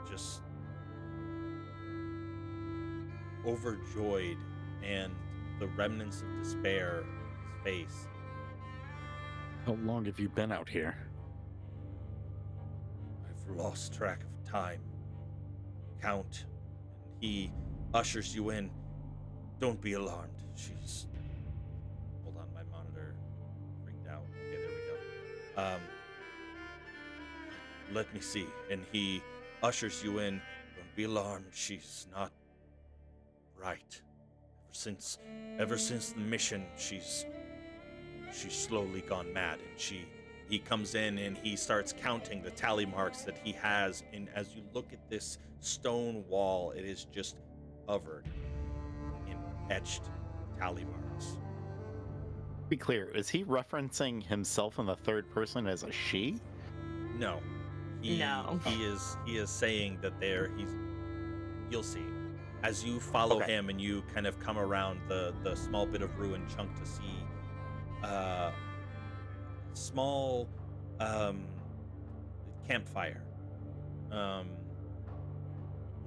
just overjoyed, and the remnants of despair in his face. How long have you been out here? I've lost track of time. Count. And he ushers you in. Don't be alarmed. She's... Hold on, my monitor freaked out. Okay, there we go. Let me see. And he ushers you in. Don't be alarmed. She's not right. Ever since the mission, she's slowly gone mad, and he comes in and he starts counting the tally marks that he has, and as you look at this stone wall, it is just covered in etched tally marks. Be clear, is he referencing himself in the third person as a she? No. No. He is saying that you'll see. As you follow Okay. him and you kind of come around the small bit of ruined chunk to see small campfire,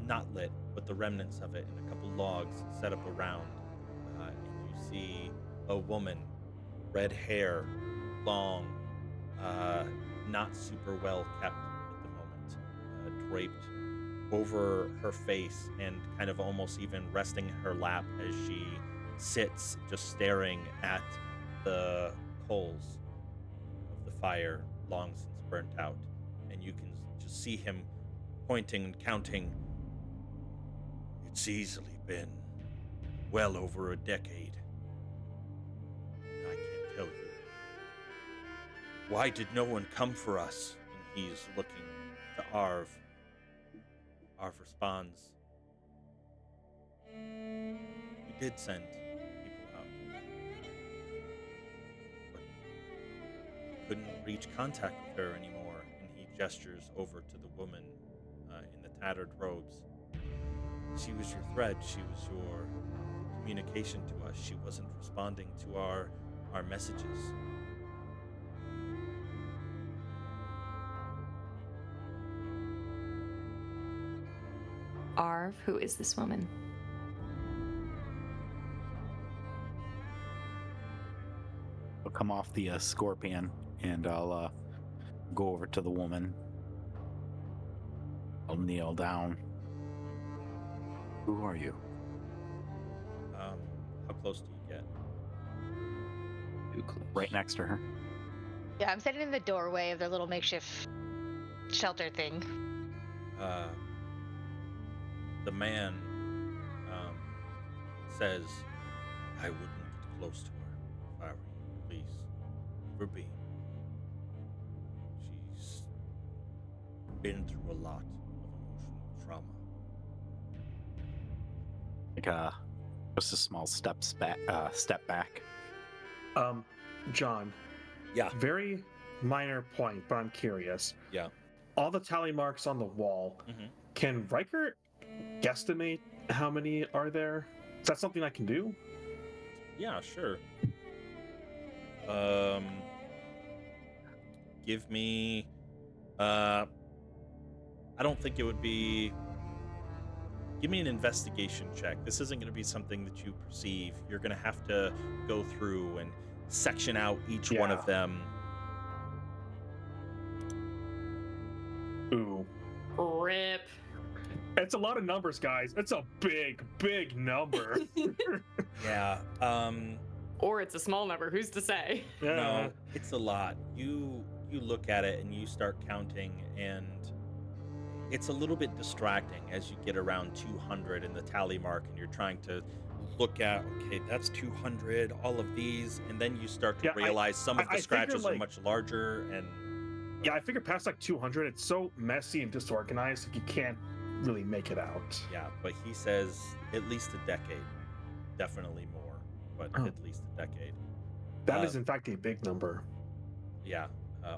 not lit, but the remnants of it, and a couple logs set up around, and you see a woman, red hair, long, not super well kept at the moment, draped over her face and kind of almost even resting in her lap as she sits just staring at the coals of the fire long since burnt out. And you can just see him pointing and counting. It's easily been well over a decade. I can't tell you. Why did no one come for us? And he's looking to Arv. Arv responds, "We did send people out, but we couldn't reach contact with her anymore." And he gestures over to the woman in the tattered robes. "She was your thread. She was your communication to us. She wasn't responding to our messages." Arv, who is this woman? I'll come off the scorpion and I'll go over to the woman. I'll kneel down. Who are you? close do you get? Too close. Right next to her. Yeah, I'm sitting in the doorway of their little makeshift shelter thing. The man says, I wouldn't get close to her if I were you. Please, never be. She's been through a lot of emotional trauma. Like just a small step back. John, Yeah. very minor point, but I'm curious. Yeah. All the tally marks on the wall, Mm-hmm. can Riker guesstimate how many are there? Is that something I can do? Yeah, sure. Give me. I don't think it would be. Give me an investigation check. This isn't going to be something that you perceive. You're going to have to go through and section out each one of them. Ooh. Rip. It's a lot of numbers, guys. It's a big, big number. Yeah. Or it's a small number. Who's to say? Yeah. No, it's a lot. You look at it and you start counting, and it's a little bit distracting as you get around 200 in the tally mark, and you're trying to look at, okay, that's 200, all of these, and then you start to Yeah, realize some of I the figure, scratches are like- much larger, and Yeah, I figure past like 200, it's so messy and disorganized, like you can't really make it out. yeah, but he says at least a decade, definitely more, but Oh. at least a decade. That Uh, is in fact a big number. Yeah,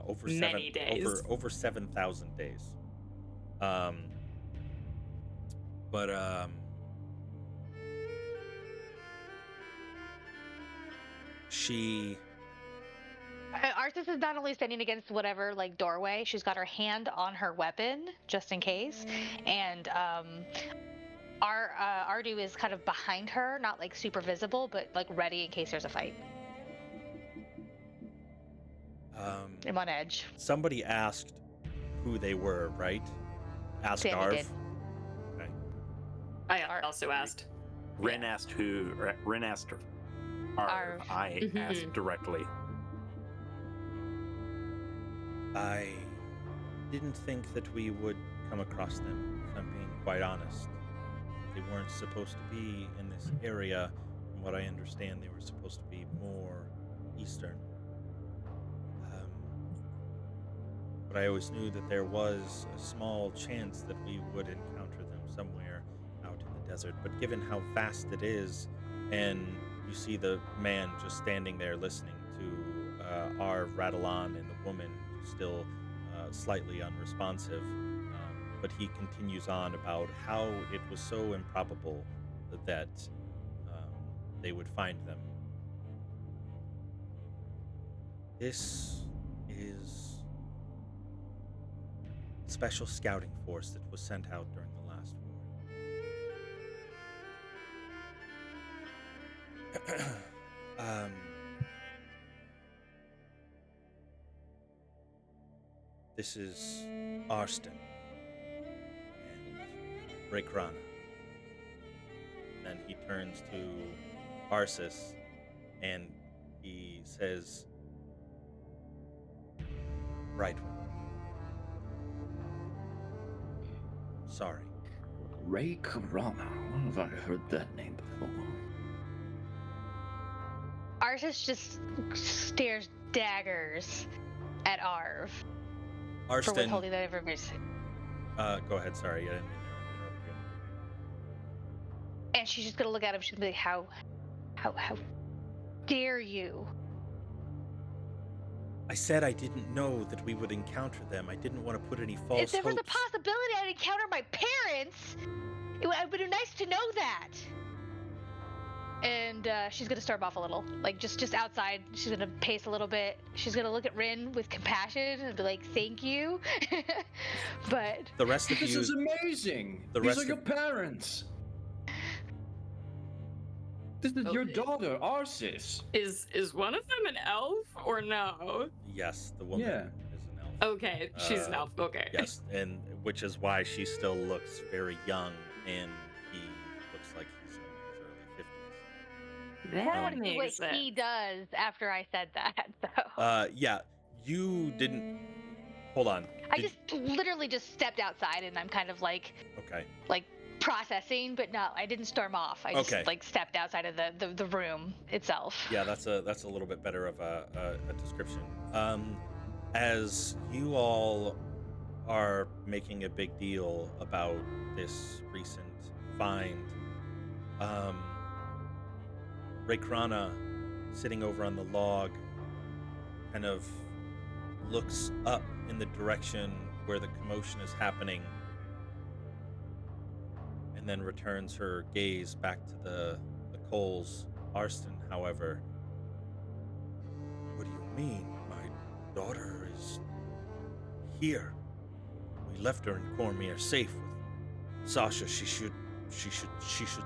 over Many days. over 7,000 days. But she. Arthas is not only standing against whatever like doorway, she's got her hand on her weapon just in case, and Ardu is kind of behind her, not like super visible, but like ready in case there's a fight. I'm on edge. Somebody asked who they were, right? Asked Sammy Arv. did. Okay. I also asked. Ren asked who. Ren asked her. Arv. I Mhm. asked directly. I didn't think that we would come across them, if I'm being quite honest. They weren't supposed to be in this area. From what I understand, they were supposed to be more eastern. But I always knew that there was a small chance that we would encounter them somewhere out in the desert. But given how vast it is, and you see the man just standing there listening to Arv rattle on, and the woman still slightly unresponsive, but he continues on about how it was so improbable that they would find them. This is a special scouting force that was sent out during the last war. This is Arston and Raykrana. And then he turns to Arsis and he says, Right. Sorry. Ray Karama. When have I heard that name before? Arthas just stares daggers at Arv for Arston, withholding that information. go ahead. Sorry, I didn't mean to interrupt you. And she's just gonna look at him. She's gonna be like, how dare you? I said I didn't know that we would encounter them. I didn't want to put any false If there was a hopes. possibility I'd encounter my parents, it would have been nice to know that. And she's gonna storm off a little, like just outside. She's gonna pace a little bit. She's gonna look at Rin with compassion and be like, "Thank you," but The rest of This you, is amazing. the These rest are your of- parents. This is your Okay. daughter, Arsis. Is one of them an elf or no? yes, the woman Yeah. is an elf. Okay, she's an elf. Okay. Yes, and which is why she still looks very young, and he looks like he's in his early 50s. I want to see what makes sense. he does after I said that. So Yeah, you didn't. Hold on. I just literally just stepped outside, and I'm kind of like Okay. processing, but no, I didn't storm off. I just Okay. stepped outside of the room itself. Yeah, that's a little bit better of a description. As you all are making a big deal about this recent find, Raykrana, sitting over on the log, kind of looks up in the direction where the commotion is happening, and then returns her gaze back to the coals. Arston, however, what do you mean? My daughter is here. We left her in Cormyr safe with Sasha. She should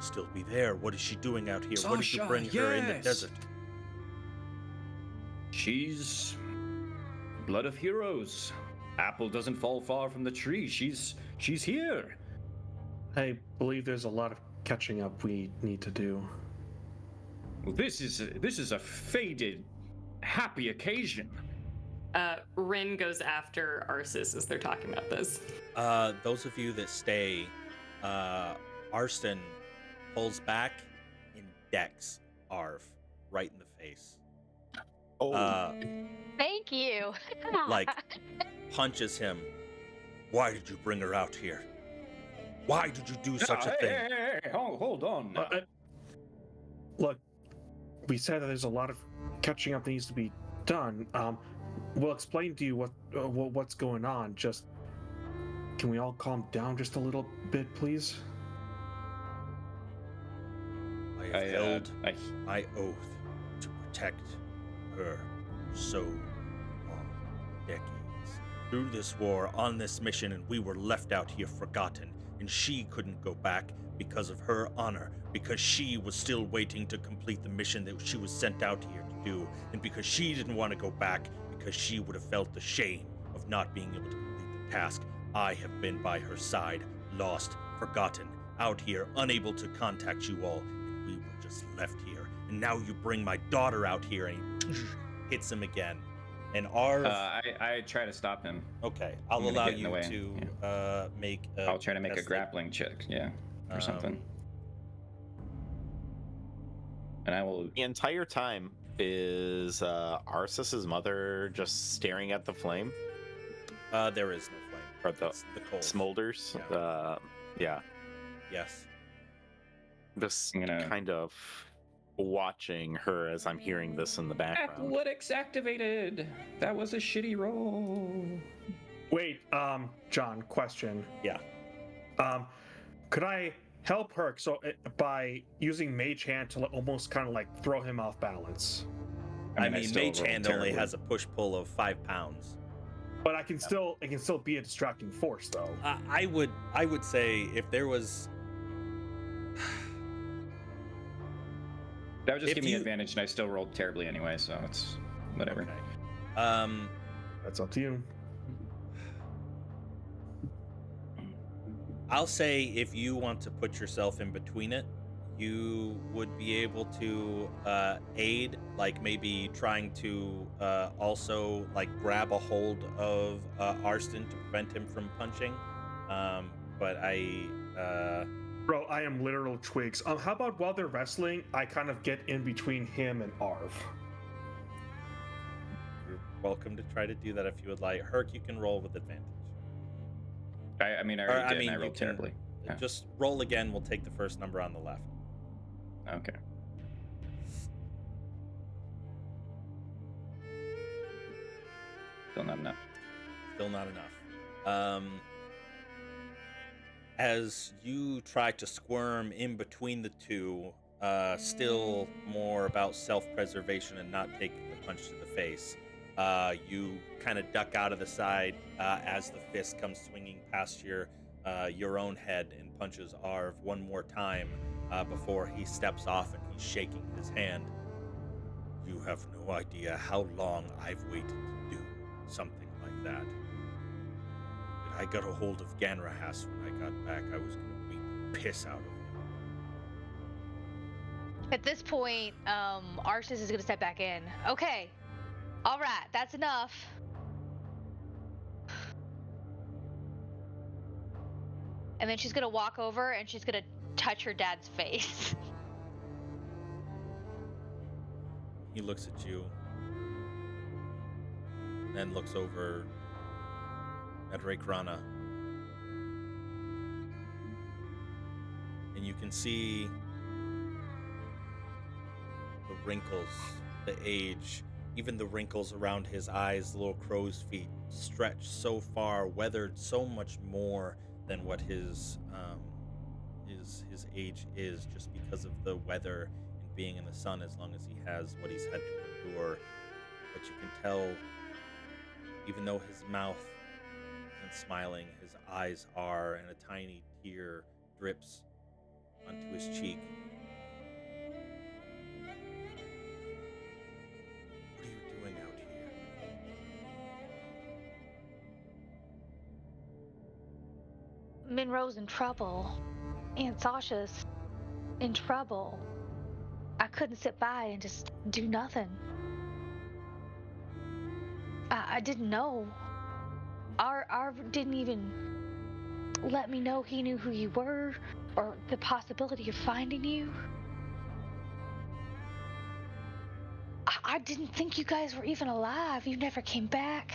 still be there. What is she doing out here? What did you Sasha, bring her in the yes. desert? She's blood of heroes. Apple doesn't fall far from the tree. She's here. I believe there's a lot of catching up we need to do. Well, this is a faded, happy occasion. Rin goes after Arsis as they're talking about this. Those of you that stay, Arston pulls back and decks Arv right in the face. Oh, Thank you. Like, punches him. Why did you bring her out here? Why did you do such a thing? Hey, hold on. now. Look, we said that there's a lot of catching up that needs to be done. We'll explain to you what's going on. Just can we all calm down just a little bit, please? I have held my oath to protect her so long, decades. Through this war, on this mission, and we were left out here forgotten. And she couldn't go back because of her honor, because she was still waiting to complete the mission that she was sent out here to do, and because she didn't want to go back because she would have felt the shame of not being able to complete the task. I have been by her side, lost, forgotten, out here, unable to contact you all, and we were just left here. And now you bring my daughter out here, and he hits him again. And Arv... I try to stop him. Okay, I'll I'm gonna allow get in the you way, to make a... I'll try to make a contested- grappling check, or something. And I will. the entire time is Arsis's mother just staring at the flame There is no flame. or the It's the cold. smolders? Yeah, Yes. just I'm gonna- kind of watching her as I'm hearing this in the background. Athletics activated. That was a shitty roll. Wait, John, question. Yeah. Could I help her by using Mage Hand to almost kind of throw him off balance? I mean, still Mage rolled Hand only terribly. has a push-pull of 5 pounds. But it can still be a distracting force, though. I would say if there was... That would just If give me you- advantage, and I still rolled terribly anyway, so it's whatever. Okay. That's up to you. I'll say if you want to put yourself in between it, you would be able to aid, maybe trying to also grab a hold of Arston to prevent him from punching. But Bro, I am literal twigs. How about while they're wrestling, I kind of get in between him and Arv? you're welcome to try to do that if you would like. Herc, you can roll with advantage. I mean, I Or, already did, and you I rolled can- terribly. Yeah. Just roll again. We'll take the first number on the left. Okay. Still not enough. Still not enough. As you try to squirm in between the two, still more about self-preservation and not taking the punch to the face, you kind of duck out of the side as the fist comes swinging past your own head and punches Arv one more time before he steps off and he's shaking his hand. You have no idea how long I've waited to do something like that. I got a hold of Ganrahas when I got back. I was going to beat the piss out of him. At this point, Arceus is gonna step back in. Okay. All right, that's enough. And then she's gonna walk over and she's gonna touch her dad's face. He looks at you, then looks over at Raykrana. And you can see the wrinkles, the age, even the wrinkles around his eyes, the little crow's feet, stretched so far, weathered so much more than what his age is, just because of the weather and being in the sun as long as he has what he's had to endure. But you can tell, even though his mouth isn't smiling, his eyes are, and a tiny tear drips onto his cheek. What are you doing out here? Monroe's in trouble. Aunt Sasha's in trouble. I couldn't sit by and just do nothing. I didn't know. Arv didn't even let me know he knew who you were or the possibility of finding you. I didn't think you guys were even alive. You never came back.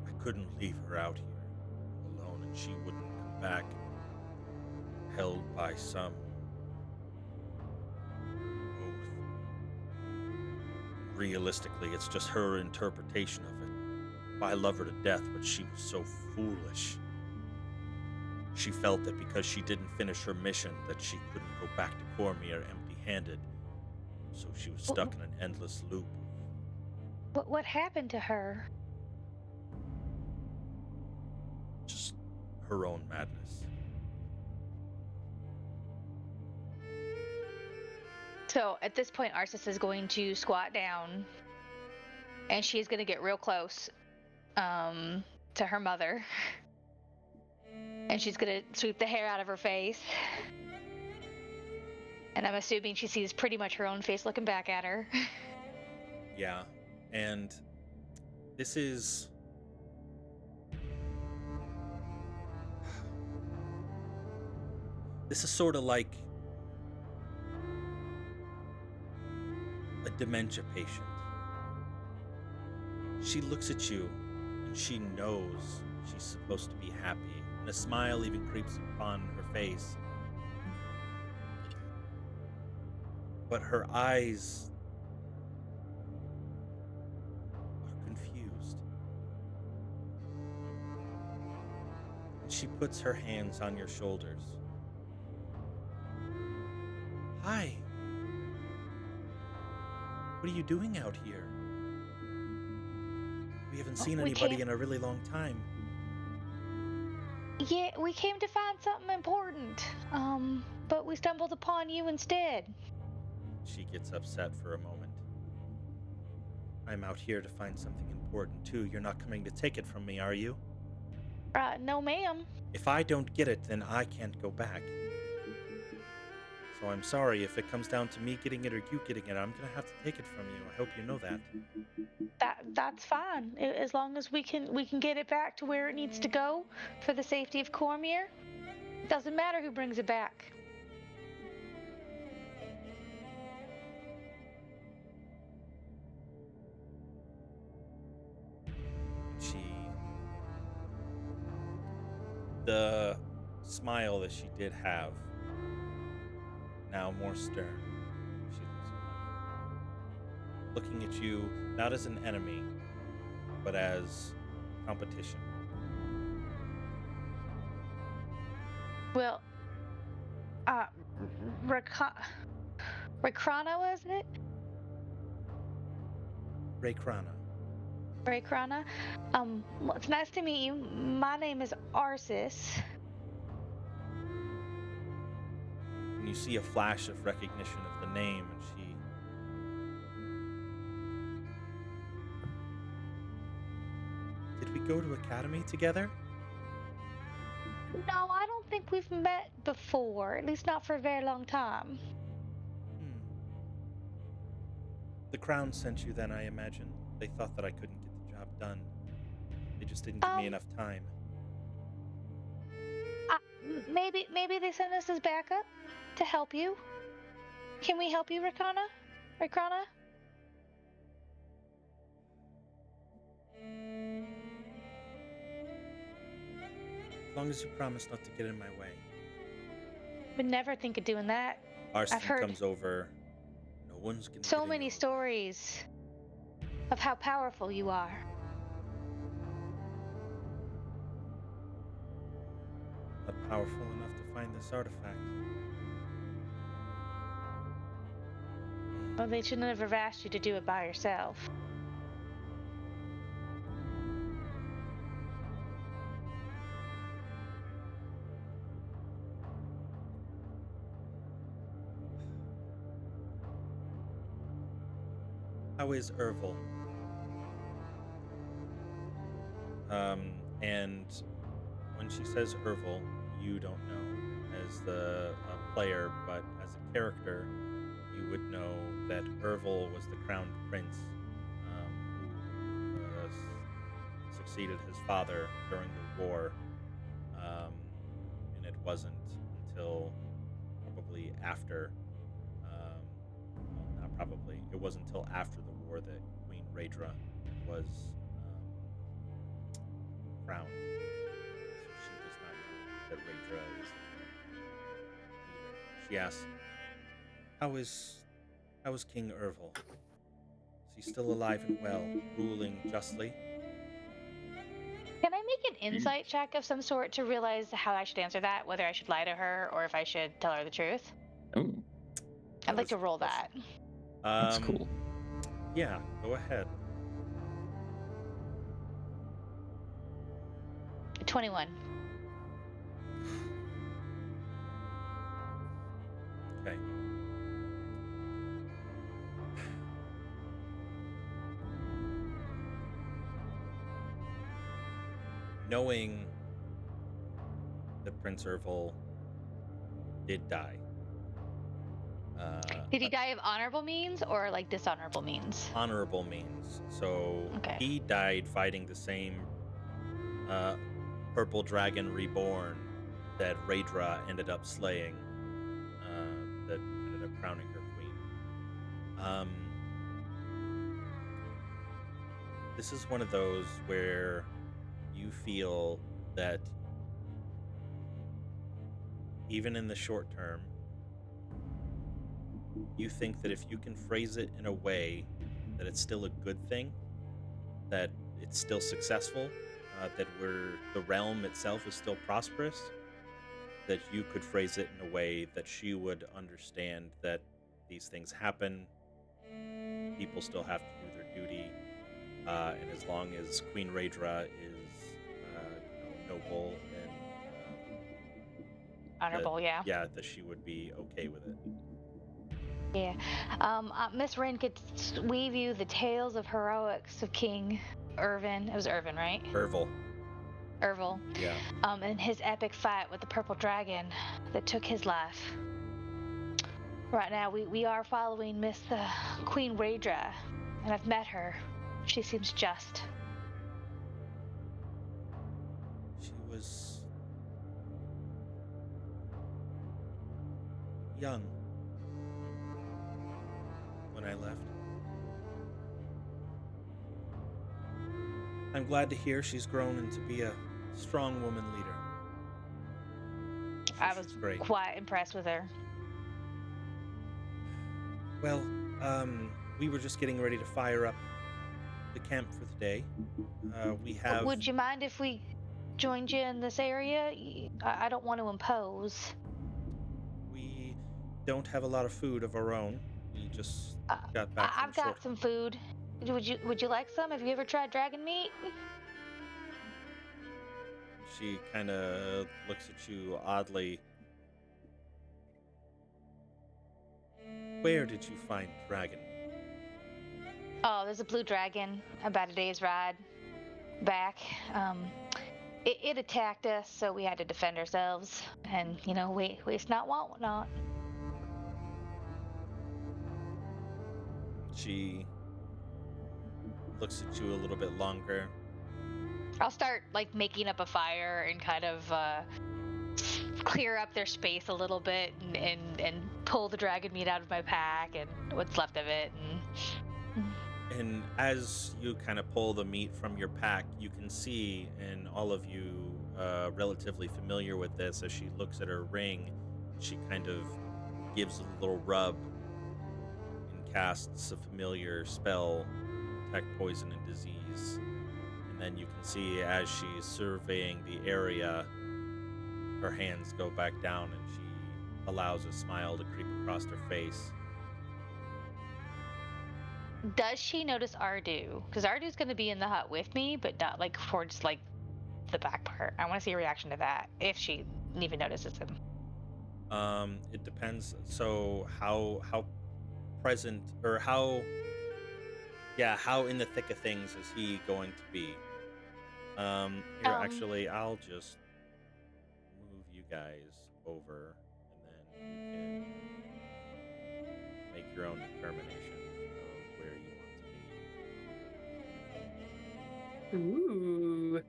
I couldn't leave her out here alone, and she wouldn't come back, held by some oath. Realistically, it's just her interpretation of it. I love her to death, but she was so foolish. She felt that because she didn't finish her mission, that she couldn't go back to Cormyr empty-handed. So she was stuck in an endless loop. What happened to her? Just her own madness. So at this point, Arceus is going to squat down, and she's going to get real close to her mother. And she's going to sweep the hair out of her face. And I'm assuming she sees pretty much her own face looking back at her. Yeah, and this is... This is sort of like a dementia patient. She looks at you, and she knows she's supposed to be happy, and a smile even creeps upon her face. But her eyes are confused. And she puts her hands on your shoulders. Hi. What are you doing out here? We haven't seen anybody in a really long time. Yeah, we came to find something important. But we stumbled upon you instead. She gets upset for a moment. I'm out here to find something important too. You're not coming to take it from me, are you? No, ma'am. If I don't get it, then I can't go back. So I'm sorry if it comes down to me getting it or you getting it. I'm gonna have to take it from you. I hope you know that. That's fine. As long as we can get it back to where it needs to go for the safety of Cormyr. It doesn't matter who brings it back. The smile that she did have, now more stern. She looking at you not as an enemy, but as competition. Well, Raykrana, wasn't it? Raykrana. Raykrana. Well, it's nice to meet you. My name is Arceus. And you see a flash of recognition of the name, and she... Did we go to academy together? No, I don't think we've met before, at least not for a very long time. Hmm. The Crown sent you then, I imagine. They thought that I couldn't get the job done. They just didn't give me enough time. Maybe they sent us as backup to help you. Can we help you, Rakana? As long as you promise not to get in my way. Would never think of doing that. Arsene I've heard comes over. No one's gonna so get in many your way. stories of how powerful you are. Not powerful enough to find this artifact. Well, they should never have asked you to do it by yourself. How is Ervil? And when she says Ervil, you don't know as the player, but as a character, you would know that Ervil was the crowned prince who succeeded his father during the war, and it wasn't until probably after, well, not probably, it wasn't until after the war that Queen Raedra was crowned. So she does not know that Raedra is the leader. She asks, How is King Ervil? Is he still alive and well, ruling justly? Can I make an insight check of some sort to realize how I should answer that, whether I should lie to her or if I should tell her the truth? Oh, I'd like to roll that. that's cool. Yeah, go ahead. 21. Okay. Knowing that Prince Ervil did die. Did he die of honorable means or like dishonorable means? Honorable means. So Okay. he died fighting the same purple dragon reborn that Raedra ended up slaying, that ended up crowning her queen. This is one of those where you feel that even in the short term, you think that if you can phrase it in a way that it's still a good thing, that it's still successful, that the realm itself is still prosperous, that you could phrase it in a way that she would understand that these things happen, people still have to do their duty, and as long as Queen Raedra is noble and Honorable, yeah. yeah, that she would be okay with it. Yeah. Miss Wren could weave you the tales of heroics of King Irvin. It was Irvin, right? Ervil. Ervil. Yeah. And his epic fight with the purple dragon that took his life. Right now, we are following Miss Queen Raedra, and I've met her. She seems just. She was young when I left. I'm glad to hear she's grown into be a strong woman leader. I was She's great. quite impressed with her. Well, we were just getting ready to fire up the camp for the day. We have. Would you mind if we joined you in this area? I don't want to impose. We don't have a lot of food of our own. We just got back from I've got some food. Would you like some? Have you ever tried dragon meat? She kind of looks at you oddly. Where did you find dragon? Oh, there's a blue dragon about a day's ride back. It attacked us, so we had to defend ourselves. And, waste not, want not. She looks at you a little bit longer. I'll start, making up a fire and kind of clear up their space a little bit and pull the dragon meat out of my pack and what's left of it. And as you kind of pull the meat from your pack, you can see, and all of you relatively familiar with this, as she looks at her ring, she kind of gives a little rub and casts a familiar spell, detect poison and disease. And then you can see as she's surveying the area, her hands go back down and she allows a smile to creep across her face. Does she notice Ardu? Because Ardu's going to be in the hut with me, but not towards the back part. I want to see a reaction to that if she even notices him. It depends. So how present, or how in the thick of things is he going to be? Actually, I'll just move you guys over, and then you can make your own determination of where you want to be. Ooh.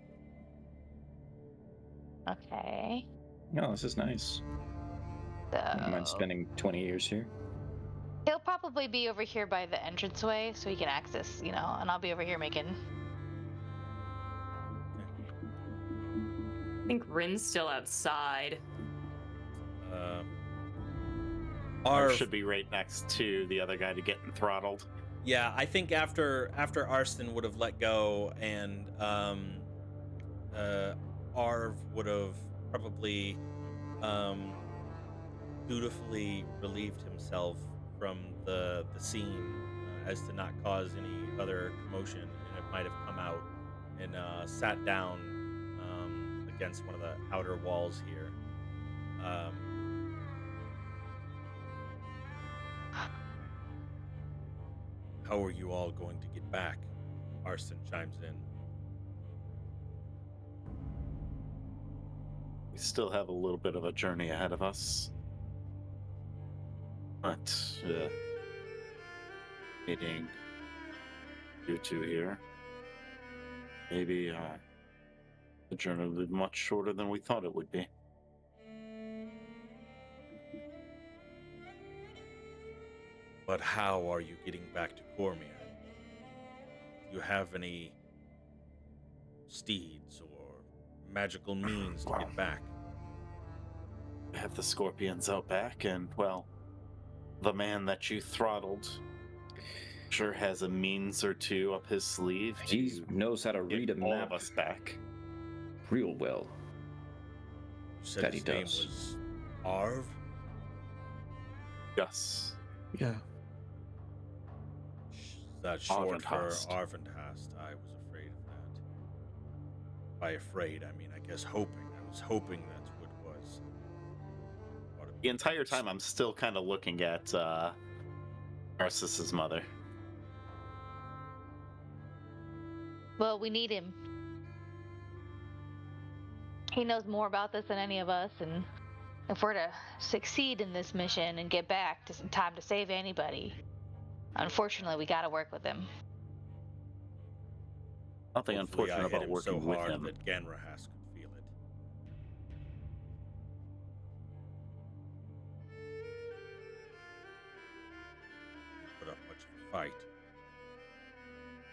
Okay. No, this is nice. Wouldn't mind So spending 20 years here. he'll probably be over here by the entranceway, so he can access, and I'll be over here making. I think Rin's still outside. Arv should be right next to the other guy to getting throttled. Yeah, I think after Arston would have let go, and Arv would have probably dutifully relieved himself from the scene as to not cause any other commotion, and it might have come out and sat down against one of the outer walls here. How are you all going to get back? Arston chimes in. We still have a little bit of a journey ahead of us. But, meeting you two here, maybe the journey will be much shorter than we thought it would be. But how are you getting back to Cormyr? Do you have any steeds or magical means to get back? We have the scorpions out back, and, well, the man that you throttled sure has a means or two up his sleeve. He knows how to read a all map of us back. real well. You said That his he name does. was Arv? Yes. Yeah. Is that short for Arvindhast. Arvindhast? I was afraid of that. By afraid, I mean, I guess hoping. I was hoping that's what it was. The entire time, I'm still kind of looking at Narcissus' mother. Well, we need him. He knows more about this than any of us, and if we're to succeed in this mission and get back to some time to save anybody, unfortunately, we gotta work with him. Nothing Hopefully I unfortunate hit about him working so with hard him. that Ganrahas could feel it. Put up much of a fight.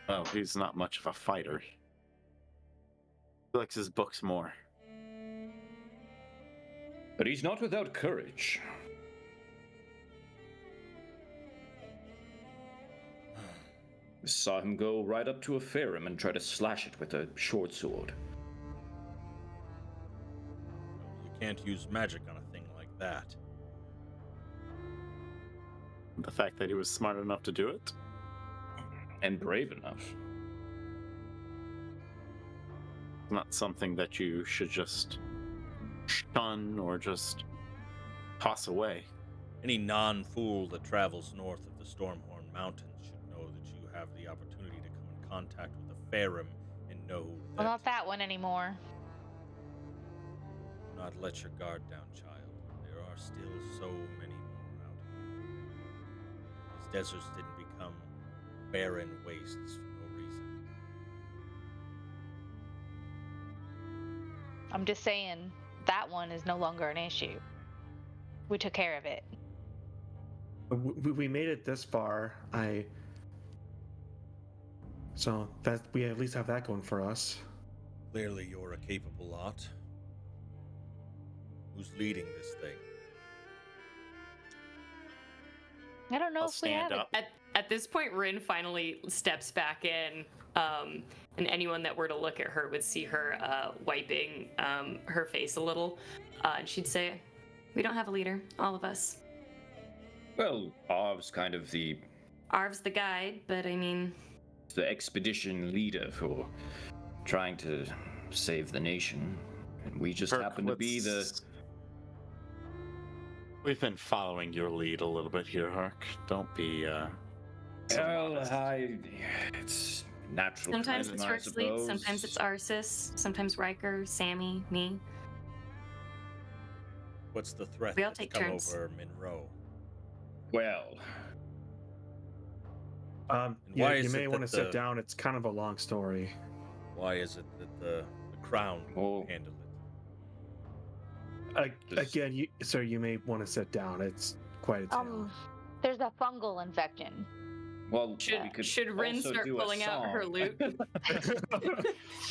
Oh, he's not much of a fighter. He likes his books more. But he's not without courage. Saw him go right up to a Farum and try to slash it with a short sword. You can't use magic on a thing like that. The fact that he was smart enough to do it. And brave enough. Not something that you should just shun or just toss away. Any non-fool that travels north of the Stormhorn Mountains should know that you have the opportunity to come in contact with a Farum and know that... Well, not that one anymore. Do not let your guard down, child. There are still so many more out here. These deserts didn't become barren wastes for no reason. I'm just saying that one is no longer an issue. We took care of it. We made it this far. So that we at least have that going for us. Clearly, you're a capable lot. Who's leading this thing? I don't know I'll if we have stand up. At this point, Rin finally steps back in, and anyone that were to look at her would see her wiping her face a little, and she'd say, "We don't have a leader, all of us. Well, Arv's kind of the Arv's the guide, but I mean, expedition leader for trying to save the nation, and we just Kirk, happen to be the. We've been following your lead a little bit here, Hark. Don't be, so modest. It's natural. sometimes charisma, it's I First Lead, suppose. sometimes it's Arsis, sometimes Riker, Sammy, me. What's the threat We all that's take come turns. over Monroe? Well, why You is may it want to that sit the- down. It's kind of a long story. Why is it that the crown Oh. won't handle it? Again, sir, you may want to sit down. It's quite a tale. There's a fungal infection. well, Should, we could should Rin also start do a pulling out her song. loot?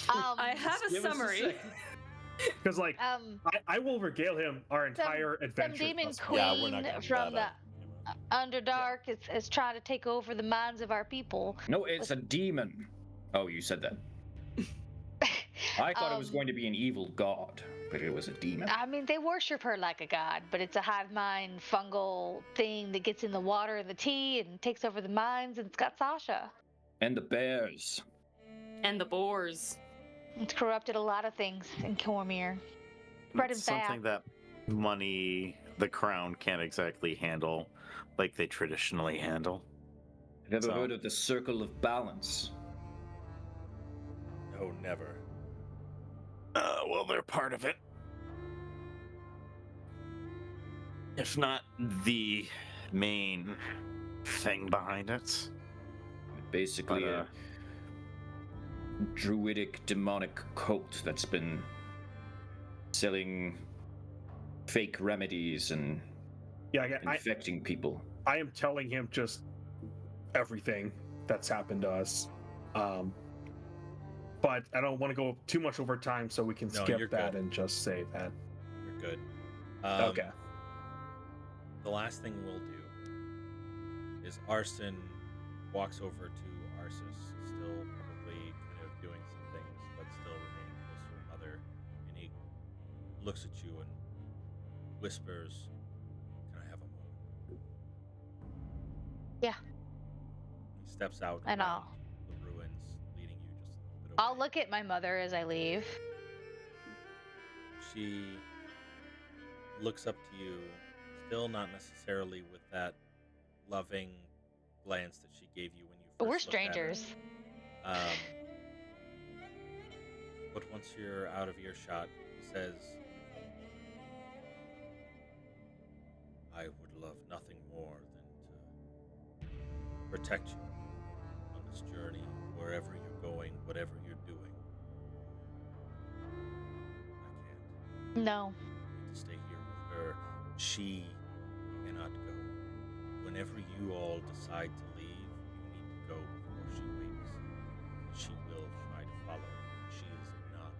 I have a Give us summary. second. Because like I will regale him our entire some adventure. demon thus far. queen Yeah, we're not gonna do from the that Underdark is trying to take over the minds of our people. No, it's a demon. Oh, you said that. I thought it was going to be an evil god, but it was a demon. I mean, they worship her like a god, but it's a hive mind fungal thing that gets in the water and the tea and takes over the minds, and it's got Sasha. And the bears. And the boars. It's corrupted a lot of things in Cormyr. Spread him It's something that money, the crown, can't exactly handle like they traditionally handle. Have you ever So- heard of the circle of balance? No, never. Well, they're part of it. If not the main thing behind it. Basically, But, a druidic demonic cult that's been selling fake remedies and Yeah, infecting people. I am telling him just everything that's happened to us. But I don't want to go too much over time, so we can No, skip you're that good. and just say that. You're good. Okay. The last thing we'll do is Arson walks over to Arsis, still probably kind of doing some things, but still remaining close to her mother, and he looks at you and whispers, "Can I have a moment?" Yeah. He steps out And around the ruins, leading you just a little bit I'll away. look at my mother as I leave. She looks up to you, still not necessarily with that loving glance that she gave you when you first We're looked at her. strangers. But once you're out of earshot, he says, "I would love nothing more than to protect you on this journey, wherever you're going, whatever you're doing. I can't. No. I need to stay here with her. She cannot go. Whenever you all decide to leave, you need to go before she wakes. She will try to follow. She is not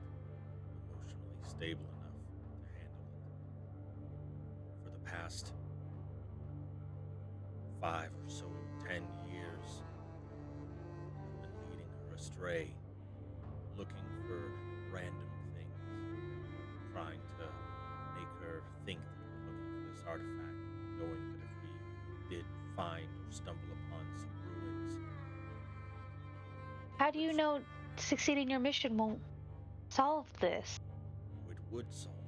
emotionally stable enough to handle it. For the past 5 or so, 10 years, I've been leading her astray, looking for random things, trying to make her think that we're looking for this artifact, knowing that if we did find or stumble upon some ruins, How do you know succeeding your mission won't solve this? it would solve it.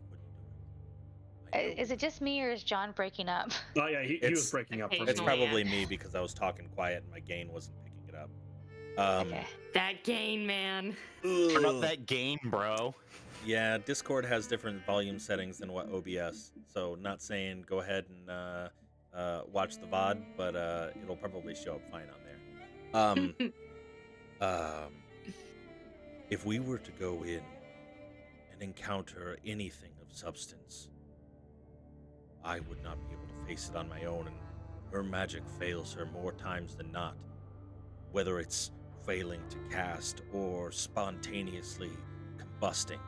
We wouldn't do it. I know Is we it just me or is John breaking up? Oh yeah, he was It's- breaking up for It's me. Occasionally. probably me because I was talking quiet and my gain wasn't picking it up. Okay. That gain, man. Turn up that game, bro. Yeah, Discord has different volume settings than what OBS. So not saying go ahead and watch the VOD, but it'll probably show up fine on there. Um, if we were to go in and encounter anything of substance, I would not be able to face it on my own, and her magic fails her more times than not. Whether it's failing to cast or spontaneously combusting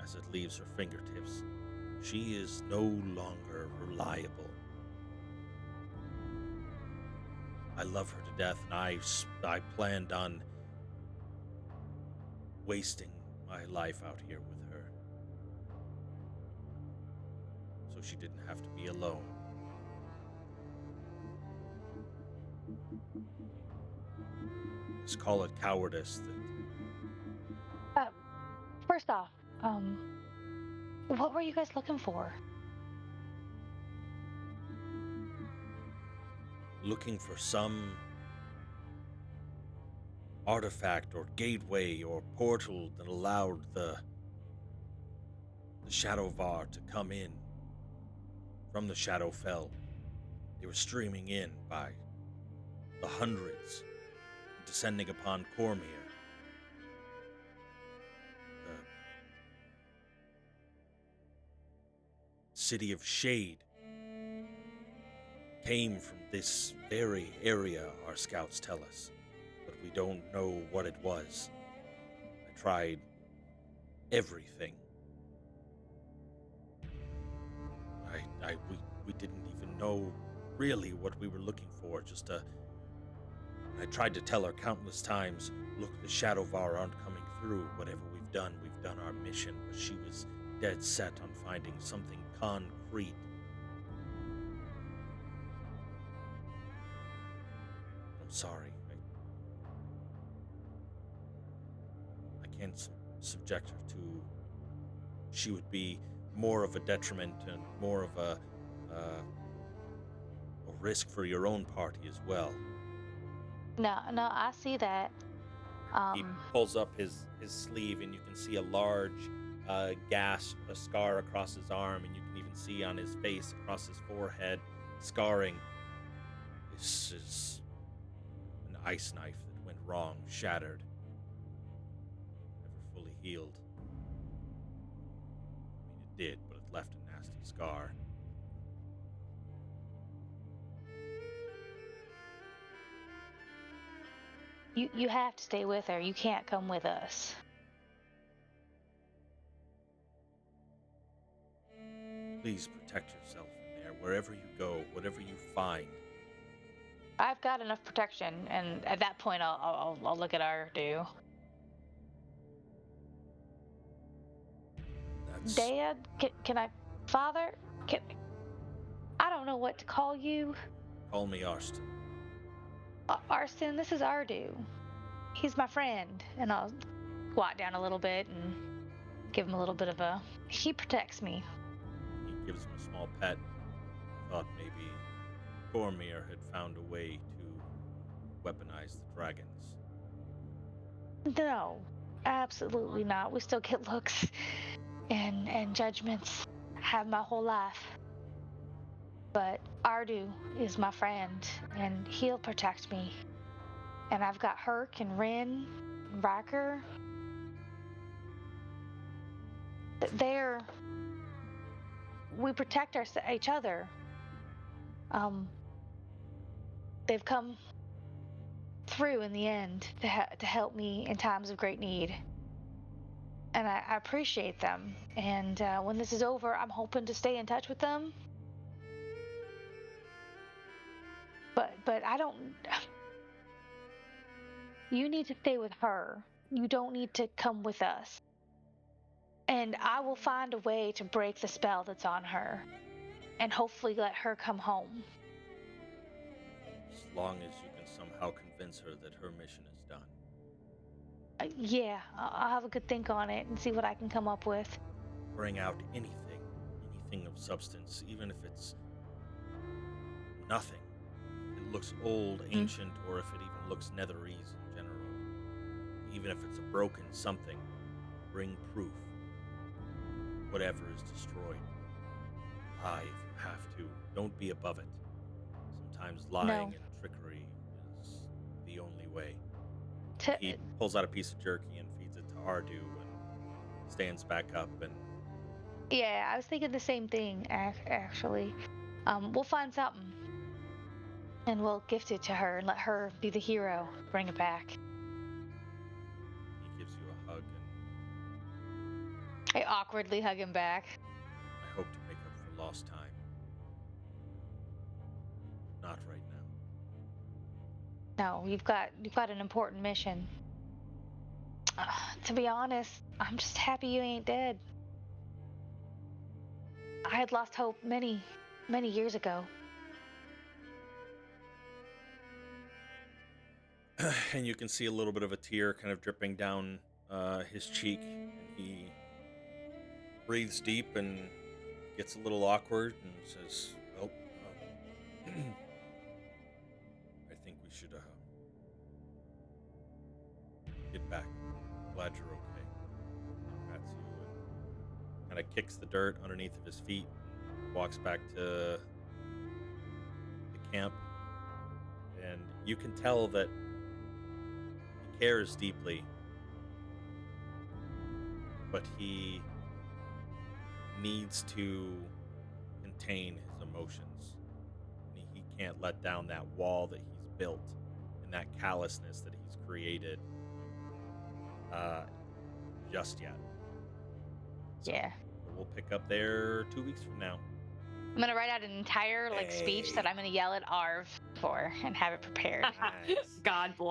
as it leaves her fingertips, she is no longer reliable. I love her to death, and I planned on wasting my life out here with her, so she didn't have to be alone. Just call it cowardice that First off, what were you guys looking for? looking for some artifact or gateway or portal that allowed the Shadowvar to come in from the Shadowfell. They were streaming in by the hundreds, descending upon Cormyr. The city of Shade came from this very area, our scouts tell us, but we don't know what it was. I tried everything. We didn't even know really what we were looking for. I tried to tell her countless times, look, the Shadowvar aren't coming through. Whatever we've done our mission. But she was dead set on finding something concrete. I'm sorry. I can't subject her to... She would be more of a detriment and more of a risk for your own party as well. No, I see that. He pulls up his sleeve, and you can see a large a scar across his arm, and you can even see on his face, across his forehead, scarring. This is an ice knife that went wrong, shattered, never fully healed. I mean, it did, but it left a nasty scar. You have to stay with her. You can't come with us. Please protect yourself in there, wherever you go, whatever you find. I've got enough protection, and at that point, I'll look at our do. That's... Dad, can I, Father, I don't know what to call you. Call me Arston. Arston, this is Ardu. He's my friend, and I'll squat down a little bit and give him a little bit of a... He protects me. He gives him a small pet. Thought maybe Cormyr had found a way to weaponize the dragons. No, absolutely not. We still get looks and judgments. Have my whole life. But Ardu is my friend, and he'll protect me. And I've got Herc and Rin and Riker. We protect each other. They've come through in the end to help me in times of great need. And I appreciate them. And when this is over, I'm hoping to stay in touch with them. But I don't... You need to stay with her. You don't need to come with us. And I will find a way to break the spell that's on her. And hopefully let her come home. As long as you can somehow convince her that her mission is done. Yeah, I'll have a good think on it and see what I can come up with. Bring out anything of substance, even if it's nothing. If it looks old, ancient, or if it even looks netherese in general. Even if it's a broken something, bring proof. whatever is destroyed. Lie if you have to. Don't be above it. Sometimes lying No. and trickery is the only way. To- He pulls out a piece of jerky and feeds it to Ardu and stands back up and yeah, I was thinking the same thing, actually. We'll find something. And we'll gift it to her and let her be the hero. Bring it back. he gives you a hug and I awkwardly hug him back. I hope to make up for lost time. Not right now. No, you've got an important mission. To be honest, I'm just happy you ain't dead. I had lost hope many years ago. And you can see a little bit of a tear kind of dripping down his cheek, and he breathes deep and gets a little awkward and says, "Well, I think we should get back. Glad you're okay." He pats you and kind of kicks the dirt underneath of his feet, walks back to the camp, and you can tell that he cares deeply, but he needs to contain his emotions. He can't let down that wall that he's built and that callousness that he's created just yet. So Yeah. we'll pick up there 2 weeks from now. I'm gonna write out an entire speech that I'm gonna yell at Arv for and have it prepared. Nice. God bless.